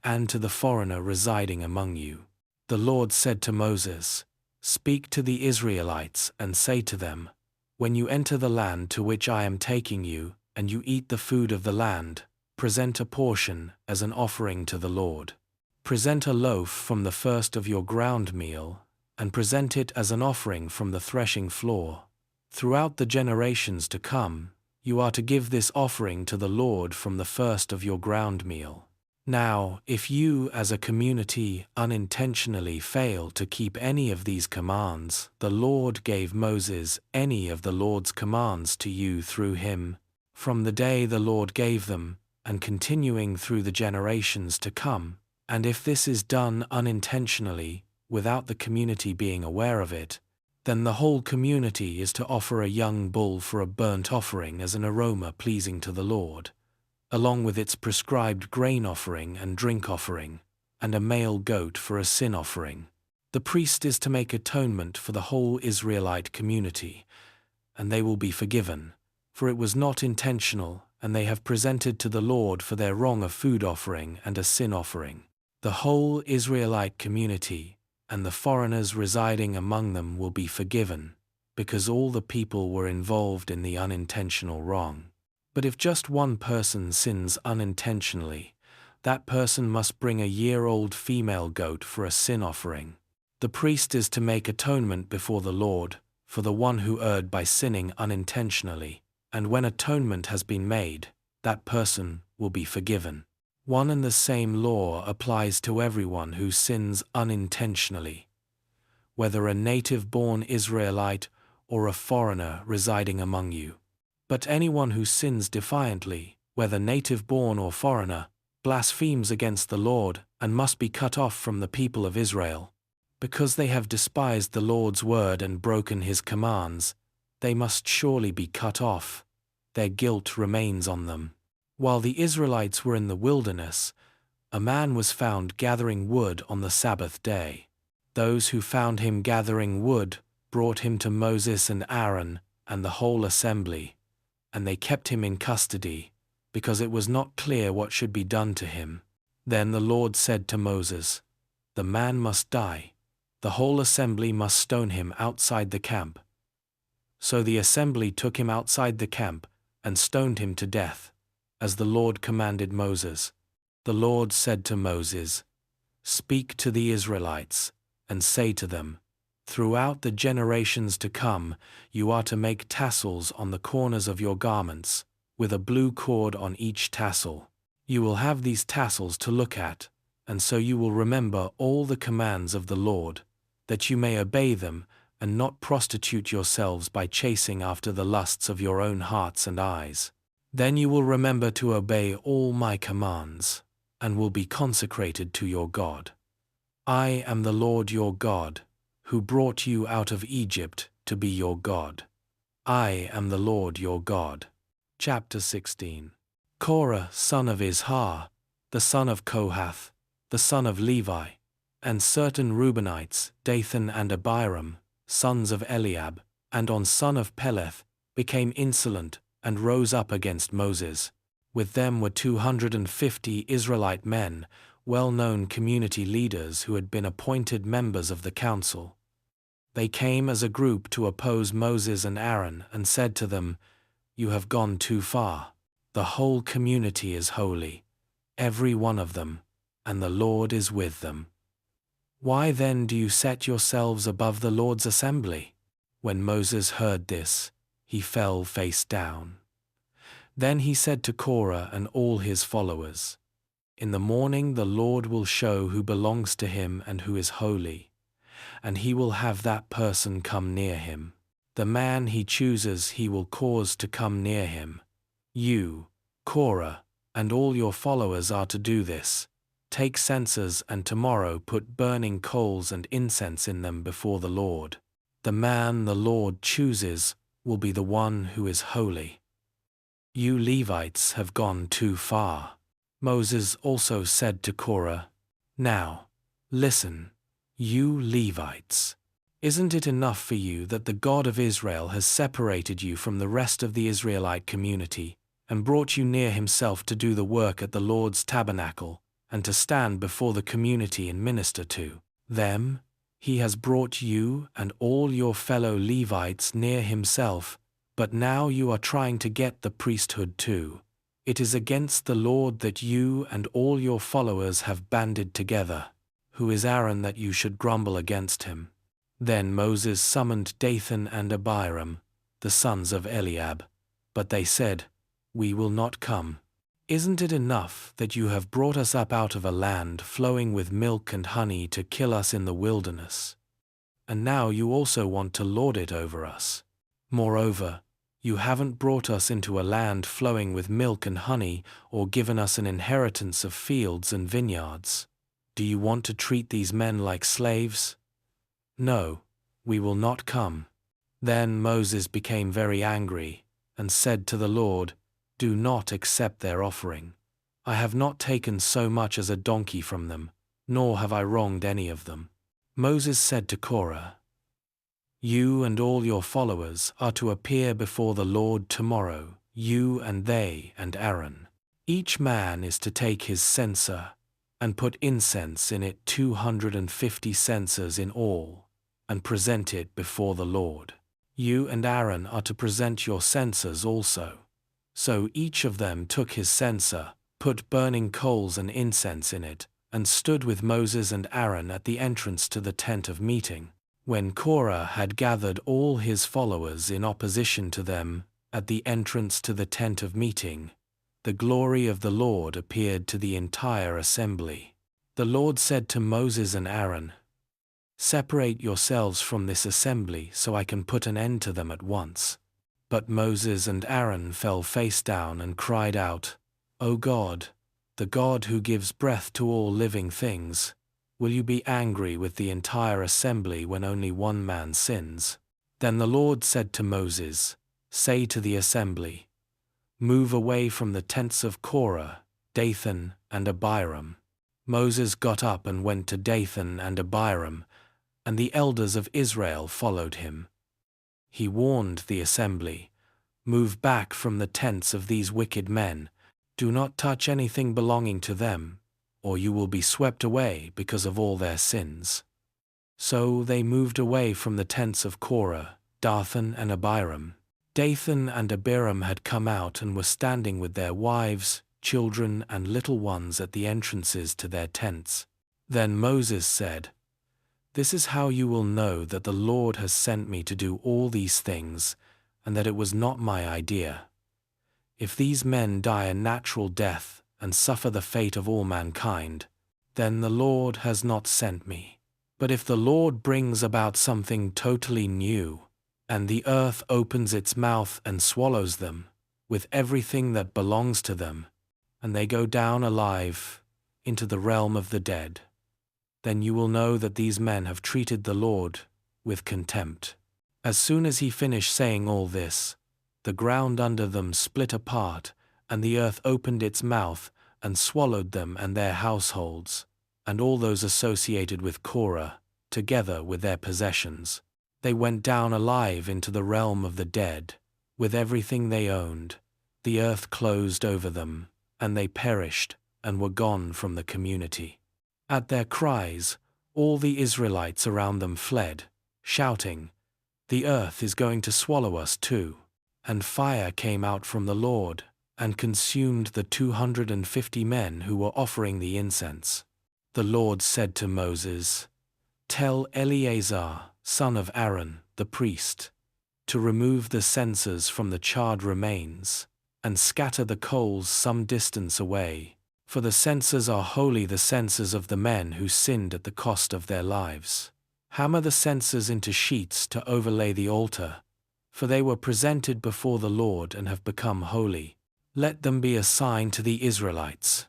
S1: and to the foreigner residing among you. The Lord said to Moses, "Speak to the Israelites and say to them, when you enter the land to which I am taking you, and you eat the food of the land, present a portion as an offering to the Lord. Present a loaf from the first of your ground meal, and present it as an offering from the threshing floor. Throughout the generations to come, you are to give this offering to the Lord from the first of your ground meal. Now, if you as a community unintentionally fail to keep any of these commands, the Lord gave Moses any of the Lord's commands to you through him, from the day the Lord gave them, and continuing through the generations to come. And if this is done unintentionally, without the community being aware of it, then the whole community is to offer a young bull for a burnt offering as an aroma pleasing to the Lord, along with its prescribed grain offering and drink offering, and a male goat for a sin offering. The priest is to make atonement for the whole Israelite community, and they will be forgiven, for it was not intentional, and they have presented to the Lord for their wrong a food offering and a sin offering. The whole Israelite community and the foreigners residing among them will be forgiven, because all the people were involved in the unintentional wrong. But if just one person sins unintentionally, that person must bring a year-old female goat for a sin offering. The priest is to make atonement before the Lord for the one who erred by sinning unintentionally, and when atonement has been made, that person will be forgiven. One and the same law applies to everyone who sins unintentionally, whether a native-born Israelite or a foreigner residing among you. But anyone who sins defiantly, whether native-born or foreigner, blasphemes against the Lord and must be cut off from the people of Israel. Because they have despised the Lord's word and broken his commands, they must surely be cut off. Their guilt remains on them. While the Israelites were in the wilderness, a man was found gathering wood on the Sabbath day. Those who found him gathering wood brought him to Moses and Aaron and the whole assembly, and they kept him in custody, because it was not clear what should be done to him. Then the Lord said to Moses, the man must die. The whole assembly must stone him outside the camp. So the assembly took him outside the camp and stoned him to death, as the Lord commanded Moses. The Lord said to Moses, "Speak to the Israelites, and say to them, throughout the generations to come, you are to make tassels on the corners of your garments, with a blue cord on each tassel. You will have these tassels to look at, and so you will remember all the commands of the Lord, that you may obey them and not prostitute yourselves by chasing after the lusts of your own hearts and eyes. Then you will remember to obey all my commands, and will be consecrated to your God. I am the Lord your God, who brought you out of Egypt to be your God. I am the Lord your God." Chapter 16. Korah, son of Izhar, the son of Kohath, the son of Levi, and certain Reubenites, Dathan and Abiram, sons of Eliab, and On son of Peleth, became insolent and rose up against Moses. With them were 250 Israelite men, well-known community leaders who had been appointed members of the council. They came as a group to oppose Moses and Aaron and said to them, "You have gone too far. The whole community is holy, every one of them, and the Lord is with them. Why then do you set yourselves above the Lord's assembly?" When Moses heard this, he fell face down. Then he said to Korah and all his followers, "In the morning the Lord will show who belongs to him and who is holy, and he will have that person come near him. The man he chooses he will cause to come near him. You, Korah, and all your followers are to do this. Take censers and tomorrow put burning coals and incense in them before the Lord. The man the Lord chooses will be the one who is holy. You Levites have gone too far." Moses also said to Korah, "Now, listen, you Levites. Isn't it enough for you that the God of Israel has separated you from the rest of the Israelite community and brought you near himself to do the work at the Lord's tabernacle and to stand before the community and minister to them? He has brought you and all your fellow Levites near himself, but now you are trying to get the priesthood too. It is against the Lord that you and all your followers have banded together. Who is Aaron that you should grumble against him?" Then Moses summoned Dathan and Abiram, the sons of Eliab, but they said, "We will not come. Isn't it enough that you have brought us up out of a land flowing with milk and honey to kill us in the wilderness? And now you also want to lord it over us. Moreover, you haven't brought us into a land flowing with milk and honey or given us an inheritance of fields and vineyards. Do you want to treat these men like slaves? No, we will not come." Then Moses became very angry and said to the Lord, "Do not accept their offering. I have not taken so much as a donkey from them, nor have I wronged any of them." Moses said to Korah, "You and all your followers are to appear before the Lord tomorrow, you and they and Aaron. Each man is to take his censer and put incense in it, 250 censers in all, and present it before the Lord. You and Aaron are to present your censers also." So each of them took his censer, put burning coals and incense in it, and stood with Moses and Aaron at the entrance to the tent of meeting. When Korah had gathered all his followers in opposition to them at the entrance to the tent of meeting, the glory of the Lord appeared to the entire assembly. The Lord said to Moses and Aaron, "Separate yourselves from this assembly so I can put an end to them at once." But Moses and Aaron fell face down and cried out, "O God, the God who gives breath to all living things, will you be angry with the entire assembly when only one man sins?" Then the Lord said to Moses, "Say to the assembly, move away from the tents of Korah, Dathan, and Abiram." Moses got up and went to Dathan and Abiram, and the elders of Israel followed him. He warned the assembly, "Move back from the tents of these wicked men. Do not touch anything belonging to them, or you will be swept away because of all their sins." So they moved away from the tents of Korah, Dathan and Abiram. Dathan and Abiram had come out and were standing with their wives, children, and little ones at the entrances to their tents. Then Moses said, "This is how you will know that the Lord has sent me to do all these things, and that it was not my idea. If these men die a natural death and suffer the fate of all mankind, then the Lord has not sent me. But if the Lord brings about something totally new, and the earth opens its mouth and swallows them, with everything that belongs to them, and they go down alive into the realm of the dead, then you will know that these men have treated the Lord with contempt." As soon as he finished saying all this, the ground under them split apart, and the earth opened its mouth and swallowed them and their households, and all those associated with Korah, together with their possessions. They went down alive into the realm of the dead, with everything they owned. The earth closed over them, and they perished and were gone from the community. At their cries, all the Israelites around them fled, shouting, "The earth is going to swallow us too." And fire came out from the Lord, and consumed the 250 men who were offering the incense. The Lord said to Moses, "Tell Eleazar, son of Aaron, the priest, to remove the censers from the charred remains, and scatter the coals some distance away, for the censers are holy, the censers of the men who sinned at the cost of their lives. Hammer the censers into sheets to overlay the altar, for they were presented before the Lord and have become holy. Let them be a sign to the Israelites."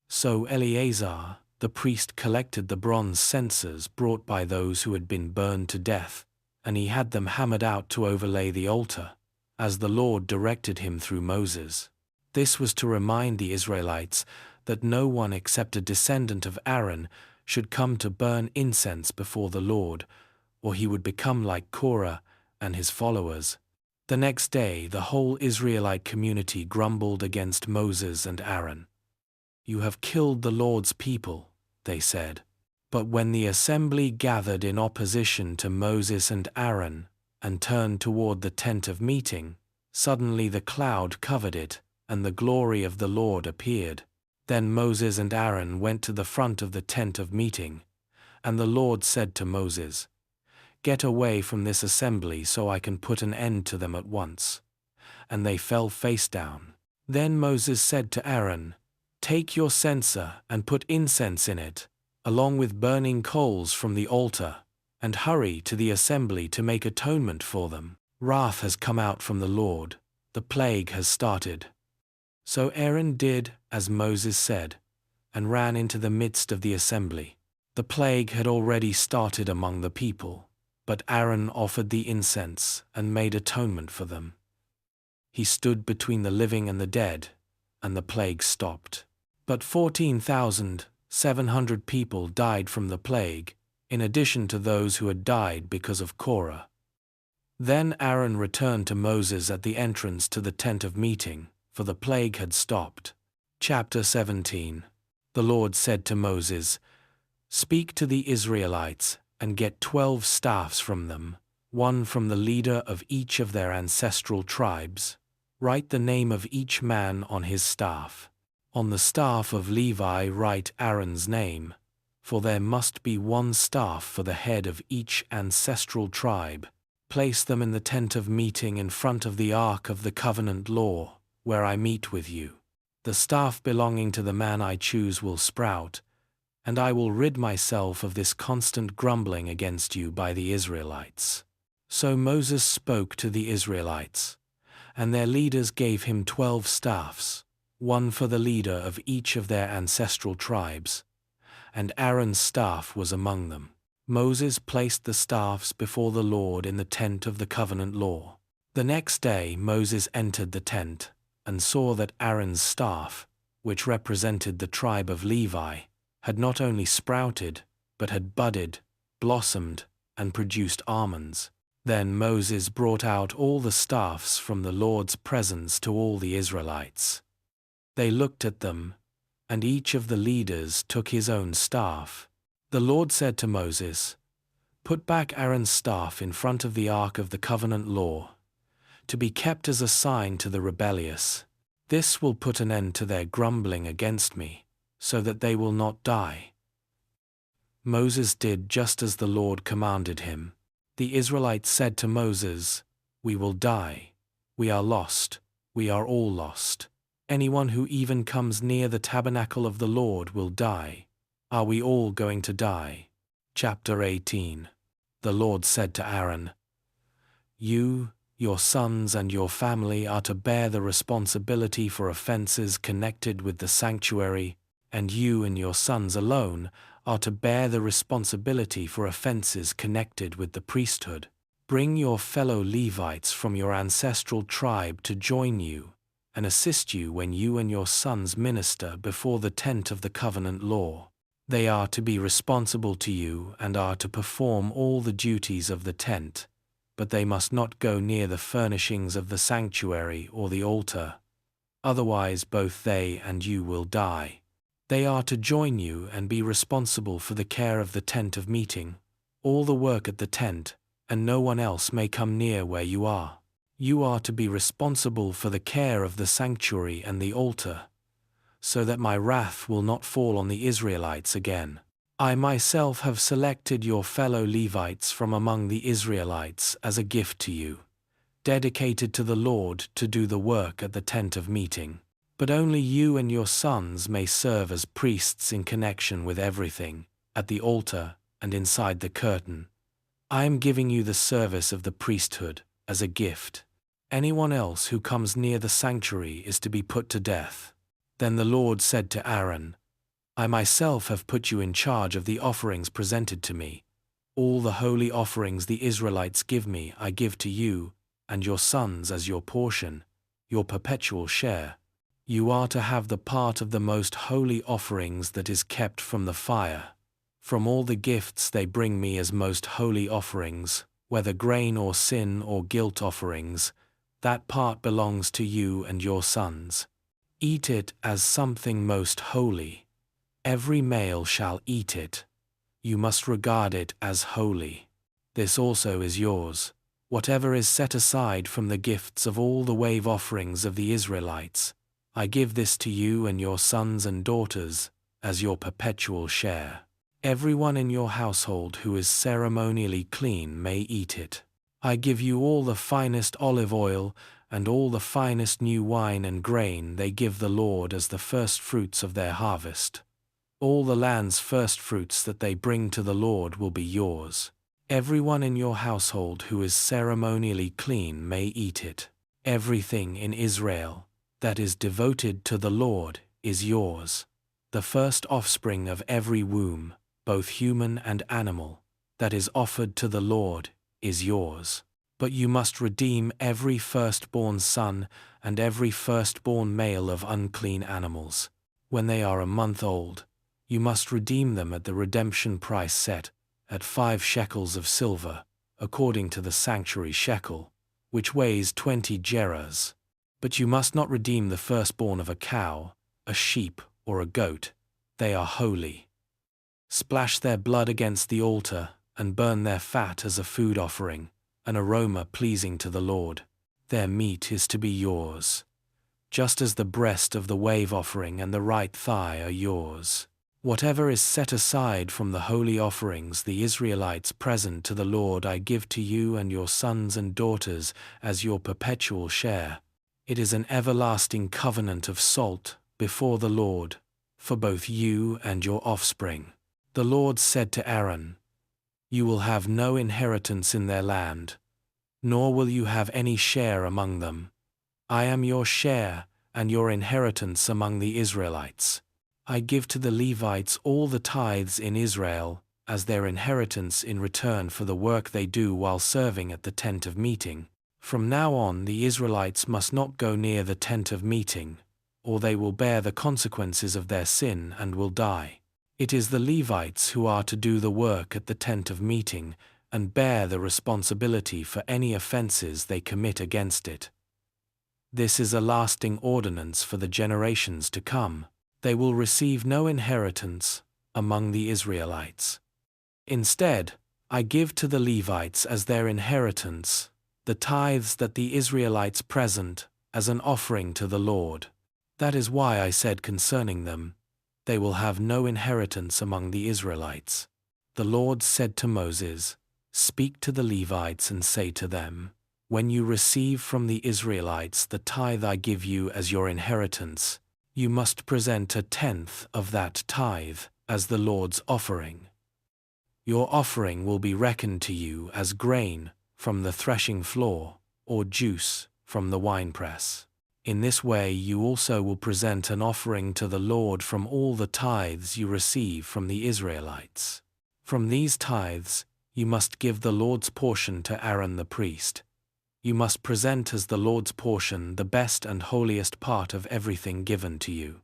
S1: So Eleazar, the priest, collected the bronze censers brought by those who had been burned to death, and he had them hammered out to overlay the altar, as the Lord directed him through Moses. This was to remind the Israelites that no one except a descendant of Aaron should come to burn incense before the Lord, or he would become like Korah and his followers. The next day the whole Israelite community grumbled against Moses and Aaron. "You have killed the Lord's people," they said. But when the assembly gathered in opposition to Moses and Aaron, and turned toward the tent of meeting, suddenly the cloud covered it, and the glory of the Lord appeared. Then Moses and Aaron went to the front of the tent of meeting, and the Lord said to Moses, "Get away from this assembly so I can put an end to them at once." And they fell face down. Then Moses said to Aaron, "Take your censer and put incense in it, along with burning coals from the altar, and hurry to the assembly to make atonement for them. Wrath has come out from the Lord, the plague has started." So Aaron did as Moses said, and ran into the midst of the assembly. The plague had already started among the people, but Aaron offered the incense and made atonement for them. He stood between the living and the dead, and the plague stopped. But 14,700 people died from the plague, in addition to those who had died because of Korah. Then Aaron returned to Moses at the entrance to the tent of meeting, for the plague had stopped. Chapter 17. The Lord said to Moses, "Speak to the Israelites, and get 12 staffs from them, one from the leader of each of their ancestral tribes. Write the name of each man on his staff. On the staff of Levi write Aaron's name, for there must be one staff for the head of each ancestral tribe. Place them in the tent of meeting in front of the ark of the covenant law, where I meet with you. The staff belonging to the man I choose will sprout, and I will rid myself of this constant grumbling against you by the Israelites." So Moses spoke to the Israelites, and their leaders gave him 12 staffs, one for the leader of each of their ancestral tribes, and Aaron's staff was among them. Moses placed the staffs before the Lord in the tent of the covenant law. The next day Moses entered the tent, and saw that Aaron's staff, which represented the tribe of Levi, had not only sprouted, but had budded, blossomed, and produced almonds. Then Moses brought out all the staffs from the Lord's presence to all the Israelites. They looked at them, and each of the leaders took his own staff. The Lord said to Moses, "Put back Aaron's staff in front of the ark of the covenant law, to be kept as a sign to the rebellious. This will put an end to their grumbling against me, so that they will not die." Moses did just as the Lord commanded him. The Israelites said to Moses, "We will die. We are lost. We are all lost. Anyone who even comes near the tabernacle of the Lord will die. Are we all going to die?" Chapter 18. The Lord said to Aaron, "You, your sons and your family are to bear the responsibility for offenses connected with the sanctuary, and you and your sons alone are to bear the responsibility for offenses connected with the priesthood. Bring your fellow Levites from your ancestral tribe to join you and assist you when you and your sons minister before the tent of the covenant law. They are to be responsible to you and are to perform all the duties of the tent, but they must not go near the furnishings of the sanctuary or the altar. Otherwise both they and you will die. They are to join you and be responsible for the care of the tent of meeting, all the work at the tent, and no one else may come near where you are. You are to be responsible for the care of the sanctuary and the altar, so that my wrath will not fall on the Israelites again. I myself have selected your fellow Levites from among the Israelites as a gift to you, dedicated to the Lord to do the work at the tent of meeting. But only you and your sons may serve as priests in connection with everything, at the altar and inside the curtain. I am giving you the service of the priesthood as a gift. Anyone else who comes near the sanctuary is to be put to death." Then the Lord said to Aaron, "I myself have put you in charge of the offerings presented to me. All the holy offerings the Israelites give me I give to you and your sons as your portion, your perpetual share. You are to have the part of the most holy offerings that is kept from the fire. From all the gifts they bring me as most holy offerings, whether grain or sin or guilt offerings, that part belongs to you and your sons. Eat it as something most holy. Every male shall eat it. You must regard it as holy. This also is yours, whatever is set aside from the gifts of all the wave offerings of the Israelites. I give this to you and your sons and daughters as your perpetual share. Everyone in your household who is ceremonially clean may eat it. I give you all the finest olive oil and all the finest new wine and grain they give the Lord as the first fruits of their harvest. All the land's first fruits that they bring to the Lord will be yours. Everyone in your household who is ceremonially clean may eat it. Everything in Israel that is devoted to the Lord is yours. The first offspring of every womb, both human and animal, that is offered to the Lord is yours. But you must redeem every firstborn son and every firstborn male of unclean animals. When they are a month old, you must redeem them at the redemption price set at 5 shekels of silver, according to the sanctuary shekel, which weighs 20 gerahs. But you must not redeem the firstborn of a cow, a sheep, or a goat. They are holy. Splash their blood against the altar and burn their fat as a food offering, an aroma pleasing to the Lord. Their meat is to be yours, just as the breast of the wave offering and the right thigh are yours. Whatever is set aside from the holy offerings the Israelites present to the Lord I give to you and your sons and daughters as your perpetual share. It is an everlasting covenant of salt before the Lord, for both you and your offspring." The Lord said to Aaron, "You will have no inheritance in their land, nor will you have any share among them. I am your share and your inheritance among the Israelites. I give to the Levites all the tithes in Israel as their inheritance in return for the work they do while serving at the tent of meeting. From now on the Israelites must not go near the tent of meeting, or they will bear the consequences of their sin and will die. It is the Levites who are to do the work at the tent of meeting and bear the responsibility for any offenses they commit against it. This is a lasting ordinance for the generations to come. They will receive no inheritance among the Israelites. Instead, I give to the Levites as their inheritance the tithes that the Israelites present as an offering to the Lord. That is why I said concerning them, they will have no inheritance among the Israelites. The Lord said to Moses, "Speak to the Levites and say to them, when you receive from the Israelites the tithe I give you as your inheritance, you must present a tenth of that tithe as the Lord's offering. Your offering will be reckoned to you as grain from the threshing floor, or juice from the winepress. In this way you also will present an offering to the Lord from all the tithes you receive from the Israelites. From these tithes you must give the Lord's portion to Aaron the priest. You must present as the Lord's portion the best and holiest part of everything given to you.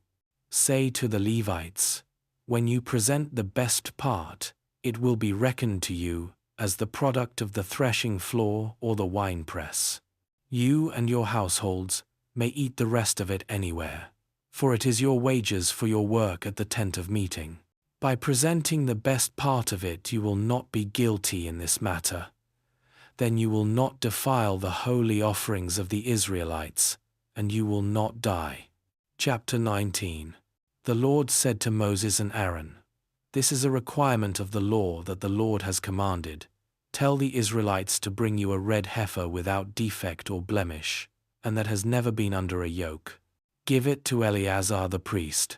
S1: Say to the Levites, when you present the best part, it will be reckoned to you as the product of the threshing floor or the winepress. You and your households may eat the rest of it anywhere, for it is your wages for your work at the tent of meeting. By presenting the best part of it you will not be guilty in this matter. Then you will not defile the holy offerings of the Israelites, and you will not die." Chapter 19. The Lord said to Moses and Aaron, "This is a requirement of the law that the Lord has commanded. Tell the Israelites to bring you a red heifer without defect or blemish, and that has never been under a yoke. Give it to Eleazar the priest.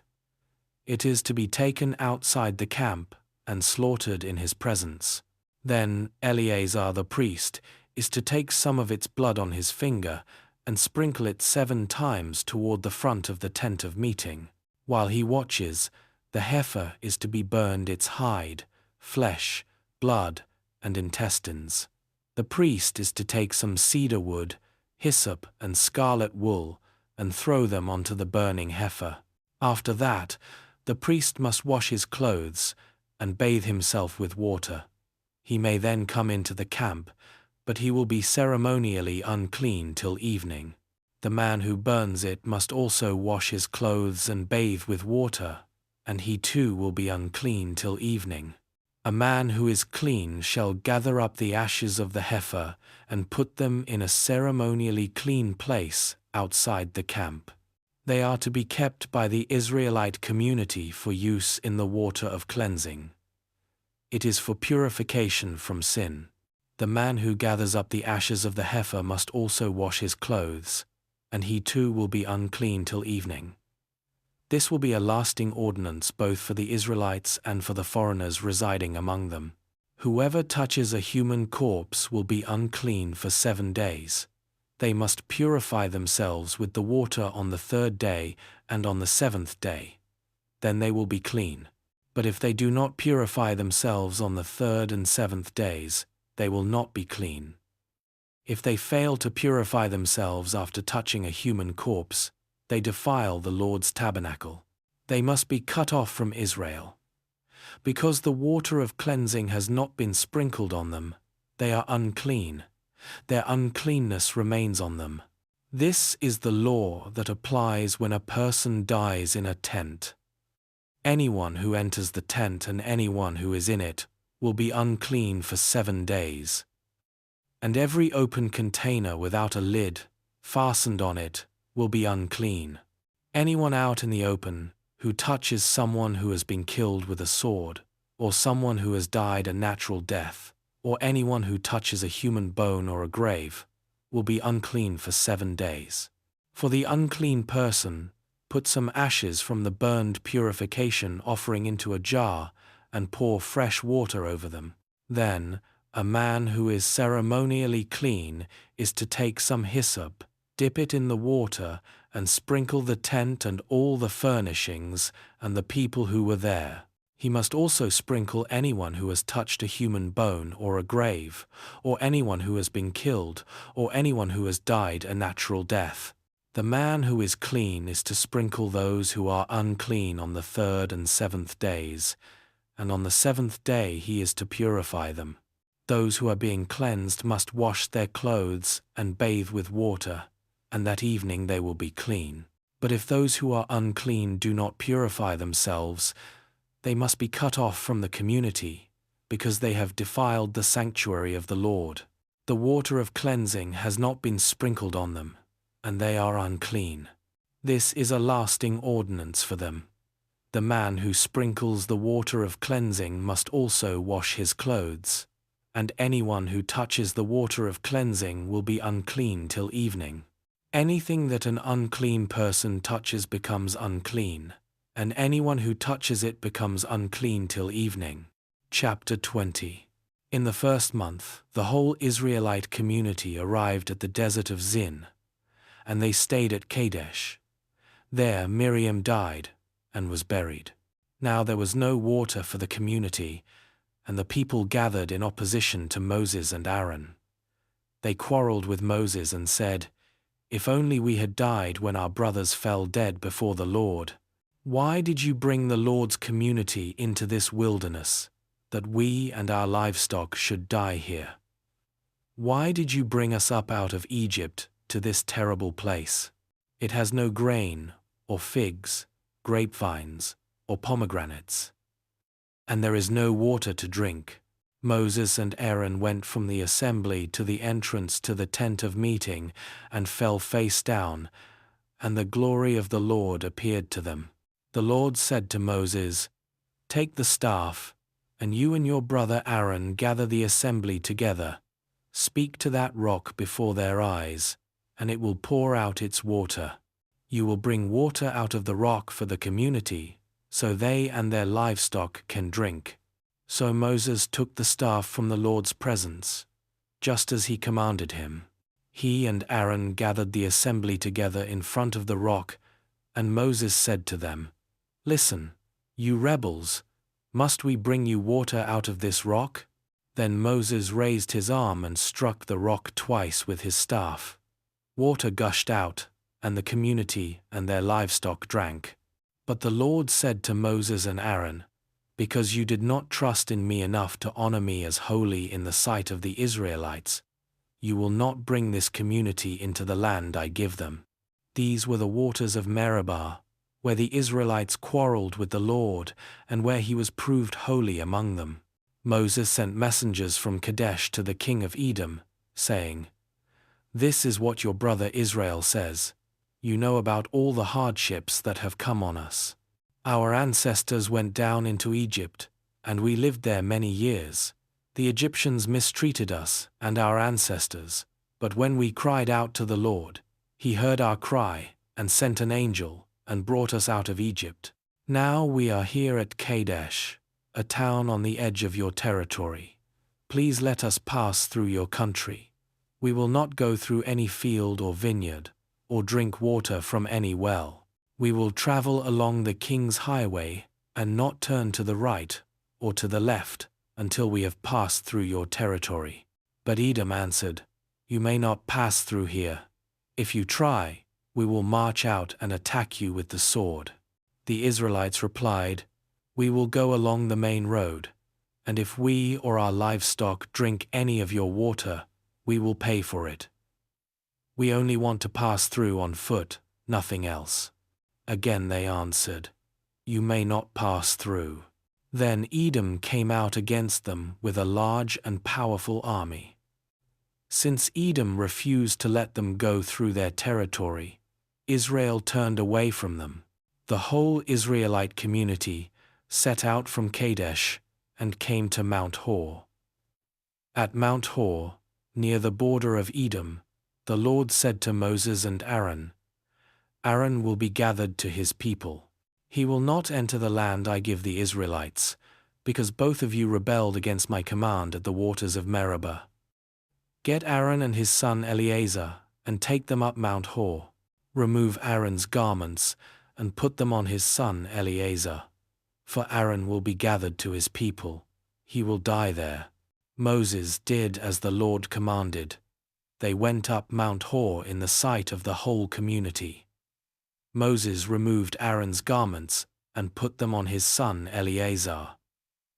S1: It is to be taken outside the camp and slaughtered in his presence. Then Eleazar the priest is to take some of its blood on his finger and sprinkle it 7 times toward the front of the tent of meeting. While he watches, the heifer is to be burned its hide, flesh, blood, and intestines. The priest is to take some cedar wood, hyssop, and scarlet wool and throw them onto the burning heifer. After that, the priest must wash his clothes and bathe himself with water. He may then come into the camp, but he will be ceremonially unclean till evening. The man who burns it must also wash his clothes and bathe with water, and he too will be unclean till evening. A man who is clean shall gather up the ashes of the heifer and put them in a ceremonially clean place outside the camp. They are to be kept by the Israelite community for use in the water of cleansing. It is for purification from sin. The man who gathers up the ashes of the heifer must also wash his clothes, and he too will be unclean till evening. This will be a lasting ordinance both for the Israelites and for the foreigners residing among them. Whoever touches a human corpse will be unclean for 7 days. They must purify themselves with the water on the 3rd day and on the 7th day. Then they will be clean. But if they do not purify themselves on the 3rd and 7th days, they will not be clean. If they fail to purify themselves after touching a human corpse, they defile the Lord's tabernacle. They must be cut off from Israel. Because the water of cleansing has not been sprinkled on them, they are unclean. Their uncleanness remains on them. This is the law that applies when a person dies in a tent. Anyone who enters the tent and anyone who is in it will be unclean for 7 days. And every open container without a lid fastened on it will be unclean. Anyone out in the open who touches someone who has been killed with a sword, or someone who has died a natural death, or anyone who touches a human bone or a grave, will be unclean for 7 days. For the unclean person, put some ashes from the burned purification offering into a jar and pour fresh water over them. Then, a man who is ceremonially clean is to take some hyssop, dip it in the water, and sprinkle the tent and all the furnishings and the people who were there. He must also sprinkle anyone who has touched a human bone or a grave, or anyone who has been killed, or anyone who has died a natural death. The man who is clean is to sprinkle those who are unclean on the 3rd and 7th days, and on the 7th day he is to purify them. Those who are being cleansed must wash their clothes and bathe with water, and that evening they will be clean. But if those who are unclean do not purify themselves, they must be cut off from the community, because they have defiled the sanctuary of the Lord. The water of cleansing has not been sprinkled on them, and they are unclean. This is a lasting ordinance for them. The man who sprinkles the water of cleansing must also wash his clothes, and anyone who touches the water of cleansing will be unclean till evening. Anything that an unclean person touches becomes unclean, and anyone who touches it becomes unclean till evening. Chapter 20. In the first month, the whole Israelite community arrived at the desert of Zin, and they stayed at Kadesh. There Miriam died and was buried. Now there was no water for the community, and the people gathered in opposition to Moses and Aaron. They quarreled with Moses and said, "If only we had died when our brothers fell dead before the Lord. Why did you bring the Lord's community into this wilderness, that we and our livestock should die here? Why did you bring us up out of Egypt to this terrible place? It has no grain, or figs, grapevines, or pomegranates, and there is no water to drink." Moses and Aaron went from the assembly to the entrance to the tent of meeting and fell face down, and the glory of the Lord appeared to them. The Lord said to Moses, "Take the staff, and you and your brother Aaron gather the assembly together. Speak to that rock before their eyes, and it will pour out its water. You will bring water out of the rock for the community, so they and their livestock can drink." So Moses took the staff from the Lord's presence, just as he commanded him. He and Aaron gathered the assembly together in front of the rock, and Moses said to them, "Listen, you rebels, must we bring you water out of this rock?" Then Moses raised his arm and struck the rock twice with his staff. Water gushed out, and the community and their livestock drank. But the Lord said to Moses and Aaron, "Because you did not trust in me enough to honor me as holy in the sight of the Israelites, you will not bring this community into the land I give them." These were the waters of Meribah, where the Israelites quarreled with the Lord, and where he was proved holy among them. Moses sent messengers from Kadesh to the king of Edom, saying, "This is what your brother Israel says. You know about all the hardships that have come on us. Our ancestors went down into Egypt, and we lived there many years. The Egyptians mistreated us and our ancestors, but when we cried out to the Lord, he heard our cry and sent an angel and brought us out of Egypt. Now we are here at Kadesh, a town on the edge of your territory. Please let us pass through your country. We will not go through any field or vineyard, or drink water from any well. We will travel along the king's highway and not turn to the right or to the left until we have passed through your territory." But Edom answered, "You may not pass through here. If you try, we will march out and attack you with the sword." The Israelites replied, "We will go along the main road, and if we or our livestock drink any of your water, we will pay for it. We only want to pass through on foot, nothing else." Again they answered, "You may not pass through." Then Edom came out against them with a large and powerful army. Since Edom refused to let them go through their territory, Israel turned away from them. The whole Israelite community set out from Kadesh and came to Mount Hor. At Mount Hor, near the border of Edom, the Lord said to Moses and Aaron, "Aaron will be gathered to his people. He will not enter the land I give the Israelites, because both of you rebelled against my command at the waters of Meribah. Get Aaron and his son Eleazar, and take them up Mount Hor. Remove Aaron's garments, and put them on his son Eleazar. For Aaron will be gathered to his people. He will die there." Moses did as the Lord commanded. They went up Mount Hor in the sight of the whole community. Moses removed Aaron's garments and put them on his son Eleazar.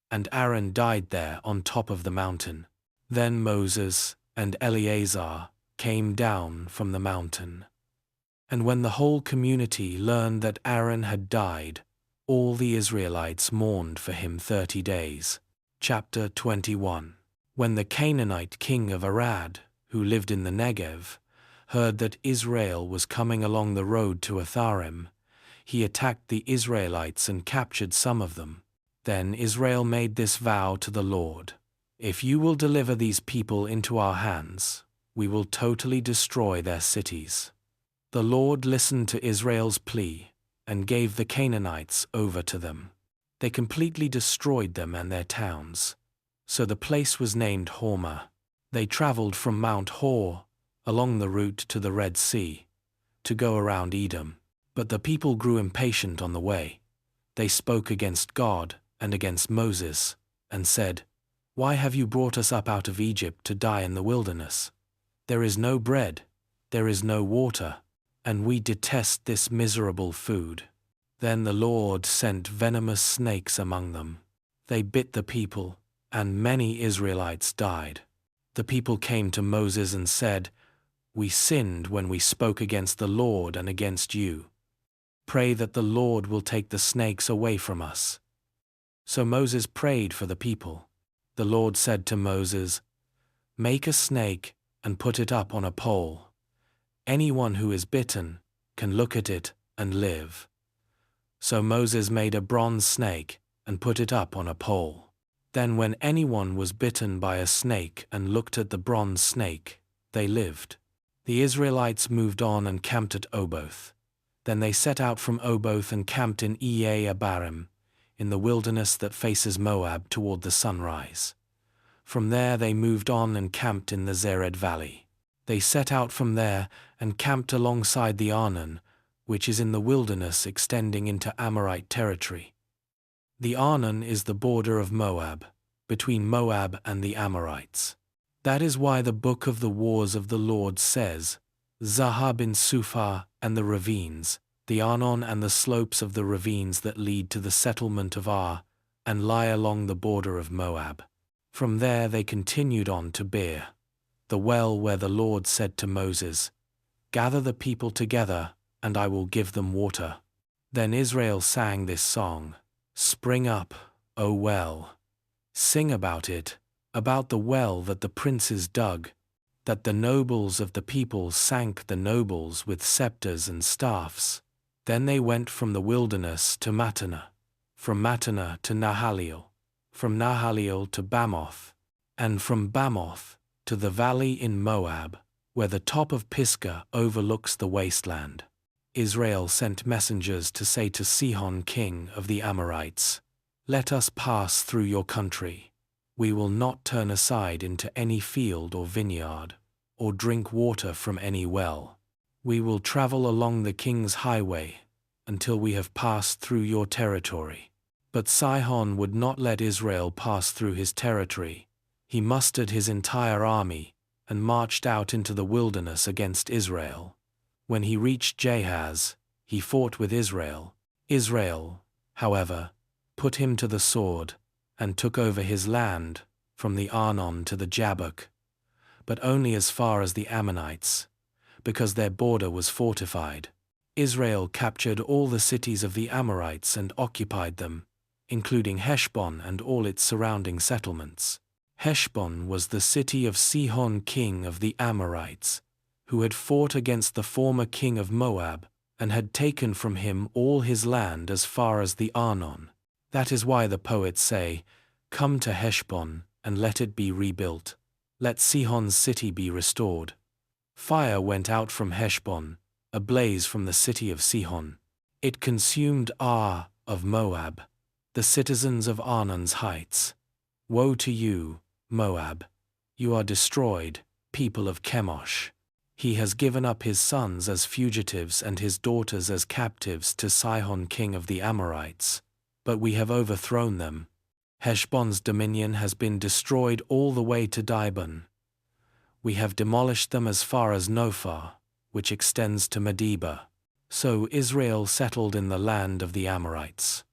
S1: And Aaron died there on top of the mountain. Then Moses and Eleazar came down from the mountain. And when the whole community learned that Aaron had died, all the Israelites mourned for him 30 days. Chapter 21. When the Canaanite king of Arad, who lived in the Negev, heard that Israel was coming along the road to Atharim, he attacked the Israelites and captured some of them. Then Israel made this vow to the Lord: "If you will deliver these people into our hands, we will totally destroy their cities." The Lord listened to Israel's plea and gave the Canaanites over to them. They completely destroyed them and their towns. So the place was named Hormah. They traveled from Mount Hor along the route to the Red Sea to go around Edom. But the people grew impatient on the way. They spoke against God and against Moses and said, "Why have you brought us up out of Egypt to die in the wilderness? There is no bread, there is no water, and we detest this miserable food." Then the Lord sent venomous snakes among them. They bit the people, and many Israelites died. The people came to Moses and said, "We sinned when we spoke against the Lord and against you. Pray that the Lord will take the snakes away from us." So Moses prayed for the people. The Lord said to Moses, "Make a snake and put it up on a pole. Anyone who is bitten can look at it and live." So Moses made a bronze snake and put it up on a pole. Then when anyone was bitten by a snake and looked at the bronze snake, they lived. The Israelites moved on and camped at Oboth. Then they set out from Oboth and camped in Abarim, in the wilderness that faces Moab toward the sunrise. From there they moved on and camped in the Zered Valley. They set out from there and camped alongside the Arnon, which is in the wilderness extending into Amorite territory. The Arnon is the border of Moab, between Moab and the Amorites. That is why the book of the wars of the Lord says, "Zahab in Suphah and the ravines, the Arnon and the slopes of the ravines that lead to the settlement of Ar, and lie along the border of Moab." From there they continued on to Beer, the well where the Lord said to Moses, "Gather the people together, and I will give them water." Then Israel sang this song: "Spring up, O well. Sing about it, about the well that the princes dug, that the nobles of the people sank the nobles with scepters and staffs." Then they went from the wilderness to Mattanah, from Mattanah to Nahaliel, from Nahaliel to Bamoth, and from Bamoth to the valley in Moab, where the top of Pisgah overlooks the wasteland. Israel sent messengers to say to Sihon king of the Amorites, "Let us pass through your country. We will not turn aside into any field or vineyard, or drink water from any well. We will travel along the king's highway until we have passed through your territory." But Sihon would not let Israel pass through his territory. He mustered his entire army and marched out into the wilderness against Israel. When he reached Jahaz, he fought with Israel. Israel, however, put him to the sword and took over his land from the Arnon to the Jabbok, but only as far as the Ammonites, because their border was fortified. Israel captured all the cities of the Amorites and occupied them, including Heshbon and all its surrounding settlements. Heshbon was the city of Sihon king of the Amorites, who had fought against the former king of Moab and had taken from him all his land as far as the Arnon. That is why the poets say, "Come to Heshbon and let it be rebuilt. Let Sihon's city be restored." Fire went out from Heshbon, a blaze from the city of Sihon. It consumed Ar of Moab, the citizens of Arnon's heights. Woe to you, Moab! You are destroyed, people of Chemosh. He has given up his sons as fugitives and his daughters as captives to Sihon king of the Amorites, but we have overthrown them. Heshbon's dominion has been destroyed all the way to Dibon. We have demolished them as far as Nophah, which extends to Medeba. So Israel settled in the land of the Amorites.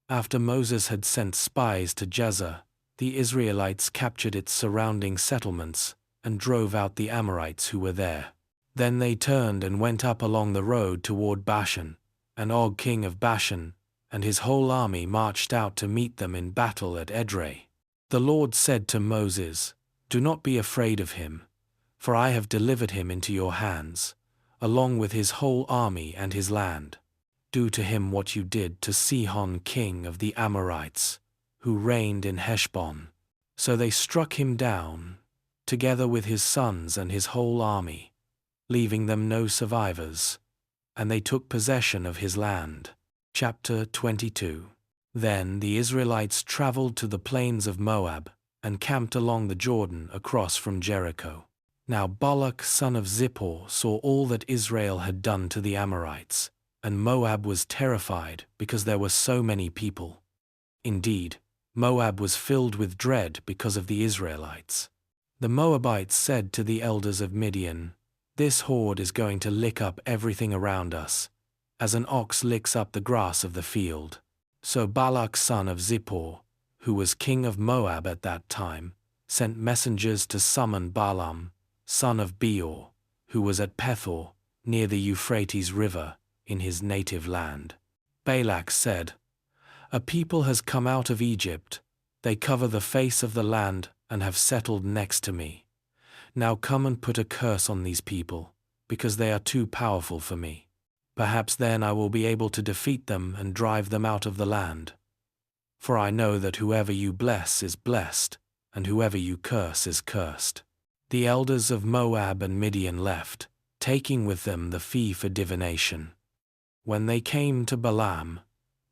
S1: After Moses had sent spies to Jazer, the Israelites captured its surrounding settlements and drove out the Amorites who were there. Then they turned and went up along the road toward Bashan, and Og king of Bashan and his whole army marched out to meet them in battle at Edrei. The Lord said to Moses, "Do not be afraid of him, for I have delivered him into your hands, along with his whole army and his land. Do to him what you did to Sihon king of the Amorites, who reigned in Heshbon." So they struck him down, together with his sons and his whole army, leaving them no survivors, and they took possession of his land. Chapter 22. Then the Israelites traveled to the plains of Moab, and camped along the Jordan across from Jericho. Now Balak son of Zippor saw all that Israel had done to the Amorites, and Moab was terrified because there were so many people. Indeed, Moab was filled with dread because of the Israelites. The Moabites said to the elders of Midian, "This horde is going to lick up everything around us, as an ox licks up the grass of the field." So Balak son of Zippor, who was king of Moab at that time, sent messengers to summon Balaam, son of Beor, who was at Pethor, near the Euphrates River, in his native land. Balak said, "A people has come out of Egypt. They cover the face of the land and have settled next to me. Now come and put a curse on these people, because they are too powerful for me. Perhaps then I will be able to defeat them and drive them out of the land. For I know that whoever you bless is blessed, and whoever you curse is cursed." The elders of Moab and Midian left, taking with them the fee for divination. When they came to Balaam,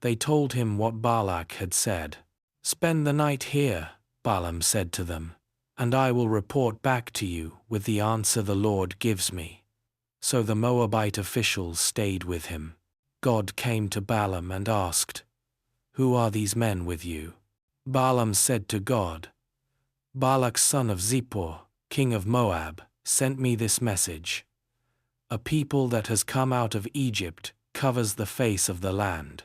S1: they told him what Balak had said. "Spend the night here," Balaam said to them, "and I will report back to you with the answer the Lord gives me." So the Moabite officials stayed with him. God came to Balaam and asked, "Who are these men with you?" Balaam said to God, "Balak son of Zippor, king of Moab, sent me this message. A people that has come out of Egypt covers the face of the land.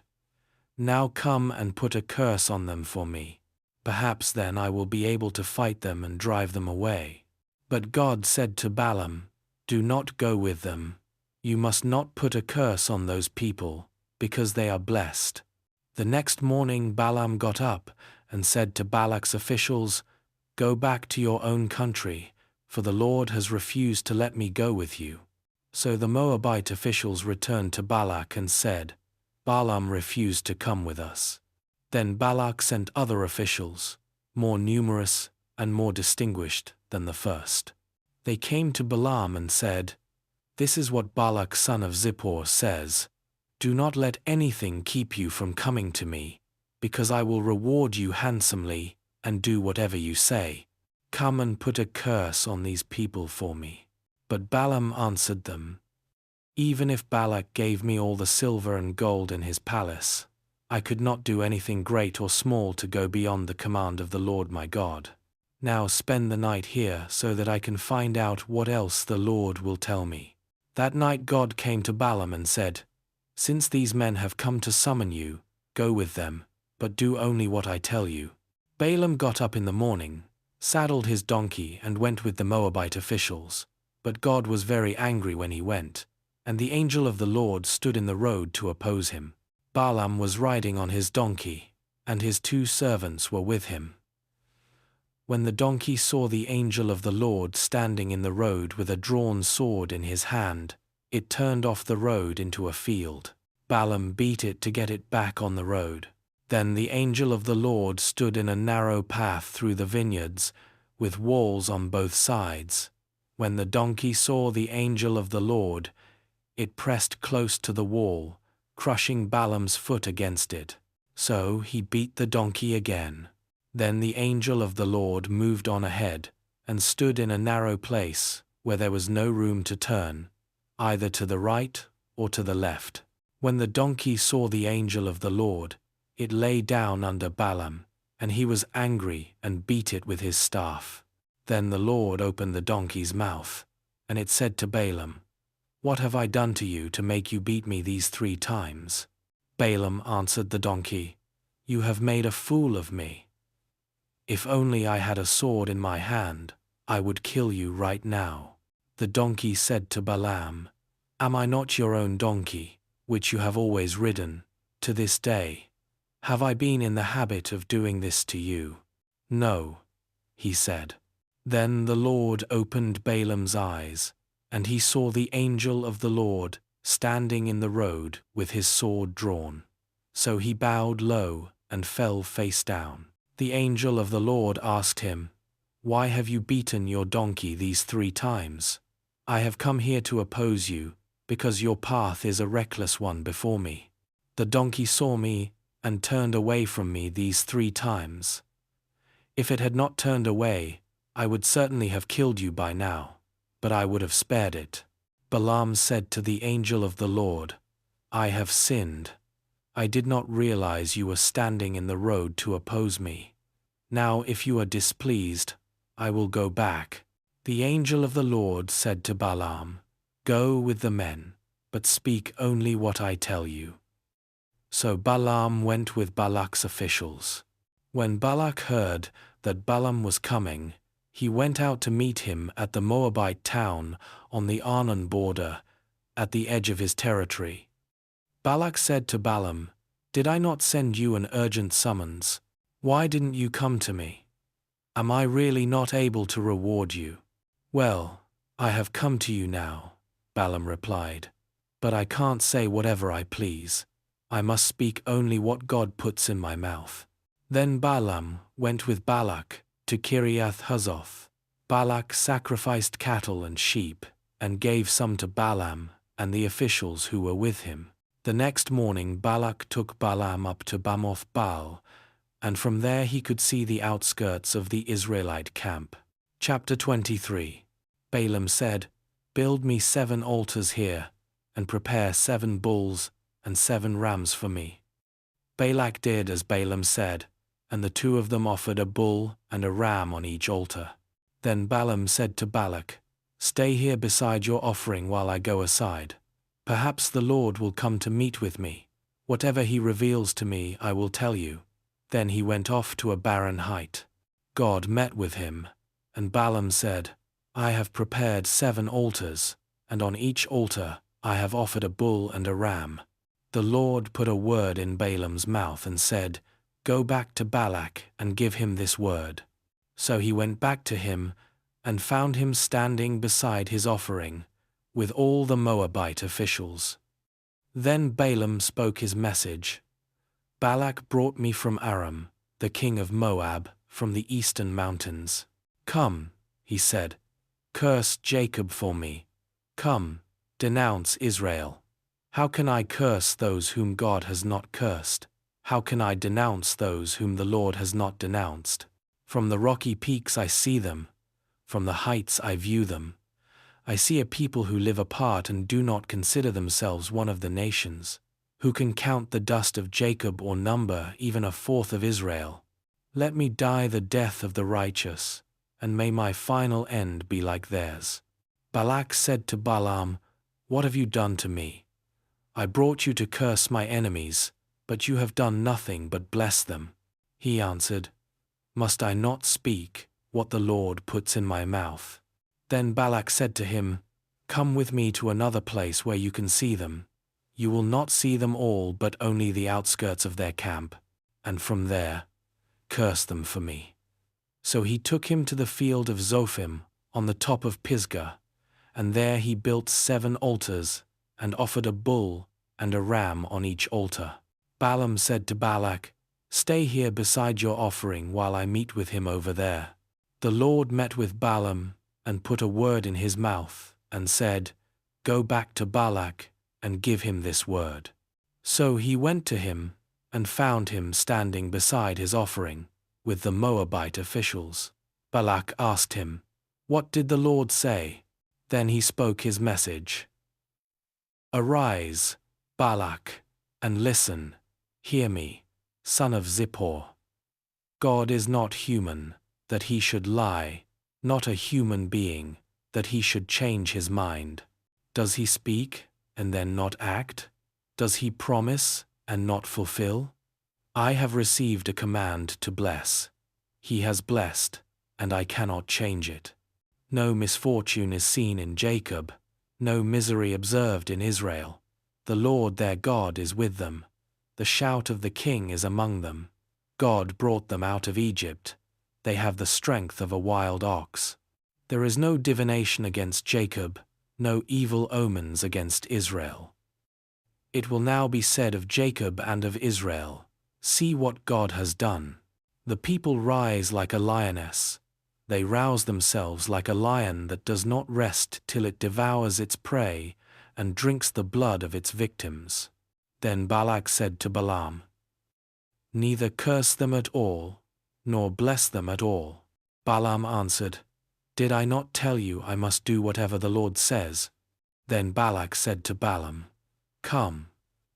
S1: Now come and put a curse on them for me. Perhaps then I will be able to fight them and drive them away." But God said to Balaam, "Do not go with them. You must not put a curse on those people, because they are blessed." The next morning Balaam got up and said to Balak's officials, "Go back to your own country, for the Lord has refused to let me go with you." So the Moabite officials returned to Balak and said, "Balaam refused to come with us." Then Balak sent other officials, more numerous and more distinguished than the first. They came to Balaam and said, "This is what Balak son of Zippor says. Do not let anything keep you from coming to me, because I will reward you handsomely and do whatever you say. Come and put a curse on these people for me." But Balaam answered them, "Even if Balak gave me all the silver and gold in his palace, I could not do anything great or small to go beyond the command of the Lord my God. Now spend the night here so that I can find out what else the Lord will tell me." That night God came to Balaam and said, "Since these men have come to summon you, go with them, but do only what I tell you." Balaam got up in the morning, saddled his donkey and went with the Moabite officials. But God was very angry when he went, and the angel of the Lord stood in the road to oppose him. Balaam was riding on his donkey, and his 2 servants were with him. When the donkey saw the angel of the Lord standing in the road with a drawn sword in his hand, it turned off the road into a field. Balaam beat it to get it back on the road. Then the angel of the Lord stood in a narrow path through the vineyards, with walls on both sides. When the donkey saw the angel of the Lord, it pressed close to the wall, crushing Balaam's foot against it. So he beat the donkey again. Then the angel of the Lord moved on ahead, and stood in a narrow place, where there was no room to turn, either to the right or to the left. When the donkey saw the angel of the Lord, it lay down under Balaam, and he was angry and beat it with his staff. Then the Lord opened the donkey's mouth, and it said to Balaam, "What have I done to you to make you beat me these 3 times?" Balaam answered the donkey, "You have made a fool of me. If only I had a sword in my hand, I would kill you right now." The donkey said to Balaam, "Am I not your own donkey, which you have always ridden, to this day? Have I been in the habit of doing this to you?" "No," he said. Then the Lord opened Balaam's eyes, and he saw the angel of the Lord standing in the road with his sword drawn. So he bowed low and fell face down. The angel of the Lord asked him, "Why have you beaten your donkey these 3 times? I have come here to oppose you, because your path is a reckless one before me. The donkey saw me and turned away from me these 3 times. If it had not turned away, I would certainly have killed you by now, but I would have spared it." Balaam said to the angel of the Lord, "I have sinned. I did not realize you were standing in the road to oppose me. Now if you are displeased, I will go back." The angel of the Lord said to Balaam, "Go with the men, but speak only what I tell you." So Balaam went with Balak's officials. When Balak heard that Balaam was coming, he went out to meet him at the Moabite town on the Arnon border, at the edge of his territory. Balak said to Balaam, "Did I not send you an urgent summons? Why didn't you come to me? Am I really not able to reward you?" "Well, I have come to you now," Balaam replied, "but I can't say whatever I please. I must speak only what God puts in my mouth." Then Balaam went with Balak to Kiriath Huzoth. Balak sacrificed cattle and sheep, and gave some to Balaam and the officials who were with him. The next morning Balak took Balaam up to Bamoth Baal, and from there he could see the outskirts of the Israelite camp. Chapter 23. Balaam said, "Build me 7 altars here, and prepare 7 bulls and 7 rams for me." Balak did as Balaam said, and the 2 of them offered a bull and a ram on each altar. Then Balaam said to Balak, "Stay here beside your offering while I go aside. Perhaps the Lord will come to meet with me. Whatever he reveals to me, I will tell you." Then he went off to a barren height. God met with him, and Balaam said, "I have prepared 7 altars, and on each altar I have offered a bull and a ram." The Lord put a word in Balaam's mouth and said, "Go back to Balak and give him this word." So he went back to him and found him standing beside his offering with all the Moabite officials. Then Balaam spoke his message. "Balak brought me from Aram, the king of Moab, from the eastern mountains. Come," he said, "curse Jacob for me. Come, denounce Israel. How can I curse those whom God has not cursed? How can I denounce those whom the Lord has not denounced? From the rocky peaks I see them, from the heights I view them. I see a people who live apart and do not consider themselves one of the nations, who can count the dust of Jacob or number even a fourth of Israel. Let me die the death of the righteous, and may my final end be like theirs." Balak said to Balaam, "What have you done to me? I brought you to curse my enemies, but you have done nothing but bless them." He answered, "Must I not speak what the Lord puts in my mouth?" Then Balak said to him, "Come with me to another place where you can see them. You will not see them all but only the outskirts of their camp, and from there, curse them for me." So he took him to the field of Zophim on the top of Pisgah, and there he built 7 altars and offered a bull and a ram on each altar. Balaam said to Balak, "Stay here beside your offering while I meet with him over there." The Lord met with Balaam and put a word in his mouth and said, "Go back to Balak and give him this word." So he went to him and found him standing beside his offering with the Moabite officials. Balak asked him, "What did the Lord say?" Then he spoke his message. "Arise, Balak, and listen. Hear me, son of Zippor. God is not human, that he should lie, not a human being, that he should change his mind. Does he speak and then not act? Does he promise and not fulfill? I have received a command to bless. He has blessed, and I cannot change it. No misfortune is seen in Jacob, no misery observed in Israel. The Lord their God is with them. The shout of the king is among them. God brought them out of Egypt. They have the strength of a wild ox. There is no divination against Jacob, no evil omens against Israel. It will now be said of Jacob and of Israel, see what God has done. The people rise like a lioness. They rouse themselves like a lion that does not rest till it devours its prey and drinks the blood of its victims. Then Balak said to Balaam, neither curse them at all, nor bless them at all. Balaam answered, did I not tell you I must do whatever the Lord says? Then Balak said to Balaam, come,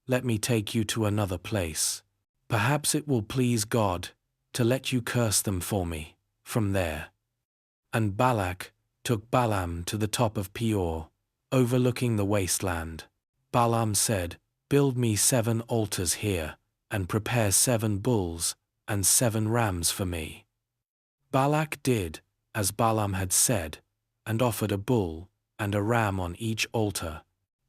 S1: let me take you to another place. Perhaps it will please God to let you curse them for me from there. And Balak took Balaam to the top of Peor, overlooking the wasteland. Balaam said, build me 7 altars here, and prepare 7 bulls and 7 rams for me. Balak did as Balaam had said, and offered a bull and a ram on each altar.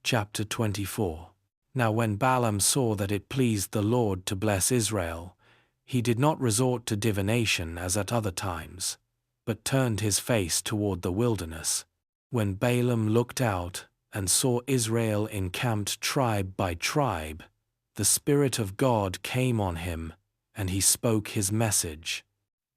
S1: Chapter 24. Now when Balaam saw that it pleased the Lord to bless Israel, he did not resort to divination as at other times, but turned his face toward the wilderness. When Balaam looked out and saw Israel encamped tribe by tribe, the Spirit of God came on him, and he spoke his message.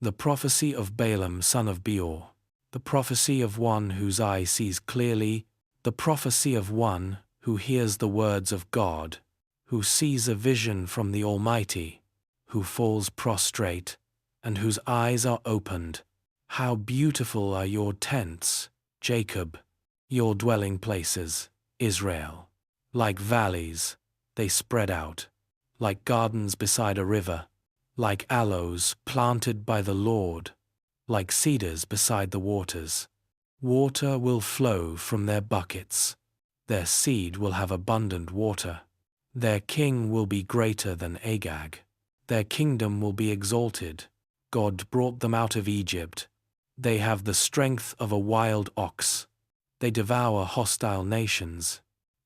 S1: The prophecy of Balaam son of Beor, the prophecy of one whose eye sees clearly, the prophecy of one who hears the words of God, who sees a vision from the Almighty, who falls prostrate, and whose eyes are opened. How beautiful are your tents, Jacob, your dwelling places, Israel. Like valleys, they spread out, like gardens beside a river, like aloes planted by the Lord, like cedars beside the waters. Water will flow from their buckets. Their seed will have abundant water. Their king will be greater than Agag. Their kingdom will be exalted. God brought them out of Egypt. They have the strength of a wild ox. They devour hostile nations,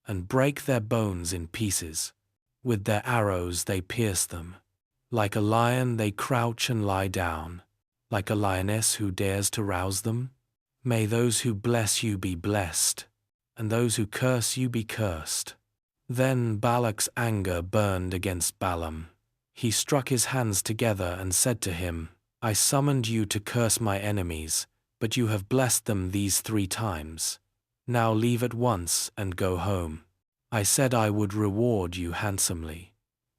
S1: and break their bones in pieces. With their arrows they pierce them. Like a lion they crouch and lie down, like a lioness who dares to rouse them. May those who bless you be blessed, and those who curse you be cursed. Then Balak's anger burned against Balaam. He struck his hands together and said to him, I summoned you to curse my enemies, but you have blessed them these 3 times. Now leave at once and go home. I said I would reward you handsomely,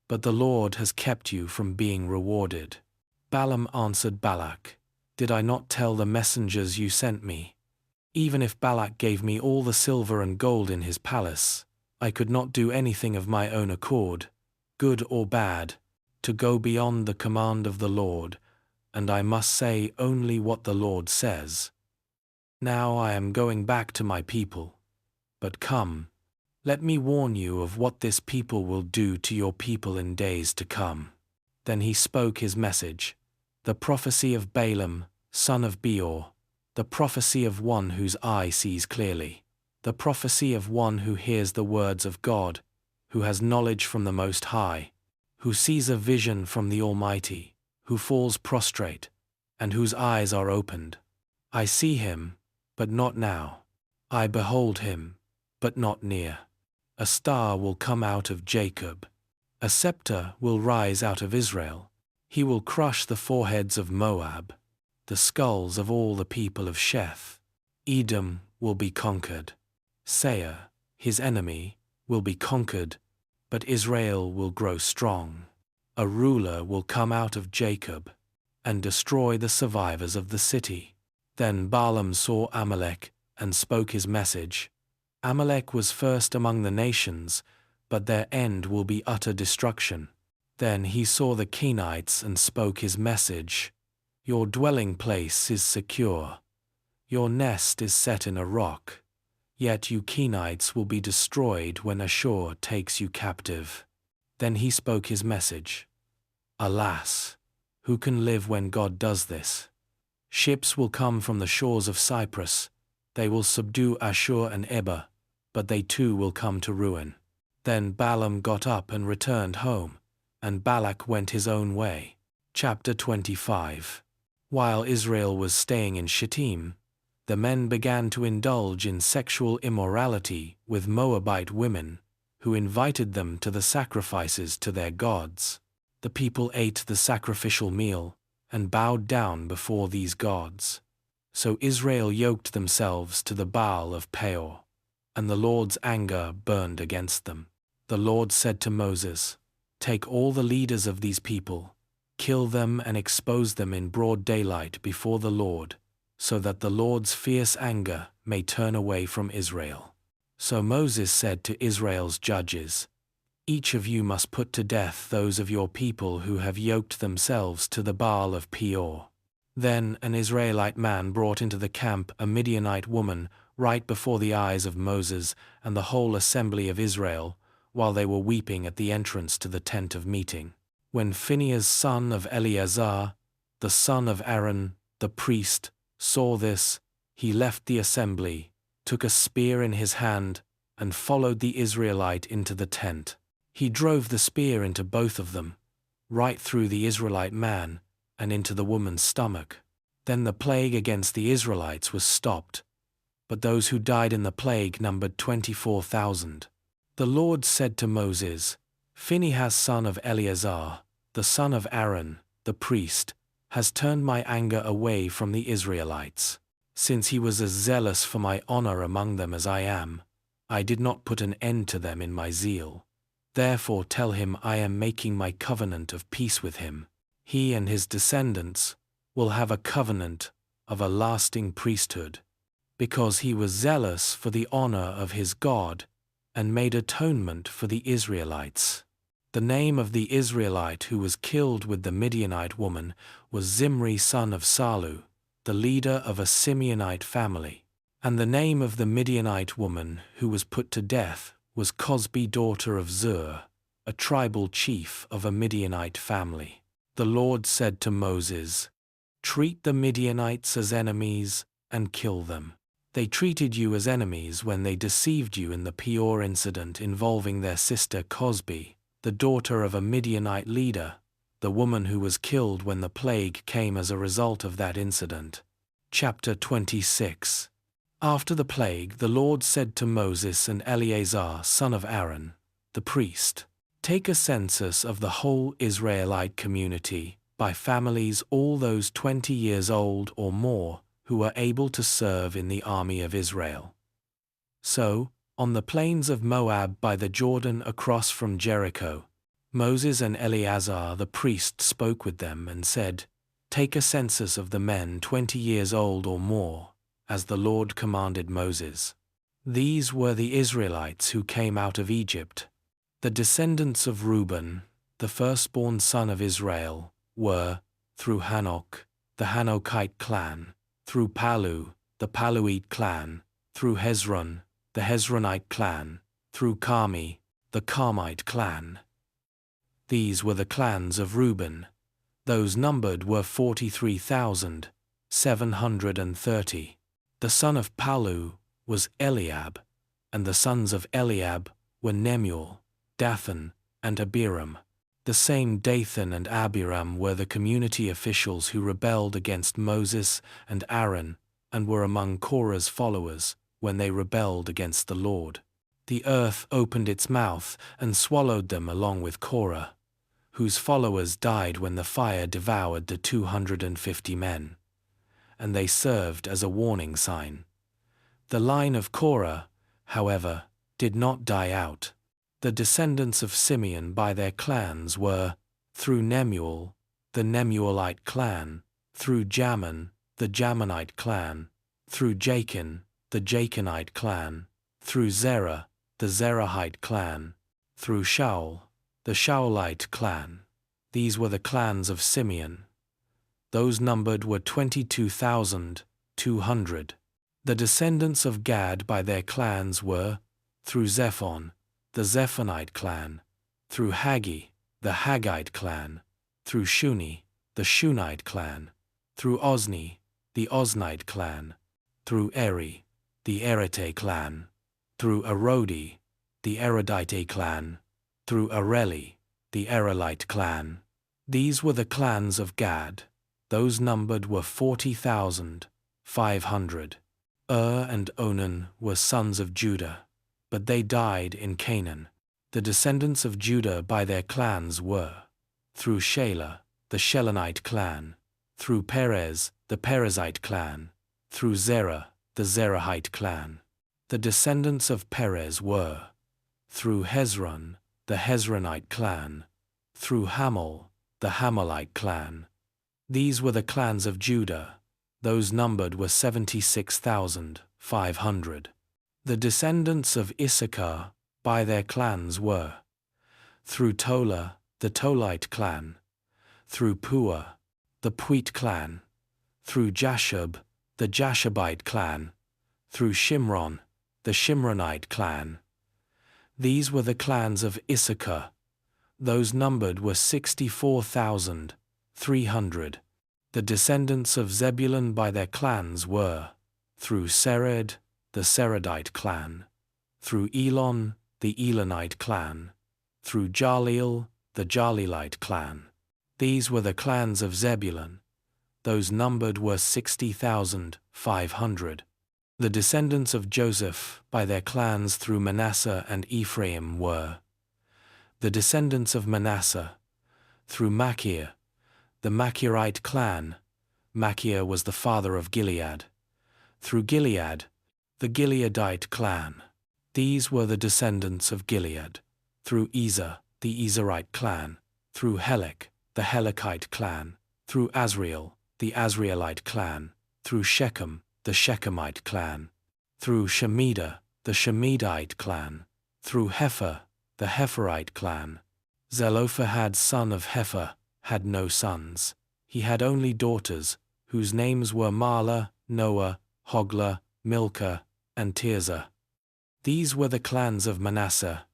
S1: but the Lord has kept you from being rewarded. Balaam answered Balak, did I not tell the messengers you sent me? Even if Balak gave me all the silver and gold in his palace, I could not do anything of my own accord, good or bad, to go beyond the command of the Lord, and I must say only what the Lord says. Now I am going back to my people. But come, let me warn you of what this people will do to your people in days to come. Then he spoke his message, the prophecy of Balaam, son of Beor, the prophecy of one whose eye sees clearly, the prophecy of one who hears the words of God, who has knowledge from the Most High, who sees a vision from the Almighty, who falls prostrate, and whose eyes are opened. I see him, but not now. I behold him, but not near. A star will come out of Jacob. A scepter will rise out of Israel. He will crush the foreheads of Moab, the skulls of all the people of Sheth. Edom will be conquered. Seir, his enemy, will be conquered, but Israel will grow strong. A ruler will come out of Jacob and destroy the survivors of the city. Then Balaam saw Amalek and spoke his message. Amalek was first among the nations, but their end will be utter destruction. Then he saw the Kenites and spoke his message. Your dwelling place is secure. Your nest is set in a rock. Yet you Kenites will be destroyed when Ashur takes you captive. Then he spoke his message. Alas, who can live when God does this? Ships will come from the shores of Cyprus. They will subdue Ashur and Eber, but they too will come to ruin. Then Balaam got up and returned home, and Balak went his own way. Chapter 25. While Israel was staying in Shittim, the men began to indulge in sexual immorality with Moabite women, who invited them to the sacrifices to their gods. The people ate the sacrificial meal and bowed down before these gods. So Israel yoked themselves to the Baal of Peor, and the Lord's anger burned against them. The Lord said to Moses, "Take all the leaders of these people, kill them and expose them in broad daylight before the Lord, so that the Lord's fierce anger may turn away from Israel." So Moses said to Israel's judges, "Each of you must put to death those of your people who have yoked themselves to the Baal of Peor." Then an Israelite man brought into the camp a Midianite woman right before the eyes of Moses and the whole assembly of Israel, while they were weeping at the entrance to the tent of meeting. When Phinehas son of Eleazar, the son of Aaron, the priest, saw this, he left the assembly, took a spear in his hand, and followed the Israelite into the tent. He drove the spear into both of them, right through the Israelite man, and into the woman's stomach. Then the plague against the Israelites was stopped, but those who died in the plague numbered 24,000. The Lord said to Moses, "Phinehas son of Eleazar, the son of Aaron, the priest, has turned my anger away from the Israelites. Since he was as zealous for my honor among them as I am, I did not put an end to them in my zeal. Therefore tell him I am making my covenant of peace with him. He and his descendants will have a covenant of a lasting priesthood, because he was zealous for the honor of his God and made atonement for the Israelites." The name of the Israelite who was killed with the Midianite woman was Zimri son of Salu, the leader of a Simeonite family. And the name of the Midianite woman who was put to death was Cosbi daughter of Zur, a tribal chief of a Midianite family. The Lord said to Moses, "Treat the Midianites as enemies and kill them. They treated you as enemies when they deceived you in the Peor incident involving their sister Cosbi, the daughter of a Midianite leader, the woman who was killed when the plague came as a result of that incident." Chapter 26. After the plague, the Lord said to Moses and Eleazar son of Aaron, the priest, "Take a census of the whole Israelite community, by families, all those 20 years old or more who are able to serve in the army of Israel." So, on the plains of Moab by the Jordan across from Jericho, Moses and Eleazar the priest spoke with them and said, "Take a census of the men 20 years old or more, as the Lord commanded Moses." These were the Israelites who came out of Egypt. The descendants of Reuben, the firstborn son of Israel, were, through Hanok, the Hanokite clan, through Palu, the Paluite clan, through Hezron, the Hezronite clan, through Carmi, the Carmite clan. These were the clans of Reuben. Those numbered were 43,730. The son of Palu was Eliab, and the sons of Eliab were Nemuel, Dathan, and Abiram. The same Dathan and Abiram were the community officials who rebelled against Moses and Aaron and were among Korah's followers when they rebelled against the Lord. The earth opened its mouth and swallowed them along with Korah, whose followers died when the fire devoured the 250 men, and they served as a warning sign. The line of Korah, however, did not die out. The descendants of Simeon by their clans were, through Nemuel, the Nemuelite clan, through Jamin, the Jaminite clan, through Jachin, the Jachinite clan, through Zerah, the Zerahite clan, through Shaul, the Shaulite clan. These were the clans of Simeon. Those numbered were 22,200. The descendants of Gad by their clans were, through Zephon, the Zephonite clan, through Haggi, the Haggite clan, through Shuni, the Shunite clan, through Ozni, the Oznite clan, through Eri, the Erite clan, through Arodi, the Erodite clan, through Areli, the Erelite clan. These were the clans of Gad. Those numbered were 40,500. And Onan were sons of Judah, but they died in Canaan. The descendants of Judah by their clans were, through Shelah, the Shelonite clan, through Perez, the Perezite clan, through Zerah, the Zerahite clan. The descendants of Perez were, through Hezron, the Hezronite clan, through Hamel, the Hamelite clan. These were the clans of Judah. Those numbered were 76,500. The descendants of Issachar by their clans were, through Tola, the Tolite clan, through Puah, the Puite clan, through Jashub, the Jashubite clan, through Shimron, the Shimronite clan. These were the clans of Issachar. Those numbered were 64,300. The descendants of Zebulun by their clans were, through Sered, the Seredite clan, through Elon, the Elonite clan, through Jaleel, the Jalelite clan. These were the clans of Zebulun. Those numbered were 60,500. The descendants of Joseph by their clans through Manasseh and Ephraim were, the descendants of Manasseh, through Machir, the Machirite clan. Machir was the father of Gilead. Through Gilead, the Gileadite clan. These were the descendants of Gilead. Through Ezer, the Ezerite clan. Through Helek, the Helekite clan. Through Azriel, the Azrielite clan. Through Shechem, the Shechemite clan. Through Shemida, the Shemidite clan. Through Hepher, the Hepherite clan. Zelophehad son of Hepher had no sons. He had only daughters, whose names were Mahlah, Noah, Hoglah, Milcah, and Tirzah. These were the clans of Manasseh.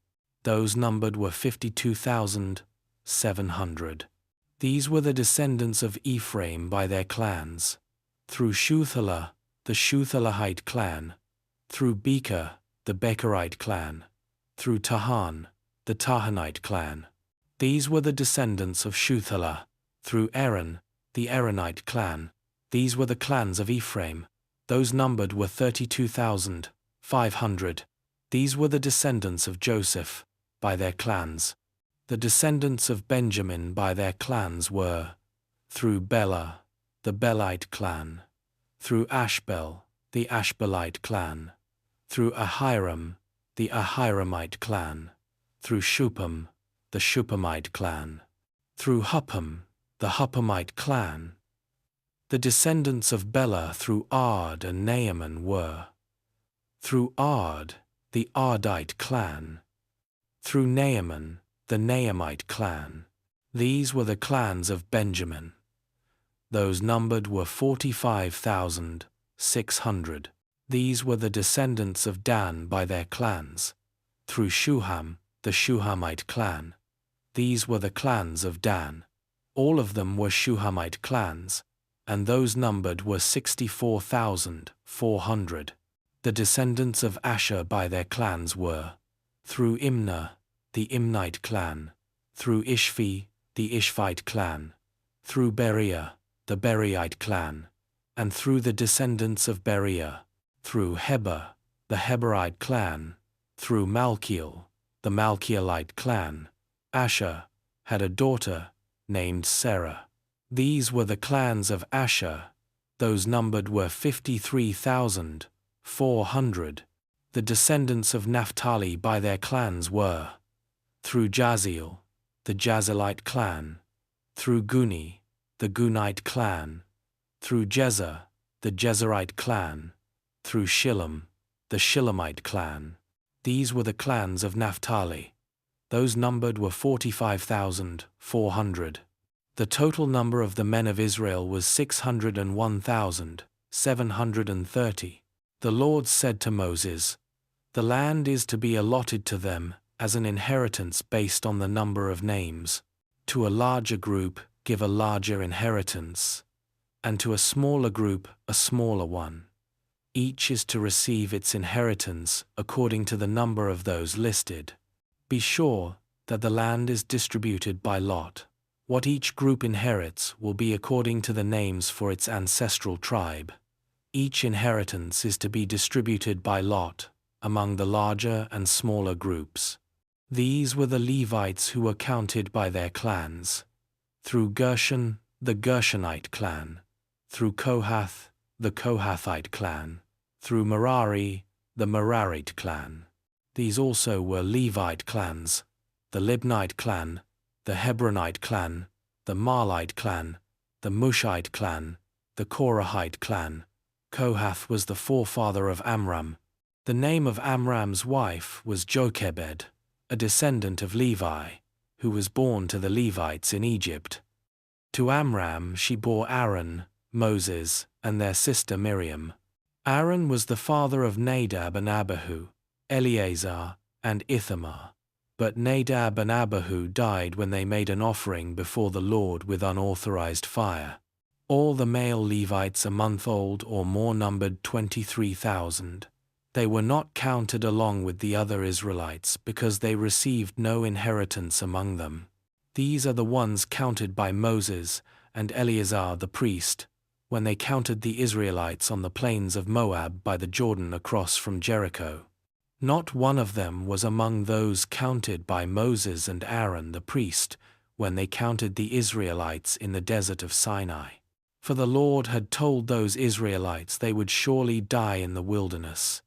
S1: Those numbered were 52,700. These were the descendants of Ephraim by their clans. Through Shuthelah, the Shuthelahite clan. Through Becher, the Becherite clan. Through Tahan, the Tahanite clan. These were the descendants of Shuthelah. Through Aaron, the Aaronite clan. These were the clans of Ephraim. Those numbered were 32,500. These were the descendants of Joseph by their clans. The descendants of Benjamin by their clans were, through Bela, the Belite clan. Through Ashbel, the Ashbelite clan. Through Ahiram, the Ahiramite clan. Through Shupam, the Shupamite clan. Through Huppam, the Huppamite clan. The descendants of Bela through Ard and Naaman were, through Ard, the Ardite clan. Through Naaman, the Naamite clan. These were the clans of Benjamin. Those numbered were 45,600. These were the descendants of Dan by their clans. Through Shuham, the Shuhamite clan. These were the clans of Dan. All of them were Shuhamite clans, and those numbered were 64,400. The descendants of Asher by their clans were, through Imnah, the Imnite clan. Through Ishvi, the Ishvite clan. Through Beriah, the Beriite clan. And through the descendants of Beriah, through Heber, the Heberite clan. Through Malkiel, the Malkielite clan. Asher had a daughter named Sarah. These were the clans of Asher. Those numbered were 53,400. The descendants of Naphtali by their clans were, through Jaziel, the Jazilite clan. Through Guni, the Gunite clan. Through Jezer, the Jezerite clan. Through Shillem, the Shillemite clan. These were the clans of Naphtali. Those numbered were 45,400. The total number of the men of Israel was 601,730. The Lord said to Moses, "The land is to be allotted to them as an inheritance based on the number of names. To a larger group, give a larger inheritance, and to a smaller group a smaller one. Each is to receive its inheritance according to the number of those listed. Be sure that the land is distributed by lot. What each group inherits will be according to the names for its ancestral tribe. Each inheritance is to be distributed by lot among the larger and smaller groups. These were the Levites who were counted by their clans. Through Gershon, the Gershonite clan. Through Kohath, the Kohathite clan. Through Merari, the Merarite clan. These also were Levite clans: the Libnite clan, the Hebronite clan, the Marlite clan, the Mushite clan, the Korahite clan. Kohath was the forefather of Amram. The name of Amram's wife was Jochebed, a descendant of Levi, who was born to the Levites in Egypt. To Amram she bore Aaron, Moses, and their sister Miriam. Aaron was the father of Nadab and Abihu, Eleazar, and Ithamar. But Nadab and Abihu died when they made an offering before the Lord with unauthorized fire. All the male Levites a month old or more numbered 23,000. They were not counted along with the other Israelites because they received no inheritance among them. These are the ones counted by Moses and Eleazar the priest, when they counted the Israelites on the plains of Moab by the Jordan across from Jericho. Not one of them was among those counted by Moses and Aaron the priest when they counted the Israelites in the desert of Sinai. For the Lord had told those Israelites they would surely die in the wilderness.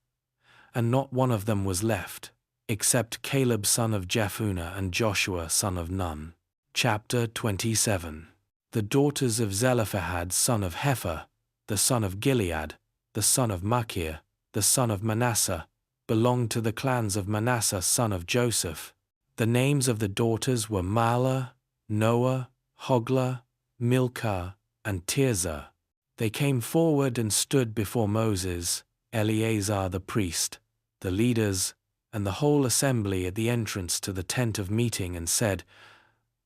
S1: And not one of them was left, except Caleb son of Jephunneh and Joshua son of Nun. Chapter 27. The daughters of Zelophehad son of Hepher, the son of Gilead, the son of Machir, the son of Manasseh, belonged to the clans of Manasseh son of Joseph. The names of the daughters were Mahlah, Noah, Hoglah, Milcah, and Tirzah. They came forward and stood before Moses, Eleazar the priest, the leaders, and the whole assembly at the entrance to the tent of meeting, and said,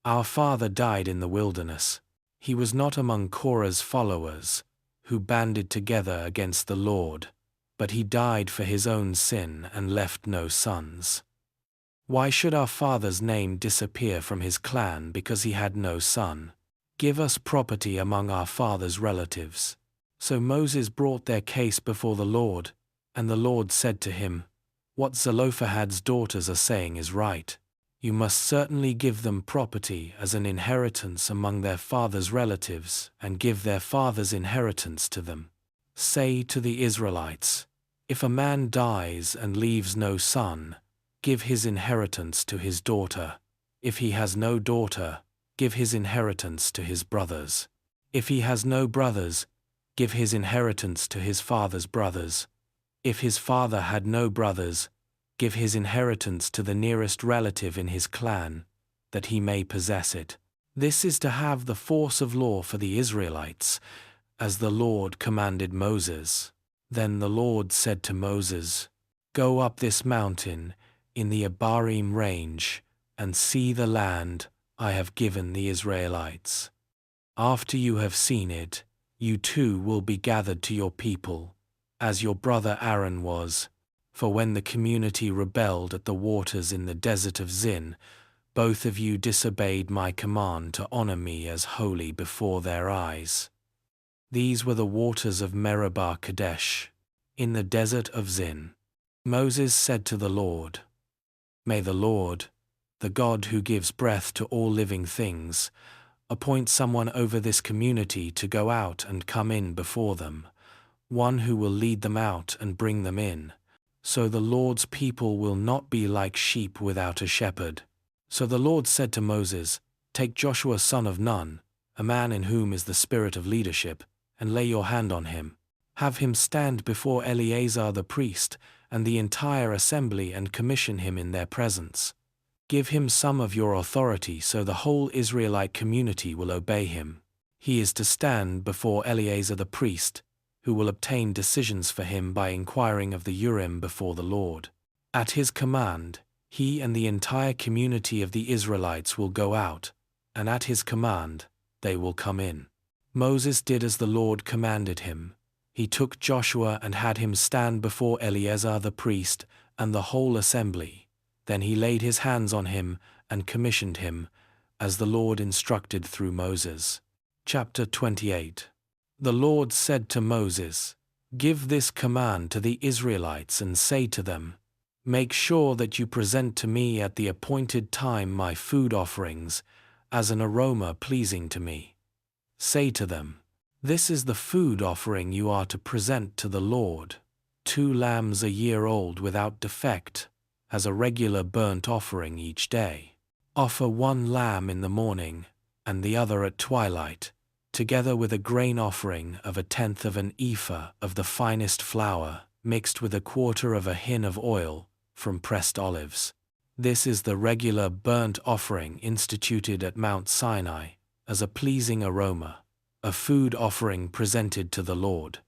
S1: "Our father died in the wilderness. He was not among Korah's followers, who banded together against the Lord, but he died for his own sin and left no sons. Why should our father's name disappear from his clan because he had no son? Give us property among our father's relatives." So Moses brought their case before the Lord, and the Lord said to him, "What Zelophehad's daughters are saying is right. You must certainly give them property as an inheritance among their father's relatives, and give their father's inheritance to them. Say to the Israelites, if a man dies and leaves no son, give his inheritance to his daughter. If he has no daughter, give his inheritance to his brothers. If he has no brothers, give his inheritance to his father's brothers. If his father had no brothers, give his inheritance to the nearest relative in his clan, that he may possess it. This is to have the force of law for the Israelites, as the Lord commanded Moses." Then the Lord said to Moses, "Go up this mountain in the Abarim range, and see the land I have given the Israelites. After you have seen it, you too will be gathered to your people, as your brother Aaron was. For when the community rebelled at the waters in the desert of Zin, both of you disobeyed my command to honor me as holy before their eyes. These were the waters of Meribah Kadesh, in the desert of Zin." Moses said to the Lord, "May the Lord, the God who gives breath to all living things, appoint someone over this community to go out and come in before them, one who will lead them out and bring them in. So the Lord's people will not be like sheep without a shepherd." So the Lord said to Moses, "Take Joshua son of Nun, a man in whom is the spirit of leadership, and lay your hand on him. Have him stand before Eleazar the priest and the entire assembly and commission him in their presence. Give him some of your authority so the whole Israelite community will obey him. He is to stand before Eleazar the priest, who will obtain decisions for him by inquiring of the Urim before the Lord. At his command, he and the entire community of the Israelites will go out, and at his command, they will come in. Moses did as the Lord commanded him. He took Joshua and had him stand before Eleazar the priest and the whole assembly. Then he laid his hands on him and commissioned him, as the Lord instructed through Moses. Chapter 28. The Lord said to Moses, "Give this command to the Israelites and say to them, Make sure that you present to me at the appointed time my food offerings, as an aroma pleasing to me. Say to them, This is the food offering you are to present to the Lord: 2 lambs a year old without defect, as a regular burnt offering each day. Offer 1 lamb in the morning, and the other at twilight, together with a grain offering of 1/10 of an ephah of the finest flour, mixed with 1/4 of a hin of oil from pressed olives. This is the regular burnt offering instituted at Mount Sinai, as a pleasing aroma, a food offering presented to the Lord.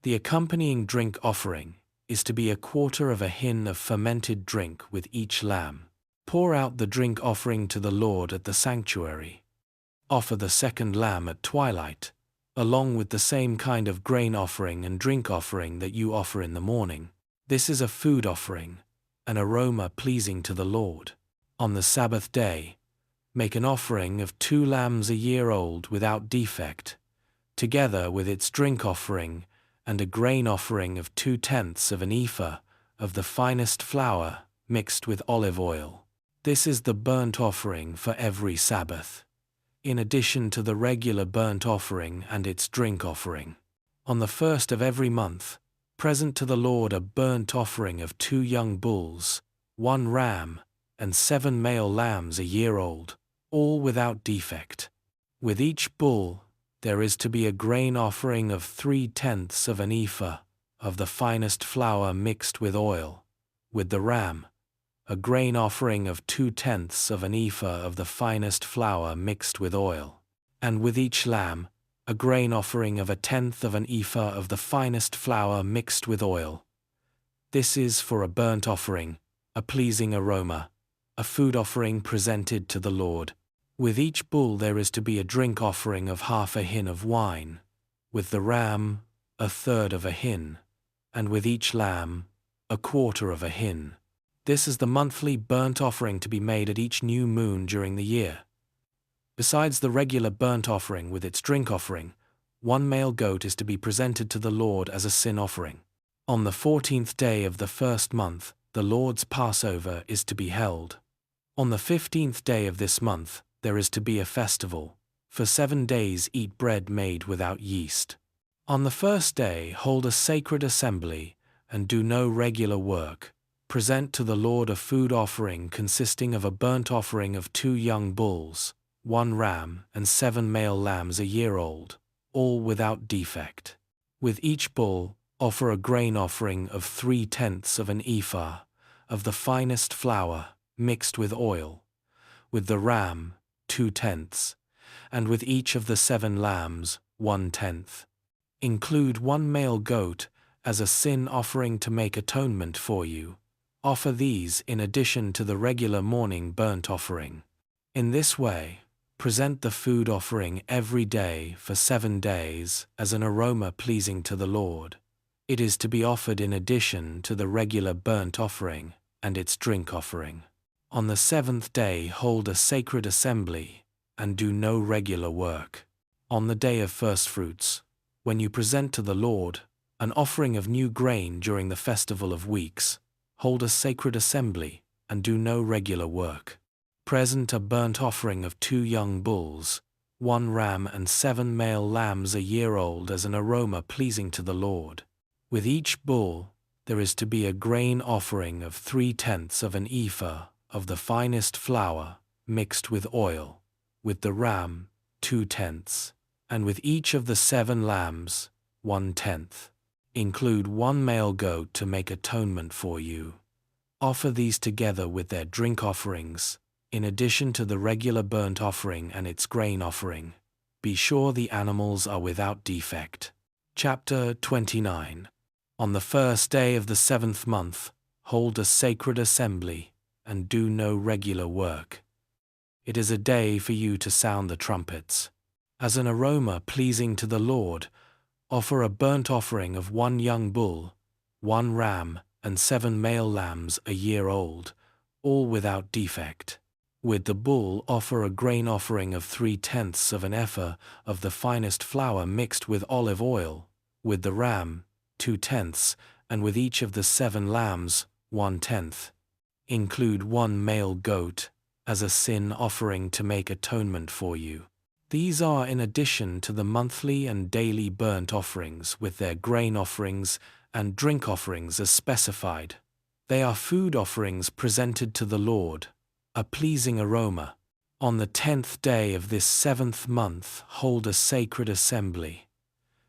S1: The accompanying drink offering is to be 1/4 of a hin of fermented drink with each lamb. Pour out the drink offering to the Lord at the sanctuary. Offer the 2nd lamb at twilight, along with the same kind of grain offering and drink offering that you offer in the morning. This is a food offering, an aroma pleasing to the Lord. On the Sabbath day, make an offering of 2 lambs a year old without defect, together with its drink offering and a grain offering of 2/10 of an ephah of the finest flour mixed with olive oil. This is the burnt offering for every Sabbath, in addition to the regular burnt offering and its drink offering. On the 1st of every month, present to the Lord a burnt offering of 2 young bulls, 1 ram, and 7 male lambs a year old, all without defect. With each bull, there is to be a grain offering of 3/10 of an ephah of the finest flour mixed with oil. With the ram, a grain offering of 2/10 of an ephah of the finest flour mixed with oil. And with each lamb, a grain offering of 1/10 of an ephah of the finest flour mixed with oil. This is for a burnt offering, a pleasing aroma, a food offering presented to the Lord. With each bull there is to be a drink offering of 1/2 a hin of wine, with the ram, 1/3 of a hin, and with each lamb, 1/4 of a hin. This is the monthly burnt offering to be made at each new moon during the year. Besides the regular burnt offering with its drink offering, 1 male goat is to be presented to the Lord as a sin offering. On the 14th day of the 1st month, the Lord's Passover is to be held. On the 15th day of this month, there is to be a festival. For 7 days eat bread made without yeast. On the 1st day hold a sacred assembly, and do no regular work. Present to the Lord a food offering consisting of a burnt offering of 2 young bulls, 1 ram, and 7 male lambs a year old, all without defect. With each bull, offer a grain offering of 3/10 of an ephah of the finest flour mixed with oil. With the ram, 2/10, and with each of the 7 lambs, 1/10. Include 1 male goat as a sin offering to make atonement for you. Offer these in addition to the regular morning burnt offering. In this way, present the food offering every day for 7 days as an aroma pleasing to the Lord. It is to be offered in addition to the regular burnt offering and its drink offering. On the 7th day hold a sacred assembly, and do no regular work. On the day of first fruits, when you present to the Lord an offering of new grain during the festival of weeks, hold a sacred assembly, and do no regular work. Present a burnt offering of 2 young bulls, 1 ram and 7 male lambs a year old as an aroma pleasing to the Lord. With each bull, there is to be a grain offering of 3/10 of an ephah of the finest flour mixed with oil. With the ram, 2/10, and with each of the 7 lambs, 1/10. Include 1 male goat to make atonement for you. Offer these together with their drink offerings, in addition to the regular burnt offering and its grain offering. Be sure the animals are without defect. Chapter 29. On the 1st day of the 7th month, hold a sacred assembly, and do no regular work. It is a day for you to sound the trumpets. As an aroma pleasing to the Lord, offer a burnt offering of 1 young bull, 1 ram, and 7 male lambs a year old, all without defect. With the bull offer a grain offering of 3/10 of an ephah of the finest flour mixed with olive oil, with the ram, 2/10, and with each of the 7 lambs, 1/10. Include 1 male goat, as a sin offering to make atonement for you. These are in addition to the monthly and daily burnt offerings with their grain offerings and drink offerings as specified. They are food offerings presented to the Lord, a pleasing aroma. On the 10th day of this 7th month hold a sacred assembly.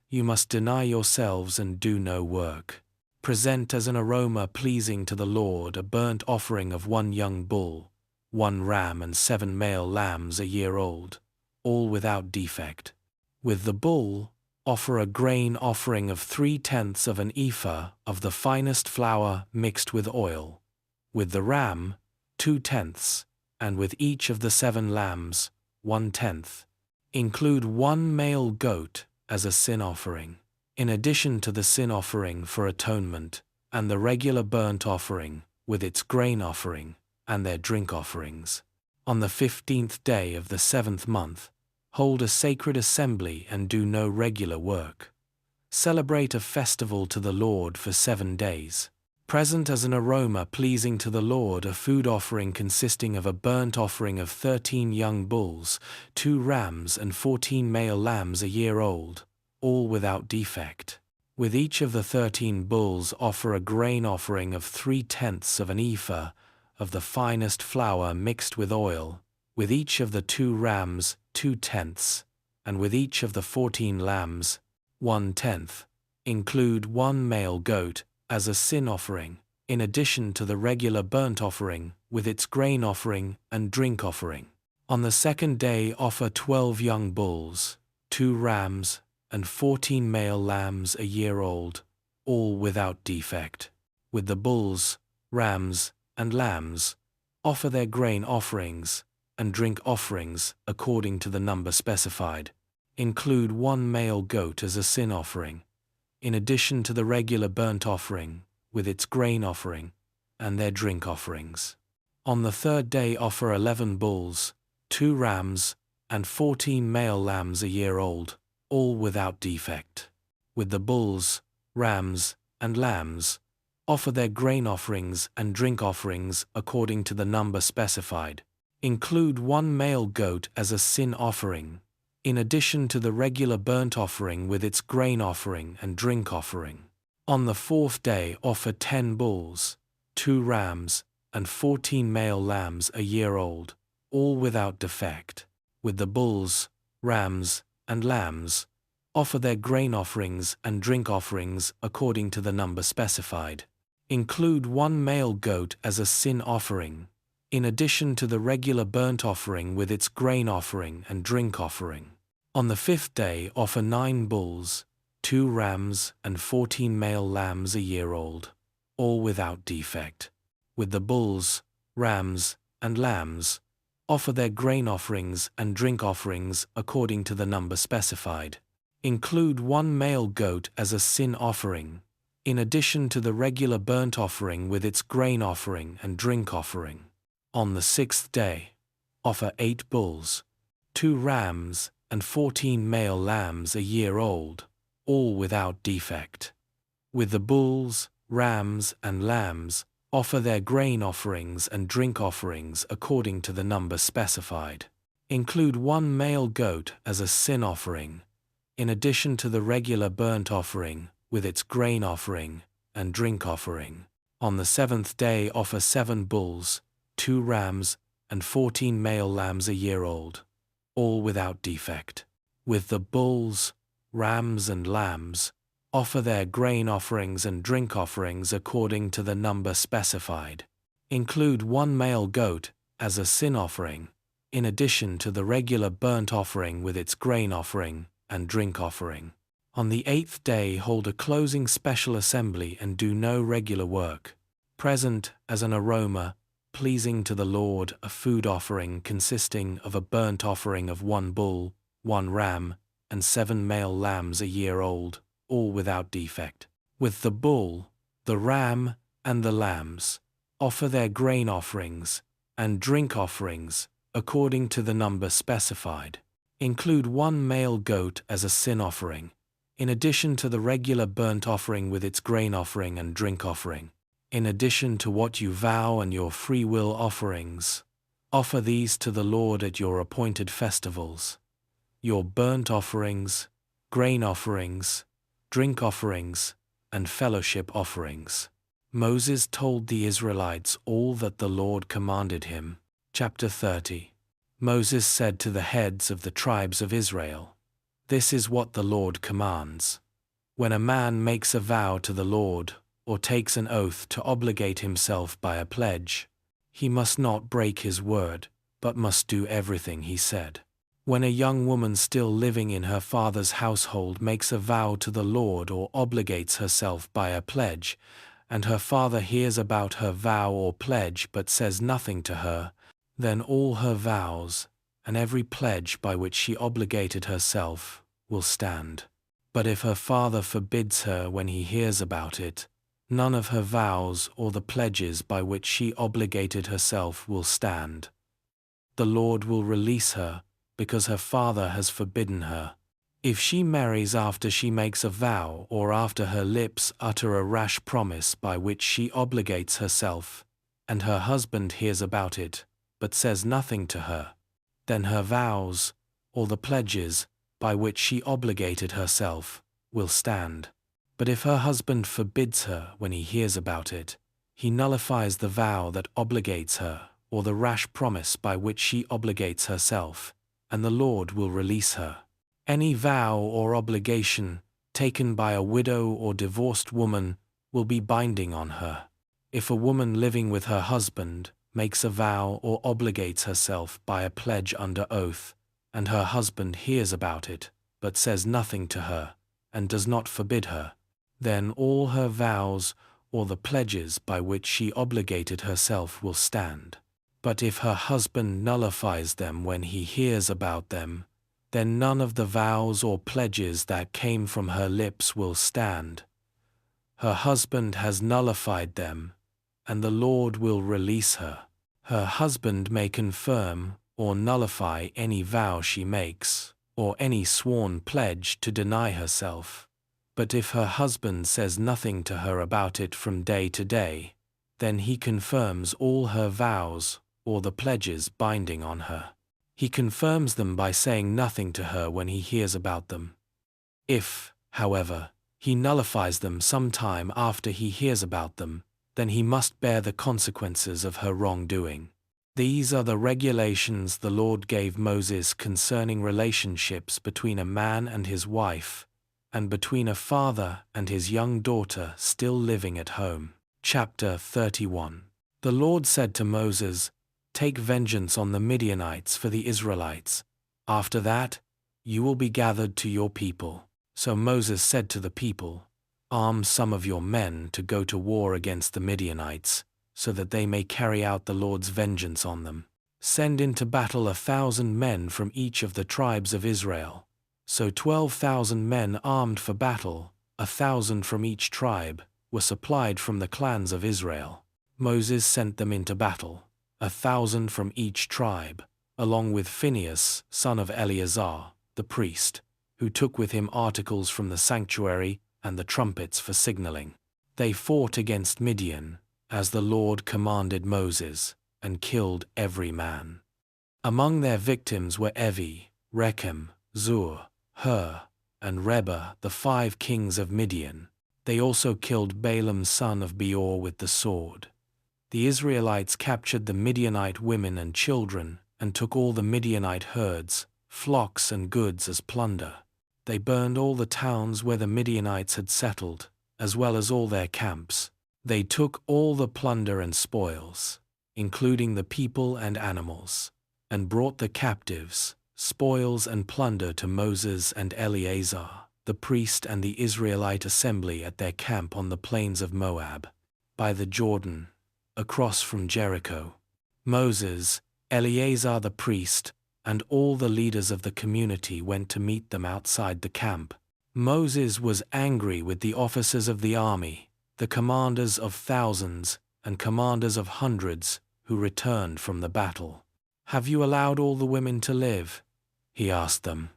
S1: You must deny yourselves and do no work. Present as an aroma pleasing to the Lord a burnt offering of 1 young bull, 1 ram, and 7 male lambs a year old, all without defect. With the bull, offer a grain offering of 3/10 of an ephah of the finest flour mixed with oil. With the ram, 2/10, and with each of the 7 lambs, 1/10. Include 1 male goat as a sin offering, in addition to the sin offering for atonement, and the regular burnt offering, with its grain offering, and their drink offerings. On the 15th day of the 7th month, hold a sacred assembly and do no regular work. Celebrate a festival to the Lord for 7 days. Present as an aroma pleasing to the Lord a food offering consisting of a burnt offering of 13 young bulls, 2 rams, and 14 male lambs a year old, all without defect. With each of the 13 bulls offer a grain offering of 3/10 of an ephah of the finest flour mixed with oil, with each of the 2 rams, 2/10, and with each of the 14 lambs, 1/10. Include 1 male goat as a sin offering, in addition to the regular burnt offering, with its grain offering and drink offering. On the 2nd day offer 12 young bulls, 2 rams, and 14 male lambs a year old, all without defect. With the bulls, rams, and lambs, offer their grain offerings and drink offerings according to the number specified. Include 1 male goat as a sin offering, in addition to the regular burnt offering, with its grain offering, and their drink offerings. On the 3rd day offer 11 bulls, 2 rams, and 14 male lambs a year old, all without defect. With the bulls, rams, and lambs, offer their grain offerings and drink offerings according to the number specified. Include 1 male goat as a sin offering, in addition to the regular burnt offering with its grain offering and drink offering. On the 4th day offer 10 bulls, 2 rams, and 14 male lambs a year old, all without defect. With the bulls, rams, and lambs, offer their grain offerings and drink offerings according to the number specified. Include 1 male goat as a sin offering, in addition to the regular burnt offering with its grain offering and drink offering. On the 5th day offer 9 bulls, 2 rams, and 14 male lambs a year old, all without defect. With the bulls, rams, and lambs, offer their grain offerings and drink offerings according to the number specified. Include 1 male goat as a sin offering, in addition to the regular burnt offering with its grain offering and drink offering. On the 6th day, offer 8 bulls, 2 rams, and 14 male lambs a year old, all without defect. With the bulls, rams, and lambs, offer their grain offerings and drink offerings according to the number specified. Include 1 male goat as a sin offering, in addition to the regular burnt offering, with its grain offering and drink offering. On the 7th day offer 7 bulls, 2 rams, and 14 male lambs a year old, all without defect. With the bulls, rams, and lambs, offer their grain offerings and drink offerings according to the number specified. Include 1 male goat as a sin offering, in addition to the regular burnt offering with its grain offering and drink offering. On the 8th day hold a closing special assembly and do no regular work. Present as an aroma pleasing to the Lord a food offering consisting of a burnt offering of 1 bull, one ram, and 7 male lambs a year old, all without defect. With the bull, the ram, and the lambs, offer their grain offerings and drink offerings according to the number specified. Include 1 male goat as a sin offering, in addition to the regular burnt offering with its grain offering and drink offering. In addition to what you vow and your free will offerings, offer these to the Lord at your appointed festivals: your burnt offerings, grain offerings, drink offerings, and fellowship offerings. Moses told the Israelites all that the Lord commanded him. Chapter 30. Moses said to the heads of the tribes of Israel, "This is what the Lord commands. When a man makes a vow to the Lord, or takes an oath to obligate himself by a pledge, he must not break his word, but must do everything he said. When a young woman still living in her father's household makes a vow to the Lord or obligates herself by a pledge, and her father hears about her vow or pledge but says nothing to her, then all her vows, and every pledge by which she obligated herself, will stand. But if her father forbids her when he hears about it, none of her vows or the pledges by which she obligated herself will stand. The Lord will release her, because her father has forbidden her. If she marries after she makes a vow or after her lips utter a rash promise by which she obligates herself, and her husband hears about it, but says nothing to her, then her vows, or the pledges, by which she obligated herself, will stand. But if her husband forbids her when he hears about it, he nullifies the vow that obligates her, or the rash promise by which she obligates herself, and the Lord will release her. Any vow or obligation taken by a widow or divorced woman will be binding on her. If a woman living with her husband makes a vow or obligates herself by a pledge under oath, and her husband hears about it, but says nothing to her, and does not forbid her, then all her vows or the pledges by which she obligated herself will stand. But if her husband nullifies them when he hears about them, then none of the vows or pledges that came from her lips will stand. Her husband has nullified them, and the Lord will release her. Her husband may confirm or nullify any vow she makes, or any sworn pledge to deny herself. But if her husband says nothing to her about it from day to day, then he confirms all her vows or the pledges binding on her. He confirms them by saying nothing to her when he hears about them. If, however, he nullifies them some time after he hears about them, then he must bear the consequences of her wrongdoing. These are the regulations the Lord gave Moses concerning relationships between a man and his wife, and between a father and his young daughter still living at home. Chapter 31. The Lord said to Moses, "Take vengeance on the Midianites for the Israelites. After that, you will be gathered to your people." So Moses said to the people, "Arm some of your men to go to war against the Midianites, so that they may carry out the Lord's vengeance on them. Send into battle 1,000 men from each of the tribes of Israel." So 12,000 men armed for battle, 1,000 from each tribe, were supplied from the clans of Israel. Moses sent them into battle, 1,000 from each tribe, along with Phinehas, son of Eleazar, the priest, who took with him articles from the sanctuary and the trumpets for signaling. They fought against Midian, as the Lord commanded Moses, and killed every man. Among their victims were Evi, Rechem, Zur, Hur, and Reba, the 5 kings of Midian. They also killed Balaam son of Beor with the sword. The Israelites captured the Midianite women and children, and took all the Midianite herds, flocks and goods as plunder. They burned all the towns where the Midianites had settled, as well as all their camps. They took all the plunder and spoils, including the people and animals, and brought the captives, spoils and plunder to Moses and Eleazar, the priest, and the Israelite assembly at their camp on the plains of Moab, by the Jordan, across from Jericho. Moses, Eleazar the priest, and all the leaders of the community went to meet them outside the camp. Moses was angry with the officers of the army, the commanders of thousands and commanders of hundreds who returned from the battle. "Have you allowed all the women to live?" he asked them.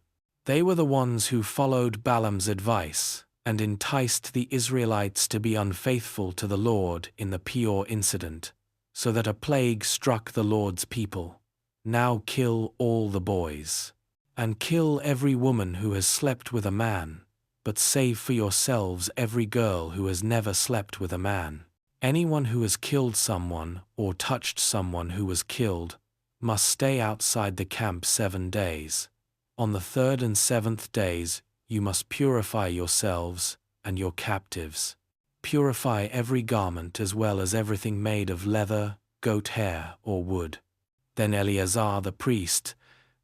S1: They were the ones who followed Balaam's advice and enticed the Israelites to be unfaithful to the Lord in the Peor incident, so that a plague struck the Lord's people. "Now kill all the boys, and kill every woman who has slept with a man, but save for yourselves every girl who has never slept with a man. Anyone who has killed someone or touched someone who was killed must stay outside the camp 7 days. On the 3rd and 7th days you must purify yourselves and your captives. Purify every garment as well as everything made of leather, goat hair, or wood." Then Eleazar the priest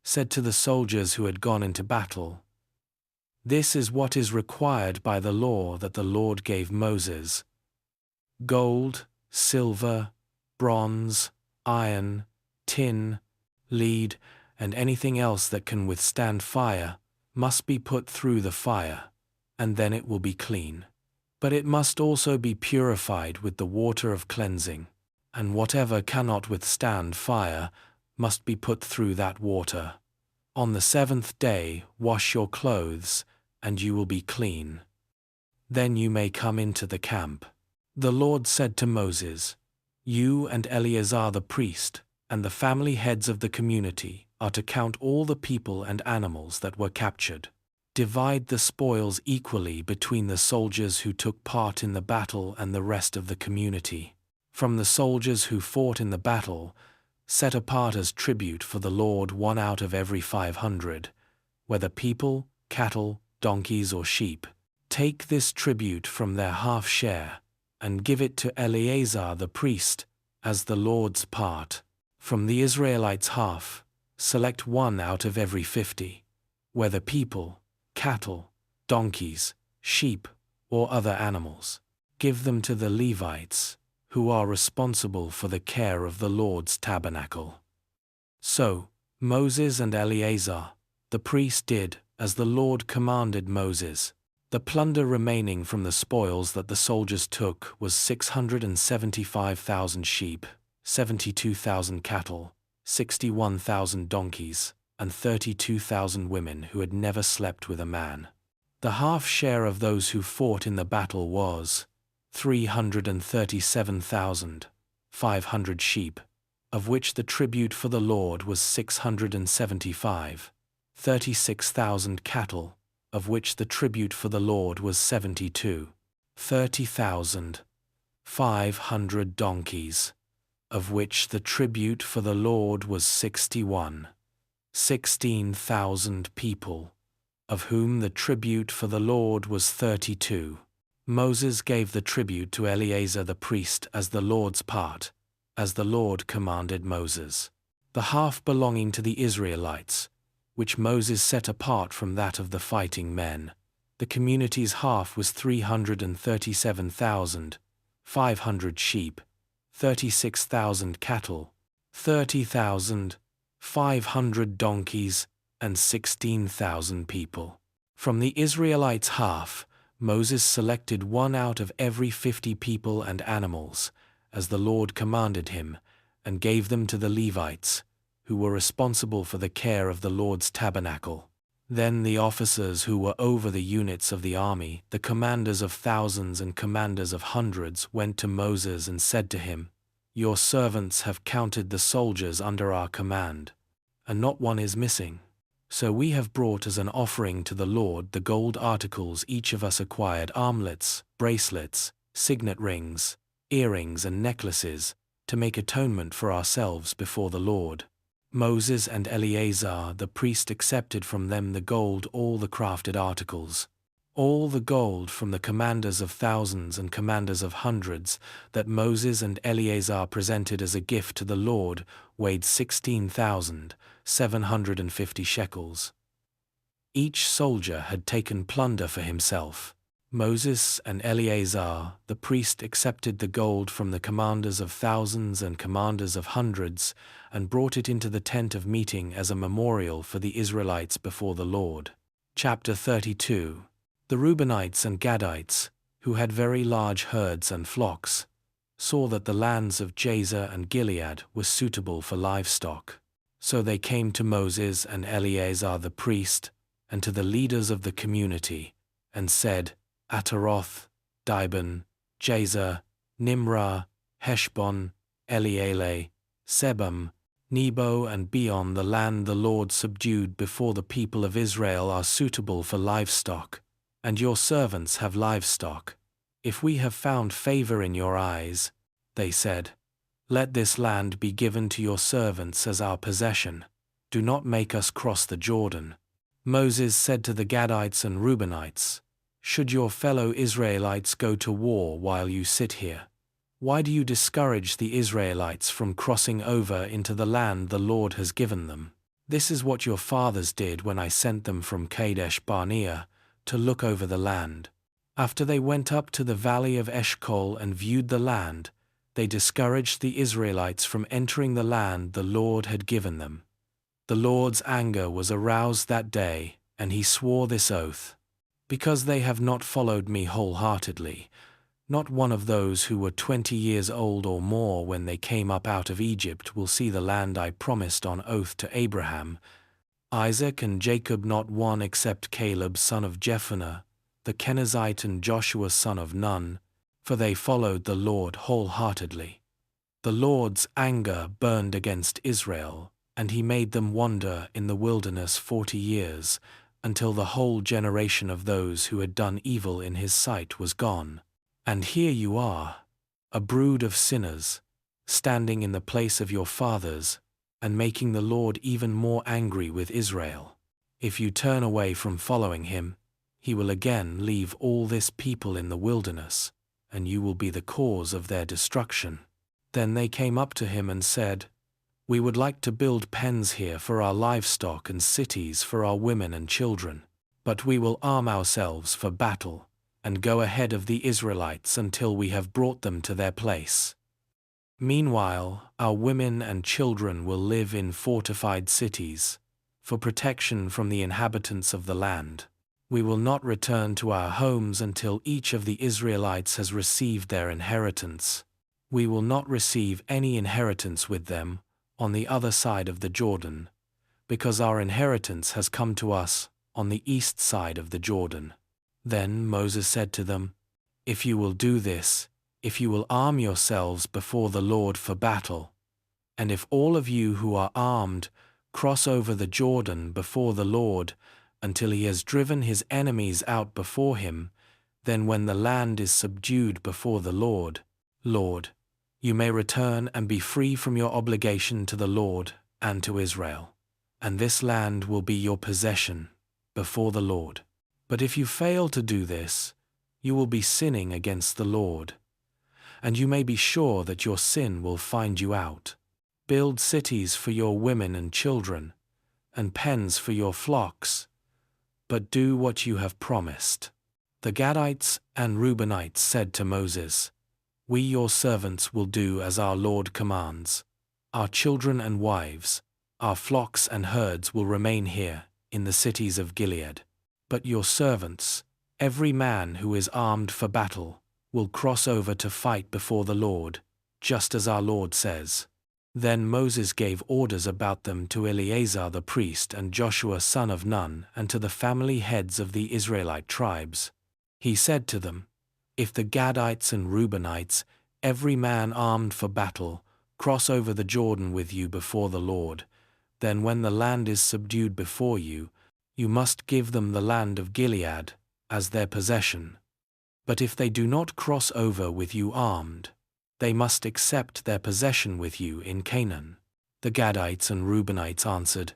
S1: said to the soldiers who had gone into battle, "This is what is required by the law that the Lord gave Moses. Gold, silver, bronze, iron, tin, lead, and anything else that can withstand fire must be put through the fire, and then it will be clean. But it must also be purified with the water of cleansing, and whatever cannot withstand fire must be put through that water. On the 7th day wash your clothes, and you will be clean. Then you may come into the camp." The Lord said to Moses, "You and Eleazar the priest, and the family heads of the community, are to count all the people and animals that were captured. Divide the spoils equally between the soldiers who took part in the battle and the rest of the community. From the soldiers who fought in the battle, set apart as tribute for the Lord 1 out of every 500, whether people, cattle, donkeys, or sheep. Take this tribute from their half share, and give it to Eleazar the priest as the Lord's part. From the Israelites' half, select 1 out of every 50, whether people, cattle, donkeys, sheep, or other animals. Give them to the Levites, who are responsible for the care of the Lord's tabernacle." So Moses and Eleazar, the priest, did as the Lord commanded Moses. The plunder remaining from the spoils that the soldiers took was 675,000 sheep, 72,000 cattle, 61,000 donkeys, and 32,000 women who had never slept with a man. The half share of those who fought in the battle was 337,500 sheep, of which the tribute for the Lord was 675, 36,000 cattle, of which the tribute for the Lord was 72, 30,500 donkeys, of which the tribute for the Lord was 61, 16,000 people, of whom the tribute for the Lord was 32. Moses gave the tribute to Eleazar the priest as the Lord's part, as the Lord commanded Moses. The half belonging to the Israelites, which Moses set apart from that of the fighting men, the community's half was 337,500 sheep, 36,000 cattle, 30,500 donkeys, and 16,000 people. From the Israelites' half, Moses selected 1 out of every 50 people and animals, as the Lord commanded him, and gave them to the Levites, who were responsible for the care of the Lord's tabernacle. Then the officers who were over the units of the army, the commanders of thousands and commanders of hundreds, went to Moses and said to him, "Your servants have counted the soldiers under our command, and not one is missing. So we have brought as an offering to the Lord the gold articles each of us acquired: armlets, bracelets, signet rings, earrings, and necklaces, to make atonement for ourselves before the Lord." Moses and Eleazar the priest accepted from them the gold, all the crafted articles, all the gold from the commanders of thousands and commanders of hundreds that Moses and Eleazar presented as a gift to the Lord weighed 16,750 shekels. Each soldier had taken plunder for himself. Moses and Eleazar, the priest, accepted the gold from the commanders of thousands and commanders of hundreds and brought it into the tent of meeting as a memorial for the Israelites before the Lord. Chapter 32. The Reubenites and Gadites, who had very large herds and flocks, saw that the lands of Jazer and Gilead were suitable for livestock. So they came to Moses and Eleazar the priest, and to the leaders of the community, and said, Ataroth, Dibon, Jazer, Nimrah, Heshbon, Eleale, Sebam, Nebo and Beon, the land the Lord subdued before the people of Israel, are suitable for livestock, and your servants have livestock. If we have found favor in your eyes, they said, let this land be given to your servants as our possession. Do not make us cross the Jordan. Moses said to the Gadites and Reubenites, should your fellow Israelites go to war while you sit here? Why do you discourage the Israelites from crossing over into the land the Lord has given them? This is what your fathers did when I sent them from Kadesh Barnea to look over the land. After they went up to the valley of Eshcol and viewed the land, they discouraged the Israelites from entering the land the Lord had given them. The Lord's anger was aroused that day, and he swore this oath. Because they have not followed me wholeheartedly, not one of those who were 20 years old or more when they came up out of Egypt will see the land I promised on oath to Abraham, Isaac and Jacob, not one except Caleb son of Jephunneh, the Kenizzite, and Joshua son of Nun, for they followed the Lord wholeheartedly. The Lord's anger burned against Israel, and he made them wander in the wilderness 40 years, until the whole generation of those who had done evil in his sight was gone. And here you are, a brood of sinners, standing in the place of your fathers, and making the Lord even more angry with Israel. If you turn away from following him, he will again leave all this people in the wilderness, and you will be the cause of their destruction. Then they came up to him and said, we would like to build pens here for our livestock and cities for our women and children, but we will arm ourselves for battle and go ahead of the Israelites until we have brought them to their place. Meanwhile, our women and children will live in fortified cities, for protection from the inhabitants of the land. We will not return to our homes until each of the Israelites has received their inheritance. We will not receive any inheritance with them on the other side of the Jordan, because our inheritance has come to us on the east side of the Jordan. Then Moses said to them, if you will do this, if you will arm yourselves before the Lord for battle, and if all of you who are armed cross over the Jordan before the Lord until he has driven his enemies out before him, then when the land is subdued before the Lord, you may return and be free from your obligation to the Lord and to Israel, and this land will be your possession before the Lord. But if you fail to do this, you will be sinning against the Lord, and you may be sure that your sin will find you out. Build cities for your women and children, and pens for your flocks, but do what you have promised. The Gadites and Reubenites said to Moses, we your servants will do as our Lord commands. Our children and wives, our flocks and herds will remain here in the cities of Gilead. But your servants, every man who is armed for battle, will cross over to fight before the Lord, just as our Lord says. Then Moses gave orders about them to Eleazar the priest and Joshua son of Nun and to the family heads of the Israelite tribes. He said to them, if the Gadites and Reubenites, every man armed for battle, cross over the Jordan with you before the Lord, then when the land is subdued before you, you must give them the land of Gilead as their possession. But if they do not cross over with you armed, they must accept their possession with you in Canaan. The Gadites and Reubenites answered,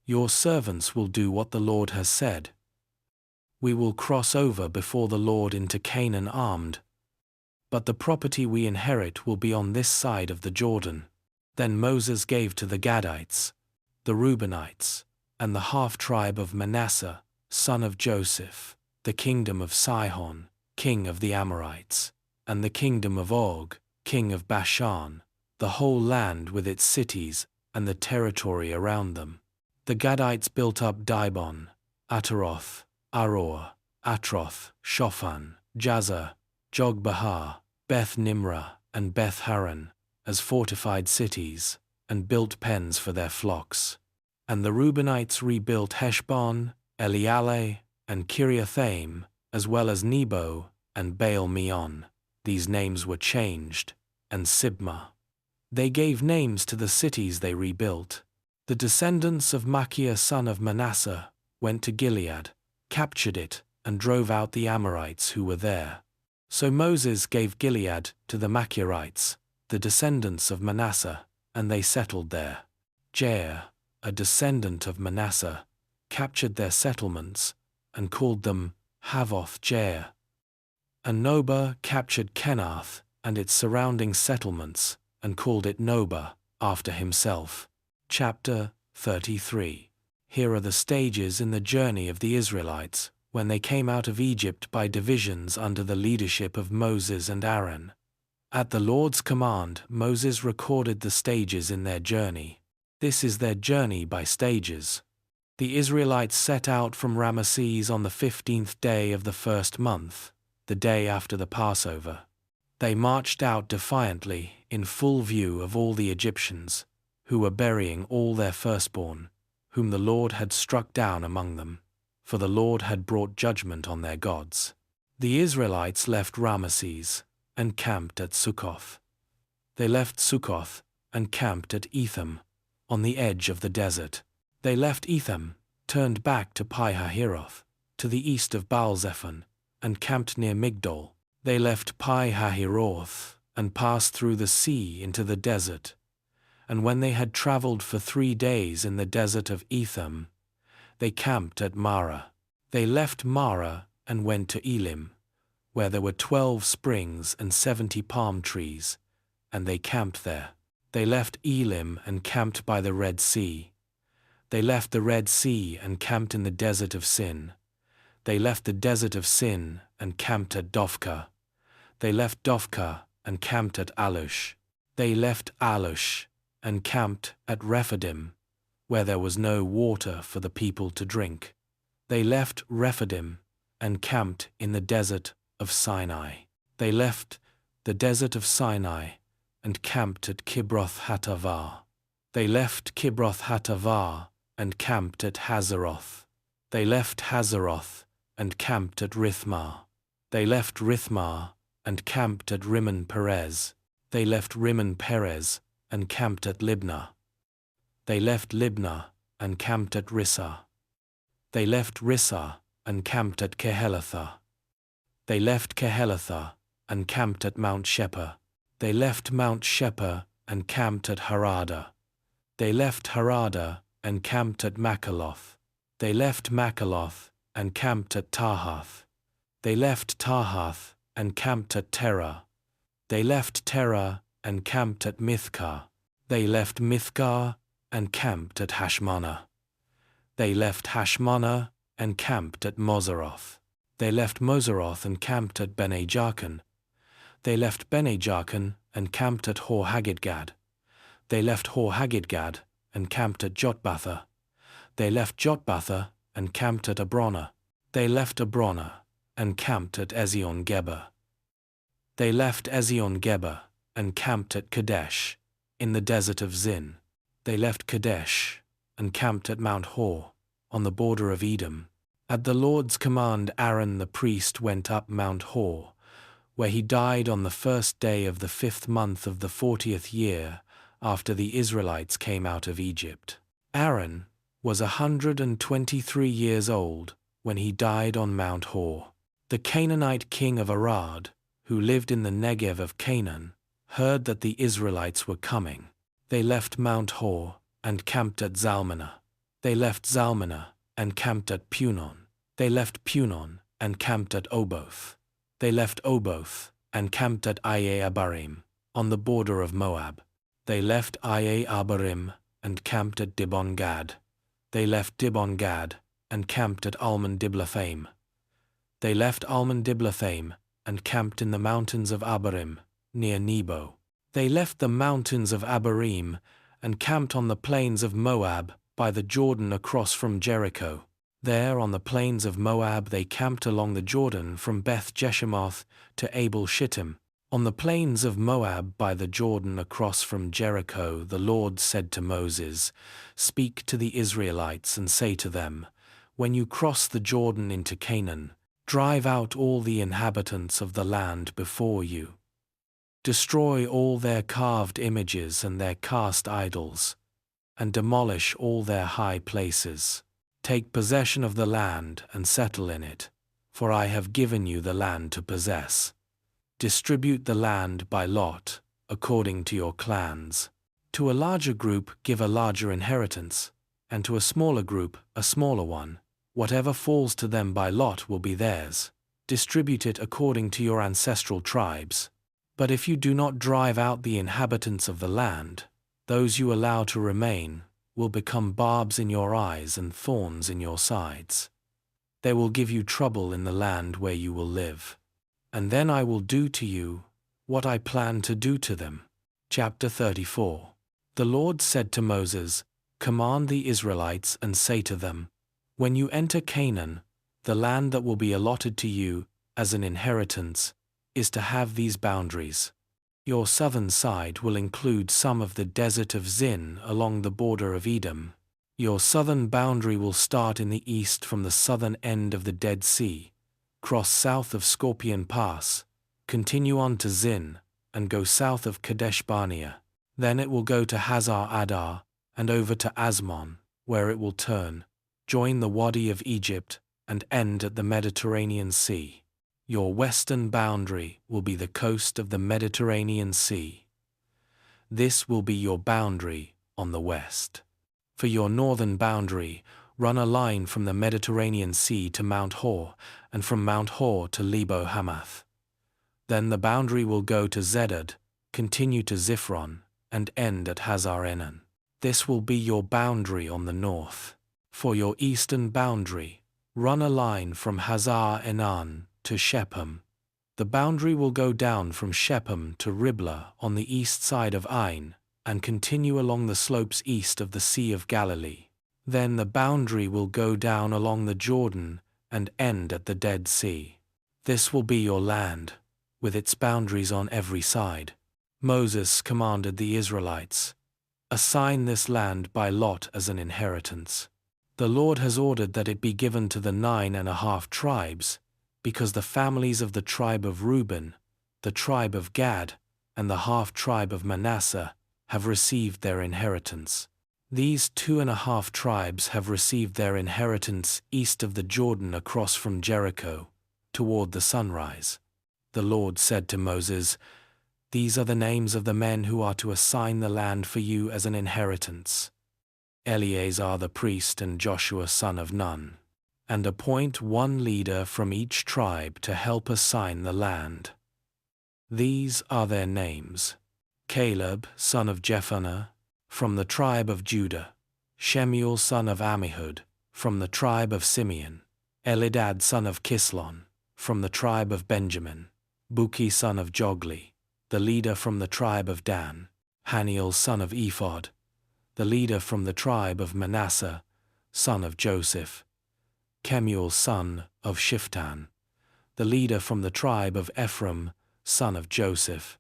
S1: your servants will do what the Lord has said. We will cross over before the Lord into Canaan armed, but the property we inherit will be on this side of the Jordan. Then Moses gave to the Gadites, the Reubenites, and the half-tribe of Manasseh, son of Joseph, the kingdom of Sihon, king of the Amorites, and the kingdom of Og, king of Bashan, the whole land with its cities and the territory around them. The Gadites built up Dibon, Ataroth, Aror, Atroth, Shophan, Jazer, Jogbehar, Beth Nimrah, and Beth Haran, as fortified cities, and built pens for their flocks. And the Reubenites rebuilt Heshbon, Elealeh, and Kiriathaim, as well as Nebo and Baal-meon. These names were changed, and Sibmah. They gave names to the cities they rebuilt. The descendants of Machir son of Manasseh went to Gilead, captured it, and drove out the Amorites who were there. So Moses gave Gilead to the Machirites, the descendants of Manasseh, and they settled there. Jair, a descendant of Manasseh, captured their settlements and called them Havoth Jair. And Nobah captured Kenath and its surrounding settlements and called it Nobah after himself. Chapter 33. Here are the stages in the journey of the Israelites when they came out of Egypt by divisions under the leadership of Moses and Aaron. At the Lord's command, Moses recorded the stages in their journey. This is their journey by stages. The Israelites set out from Ramesses on the 15th day of the first month, the day after the Passover. They marched out defiantly, in full view of all the Egyptians, who were burying all their firstborn, whom the Lord had struck down among them, for the Lord had brought judgment on their gods. The Israelites left Ramesses and camped at Succoth. They left Succoth and camped at Etham, on the edge of the desert. They left Etham, turned back to Pi-hahiroth, to the east of Baal-zephon, and camped near Migdol. They left Pi-hahiroth and passed through the sea into the desert. And when they had traveled for 3 days in the desert of Etham, they camped at Marah. They left Marah and went to Elim, where there were 12 springs and 70 palm trees, and they camped there. They left Elim and camped by the Red Sea. They left the Red Sea and camped in the desert of Sin. They left the desert of Sin and camped at Dophkah. They left Dophkah and camped at Alush. They left Alush and camped at Rephidim, where there was no water for the people to drink. They left Rephidim and camped in the desert of Sinai. They left the desert of Sinai and camped at Kibroth-Hattaavah. They left Kibroth-Hattaavah and camped at Hazeroth. They left Hazeroth and camped at Rithmah. They left Rithmah and camped at Rimmon Perez. They left Rimmon Perez and camped at Libnah. They left Libnah and camped at Rissah. They left Rissah and camped at Kehelatha. They left Kehelatha and camped at Mount Shepher. They left Mount Shepher and camped at Harada. They left Harada and camped at Makaloth. They left Makaloth and camped at Tahath. They left Tahath and camped at Terah. They left Terah and camped at Mithkah. They left Mithkah and camped at Hashmonah. They left Hashmonah and camped at Moseroth. They left Moseroth and camped at Bene-Jaakan. They left Bene-Jaakan and camped at Hor-Haggidgad. They left Hor-Haggidgad and camped at Jotbatha. They left Jotbatha and camped at Abronah. They left Abronah and camped at Ezion-Geber. They left Ezion-Geber and camped at Kadesh, in the desert of Zin. They left Kadesh and camped at Mount Hor, on the border of Edom. At the Lord's command, Aaron the priest went up Mount Hor, where he died on the first day of the 5th month of the 40th year after the Israelites came out of Egypt. Aaron was 123 years old when he died on Mount Hor. The Canaanite king of Arad, who lived in the Negev of Canaan, heard that the Israelites were coming. They left Mount Hor and camped at Zalmunna. They left Zalmunna and camped at Punon. They left Punon and camped at Oboth. They left Oboth and camped at Iye-Abarim, on the border of Moab. They left Iye-Abarim and camped at Dibon-Gad. They left Dibon-Gad and camped at Almon-Diblathaim. They left Almon-Diblathaim and camped in the mountains of Abarim, near Nebo. They left the mountains of Abarim and camped on the plains of Moab by the Jordan across from Jericho. There on the plains of Moab they camped along the Jordan from Beth-Jeshemoth to Abel-Shittim. On the plains of Moab by the Jordan across from Jericho the Lord said to Moses, "Speak to the Israelites and say to them, when you cross the Jordan into Canaan, drive out all the inhabitants of the land before you. Destroy all their carved images and their cast idols, and demolish all their high places. Take possession of the land and settle in it, for I have given you the land to possess. Distribute the land by lot, according to your clans. To a larger group give a larger inheritance, and to a smaller group a smaller one. Whatever falls to them by lot will be theirs. Distribute it according to your ancestral tribes. But if you do not drive out the inhabitants of the land, those you allow to remain will become barbs in your eyes and thorns in your sides. They will give you trouble in the land where you will live. And then I will do to you what I plan to do to them." Chapter 34. The Lord said to Moses, "Command the Israelites and say to them, when you enter Canaan, the land that will be allotted to you as an inheritance is to have these boundaries. Your southern side will include some of the desert of Zin along the border of Edom. Your southern boundary will start in the east from the southern end of the Dead Sea, cross south of Scorpion Pass, continue on to Zin, and go south of Kadesh Barnea. Then it will go to Hazar Adar, and over to Asmon, where it will turn, join the Wadi of Egypt, and end at the Mediterranean Sea. Your western boundary will be the coast of the Mediterranean Sea. This will be your boundary on the west. For your northern boundary, run a line from the Mediterranean Sea to Mount Hor, and from Mount Hor to Lebo Hamath. Then the boundary will go to Zedad, continue to Ziphron, and end at Hazar Enan. This will be your boundary on the north. For your eastern boundary, run a line from Hazar Enan to Shechem. The boundary will go down from Shechem to Riblah on the east side of Ain, and continue along the slopes east of the Sea of Galilee. Then the boundary will go down along the Jordan and end at the Dead Sea. This will be your land, with its boundaries on every side." Moses commanded the Israelites, "Assign this land by lot as an inheritance. The Lord has ordered that it be given to the 9.5 tribes, because the families of the tribe of Reuben, the tribe of Gad, and the half-tribe of Manasseh have received their inheritance. These 2.5 tribes have received their inheritance east of the Jordan across from Jericho, toward the sunrise." The Lord said to Moses, "These are the names of the men who are to assign the land for you as an inheritance: Eleazar the priest and Joshua son of Nun. And appoint one leader from each tribe to help assign the land. These are their names: Caleb son of Jephunneh, from the tribe of Judah; Shemuel son of Ammihud, from the tribe of Simeon; Elidad son of Kislon, from the tribe of Benjamin; Buki son of Jogli, the leader from the tribe of Dan; Haniel son of Ephod, the leader from the tribe of Manasseh, son of Joseph; Kemuel son of Shiftan, the leader from the tribe of Ephraim, son of Joseph;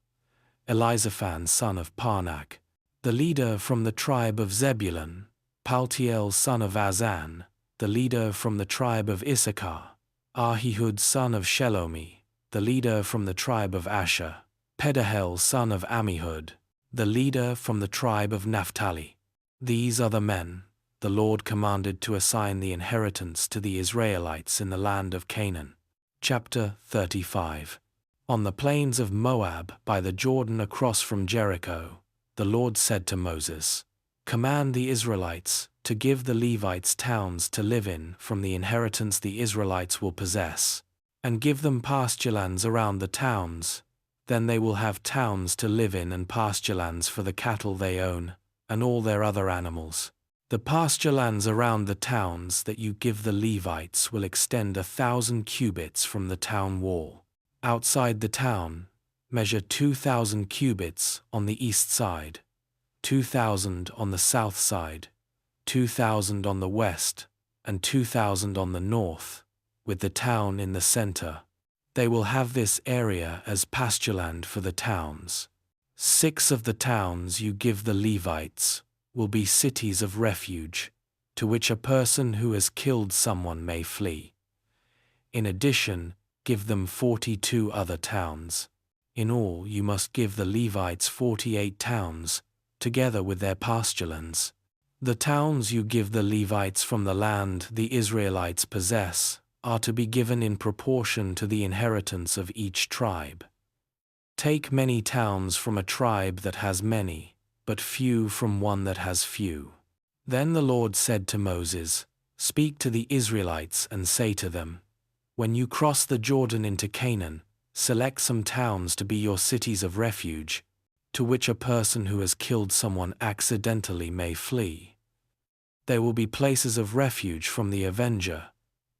S1: Elizaphan son of Parnak, the leader from the tribe of Zebulun; Paltiel son of Azan, the leader from the tribe of Issachar; Ahihud son of Shelomi, the leader from the tribe of Asher; Pedahel son of Ammihud, the leader from the tribe of Naphtali. These are the men the Lord commanded to assign the inheritance to the Israelites in the land of Canaan." Chapter 35. On the plains of Moab by the Jordan across from Jericho, the Lord said to Moses, "Command the Israelites to give the Levites towns to live in from the inheritance the Israelites will possess, and give them pasturelands around the towns. Then they will have towns to live in and pasturelands for the cattle they own, and all their other animals. The pasture lands around the towns that you give the Levites will extend 1,000 cubits from the town wall. Outside the town, measure 2,000 cubits on the east side, 2,000 on the south side, 2,000 on the west, and 2,000 on the north, with the town in the center. They will have this area as pastureland for the towns. 6 of the towns you give the Levites will be cities of refuge, to which a person who has killed someone may flee. In addition, give them 42 other towns. In all, you must give the Levites 48 towns, together with their pasturelands. The towns you give the Levites from the land the Israelites possess are to be given in proportion to the inheritance of each tribe. Take many towns from a tribe that has many, but few from one that has few. Then the Lord said to Moses, "Speak to the Israelites and say to them, when you cross the Jordan into Canaan, select some towns to be your cities of refuge, to which a person who has killed someone accidentally may flee. They will be places of refuge from the avenger,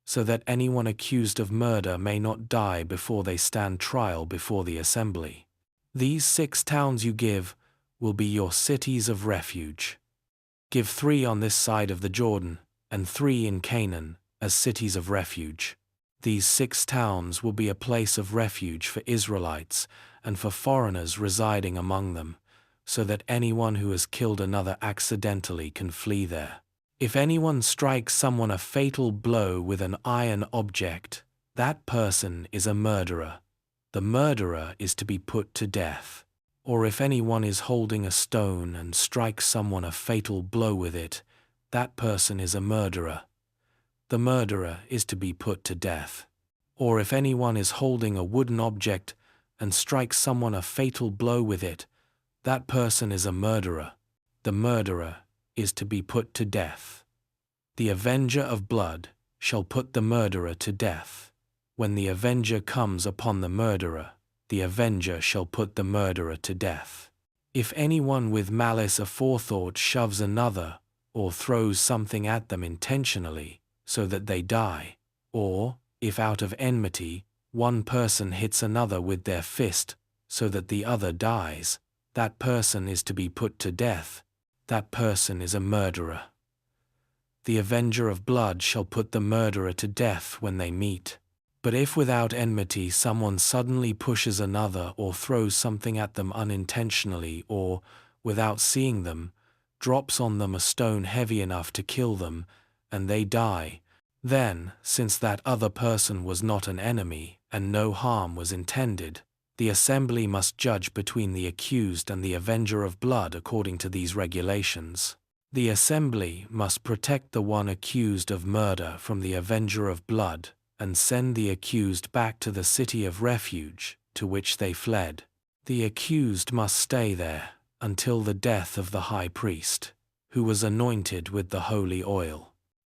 S1: so that anyone accused of murder may not die before they stand trial before the assembly. These 6 towns you give will be your cities of refuge. Give 3 on this side of the Jordan, and 3 in Canaan, as cities of refuge. These 6 towns will be a place of refuge for Israelites and for foreigners residing among them, so that anyone who has killed another accidentally can flee there. If anyone strikes someone a fatal blow with an iron object, that person is a murderer. The murderer is to be put to death. Or if anyone is holding a stone and strikes someone a fatal blow with it, that person is a murderer. The murderer is to be put to death. Or if anyone is holding a wooden object and strikes someone a fatal blow with it, that person is a murderer. The murderer is to be put to death. The avenger of blood shall put the murderer to death. When the avenger comes upon the murderer, the avenger shall put the murderer to death. If anyone with malice aforethought shoves another, or throws something at them intentionally, so that they die, or, if out of enmity, one person hits another with their fist, so that the other dies, that person is to be put to death. That person is a murderer. The avenger of blood shall put the murderer to death when they meet. But if without enmity someone suddenly pushes another or throws something at them unintentionally or, without seeing them, drops on them a stone heavy enough to kill them, and they die, then, since that other person was not an enemy and no harm was intended, the assembly must judge between the accused and the avenger of blood according to these regulations. The assembly must protect the one accused of murder from the avenger of blood and send the accused back to the city of refuge to which they fled. The accused must stay there until the death of the high priest, who was anointed with the holy oil.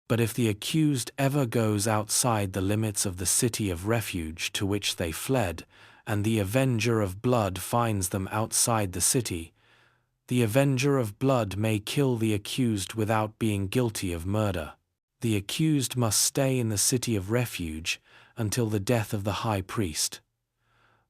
S1: But if the accused ever goes outside the limits of the city of refuge to which they fled, and the avenger of blood finds them outside the city, the avenger of blood may kill the accused without being guilty of murder. The accused must stay in the city of refuge until the death of the high priest.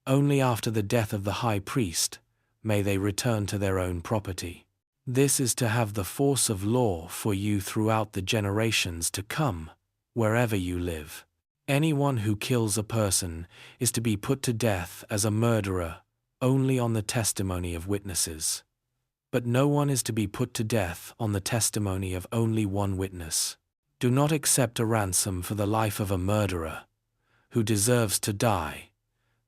S1: Only after the death of the high priest may they return to their own property. This is to have the force of law for you throughout the generations to come, wherever you live. Anyone who kills a person is to be put to death as a murderer only on the testimony of witnesses. But no one is to be put to death on the testimony of only one witness. Do not accept a ransom for the life of a murderer who deserves to die.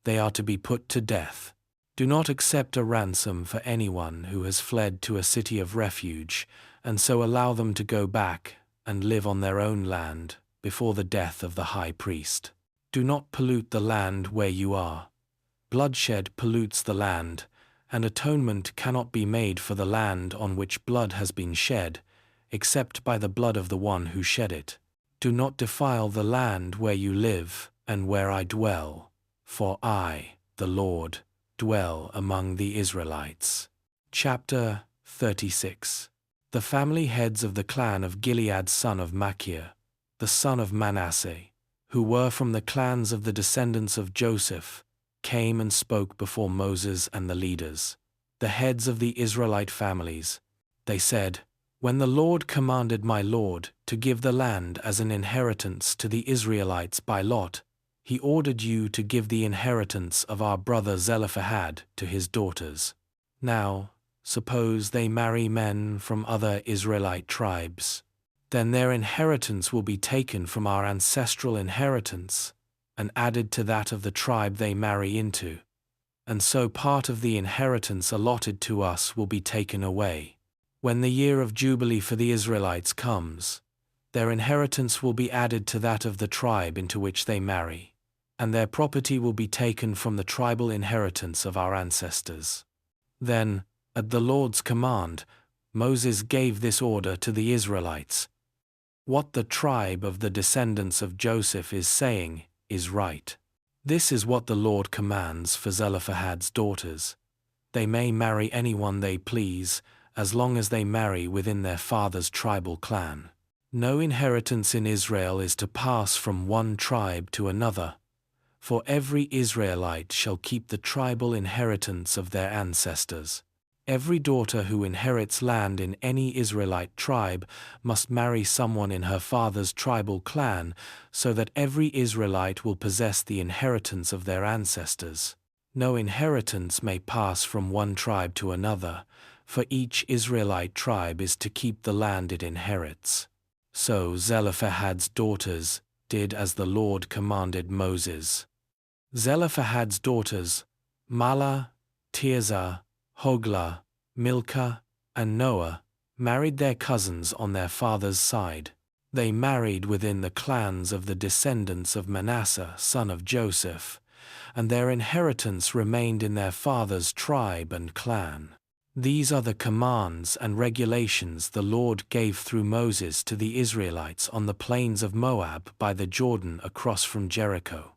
S1: They are to be put to death. Do not accept a ransom for anyone who has fled to a city of refuge, and so allow them to go back and live on their own land before the death of the high priest. Do not pollute the land where you are. Bloodshed pollutes the land, and atonement cannot be made for the land on which blood has been shed, except by the blood of the one who shed it. Do not defile the land where you live and where I dwell, for I, the Lord, dwell among the Israelites. Chapter 36. The family heads of the clan of Gilead son of Machir, the son of Manasseh, who were from the clans of the descendants of Joseph, came and spoke before Moses and the leaders, the heads of the Israelite families. They said, "When the Lord commanded my Lord to give the land as an inheritance to the Israelites by lot, he ordered you to give the inheritance of our brother Zelophehad to his daughters. Now, suppose they marry men from other Israelite tribes. Then their inheritance will be taken from our ancestral inheritance and added to that of the tribe they marry into. And so part of the inheritance allotted to us will be taken away. When the year of Jubilee for the Israelites comes, their inheritance will be added to that of the tribe into which they marry, and their property will be taken from the tribal inheritance of our ancestors." Then, at the Lord's command, Moses gave this order to the Israelites: "What the tribe of the descendants of Joseph is saying is right. This is what the Lord commands for Zelophehad's daughters. They may marry anyone they please, as long as they marry within their father's tribal clan. No inheritance in Israel is to pass from one tribe to another, for every Israelite shall keep the tribal inheritance of their ancestors. Every daughter who inherits land in any Israelite tribe must marry someone in her father's tribal clan, so that every Israelite will possess the inheritance of their ancestors. No inheritance may pass from one tribe to another, for each Israelite tribe is to keep the land it inherits." So Zelophehad's daughters did as the Lord commanded Moses. Zelophehad's daughters, Mahlah, Tirzah, Hoglah, Milcah, and Noah, married their cousins on their father's side. They married within the clans of the descendants of Manasseh, son of Joseph, and their inheritance remained in their father's tribe and clan. These are the commands and regulations the Lord gave through Moses to the Israelites on the plains of Moab by the Jordan across from Jericho.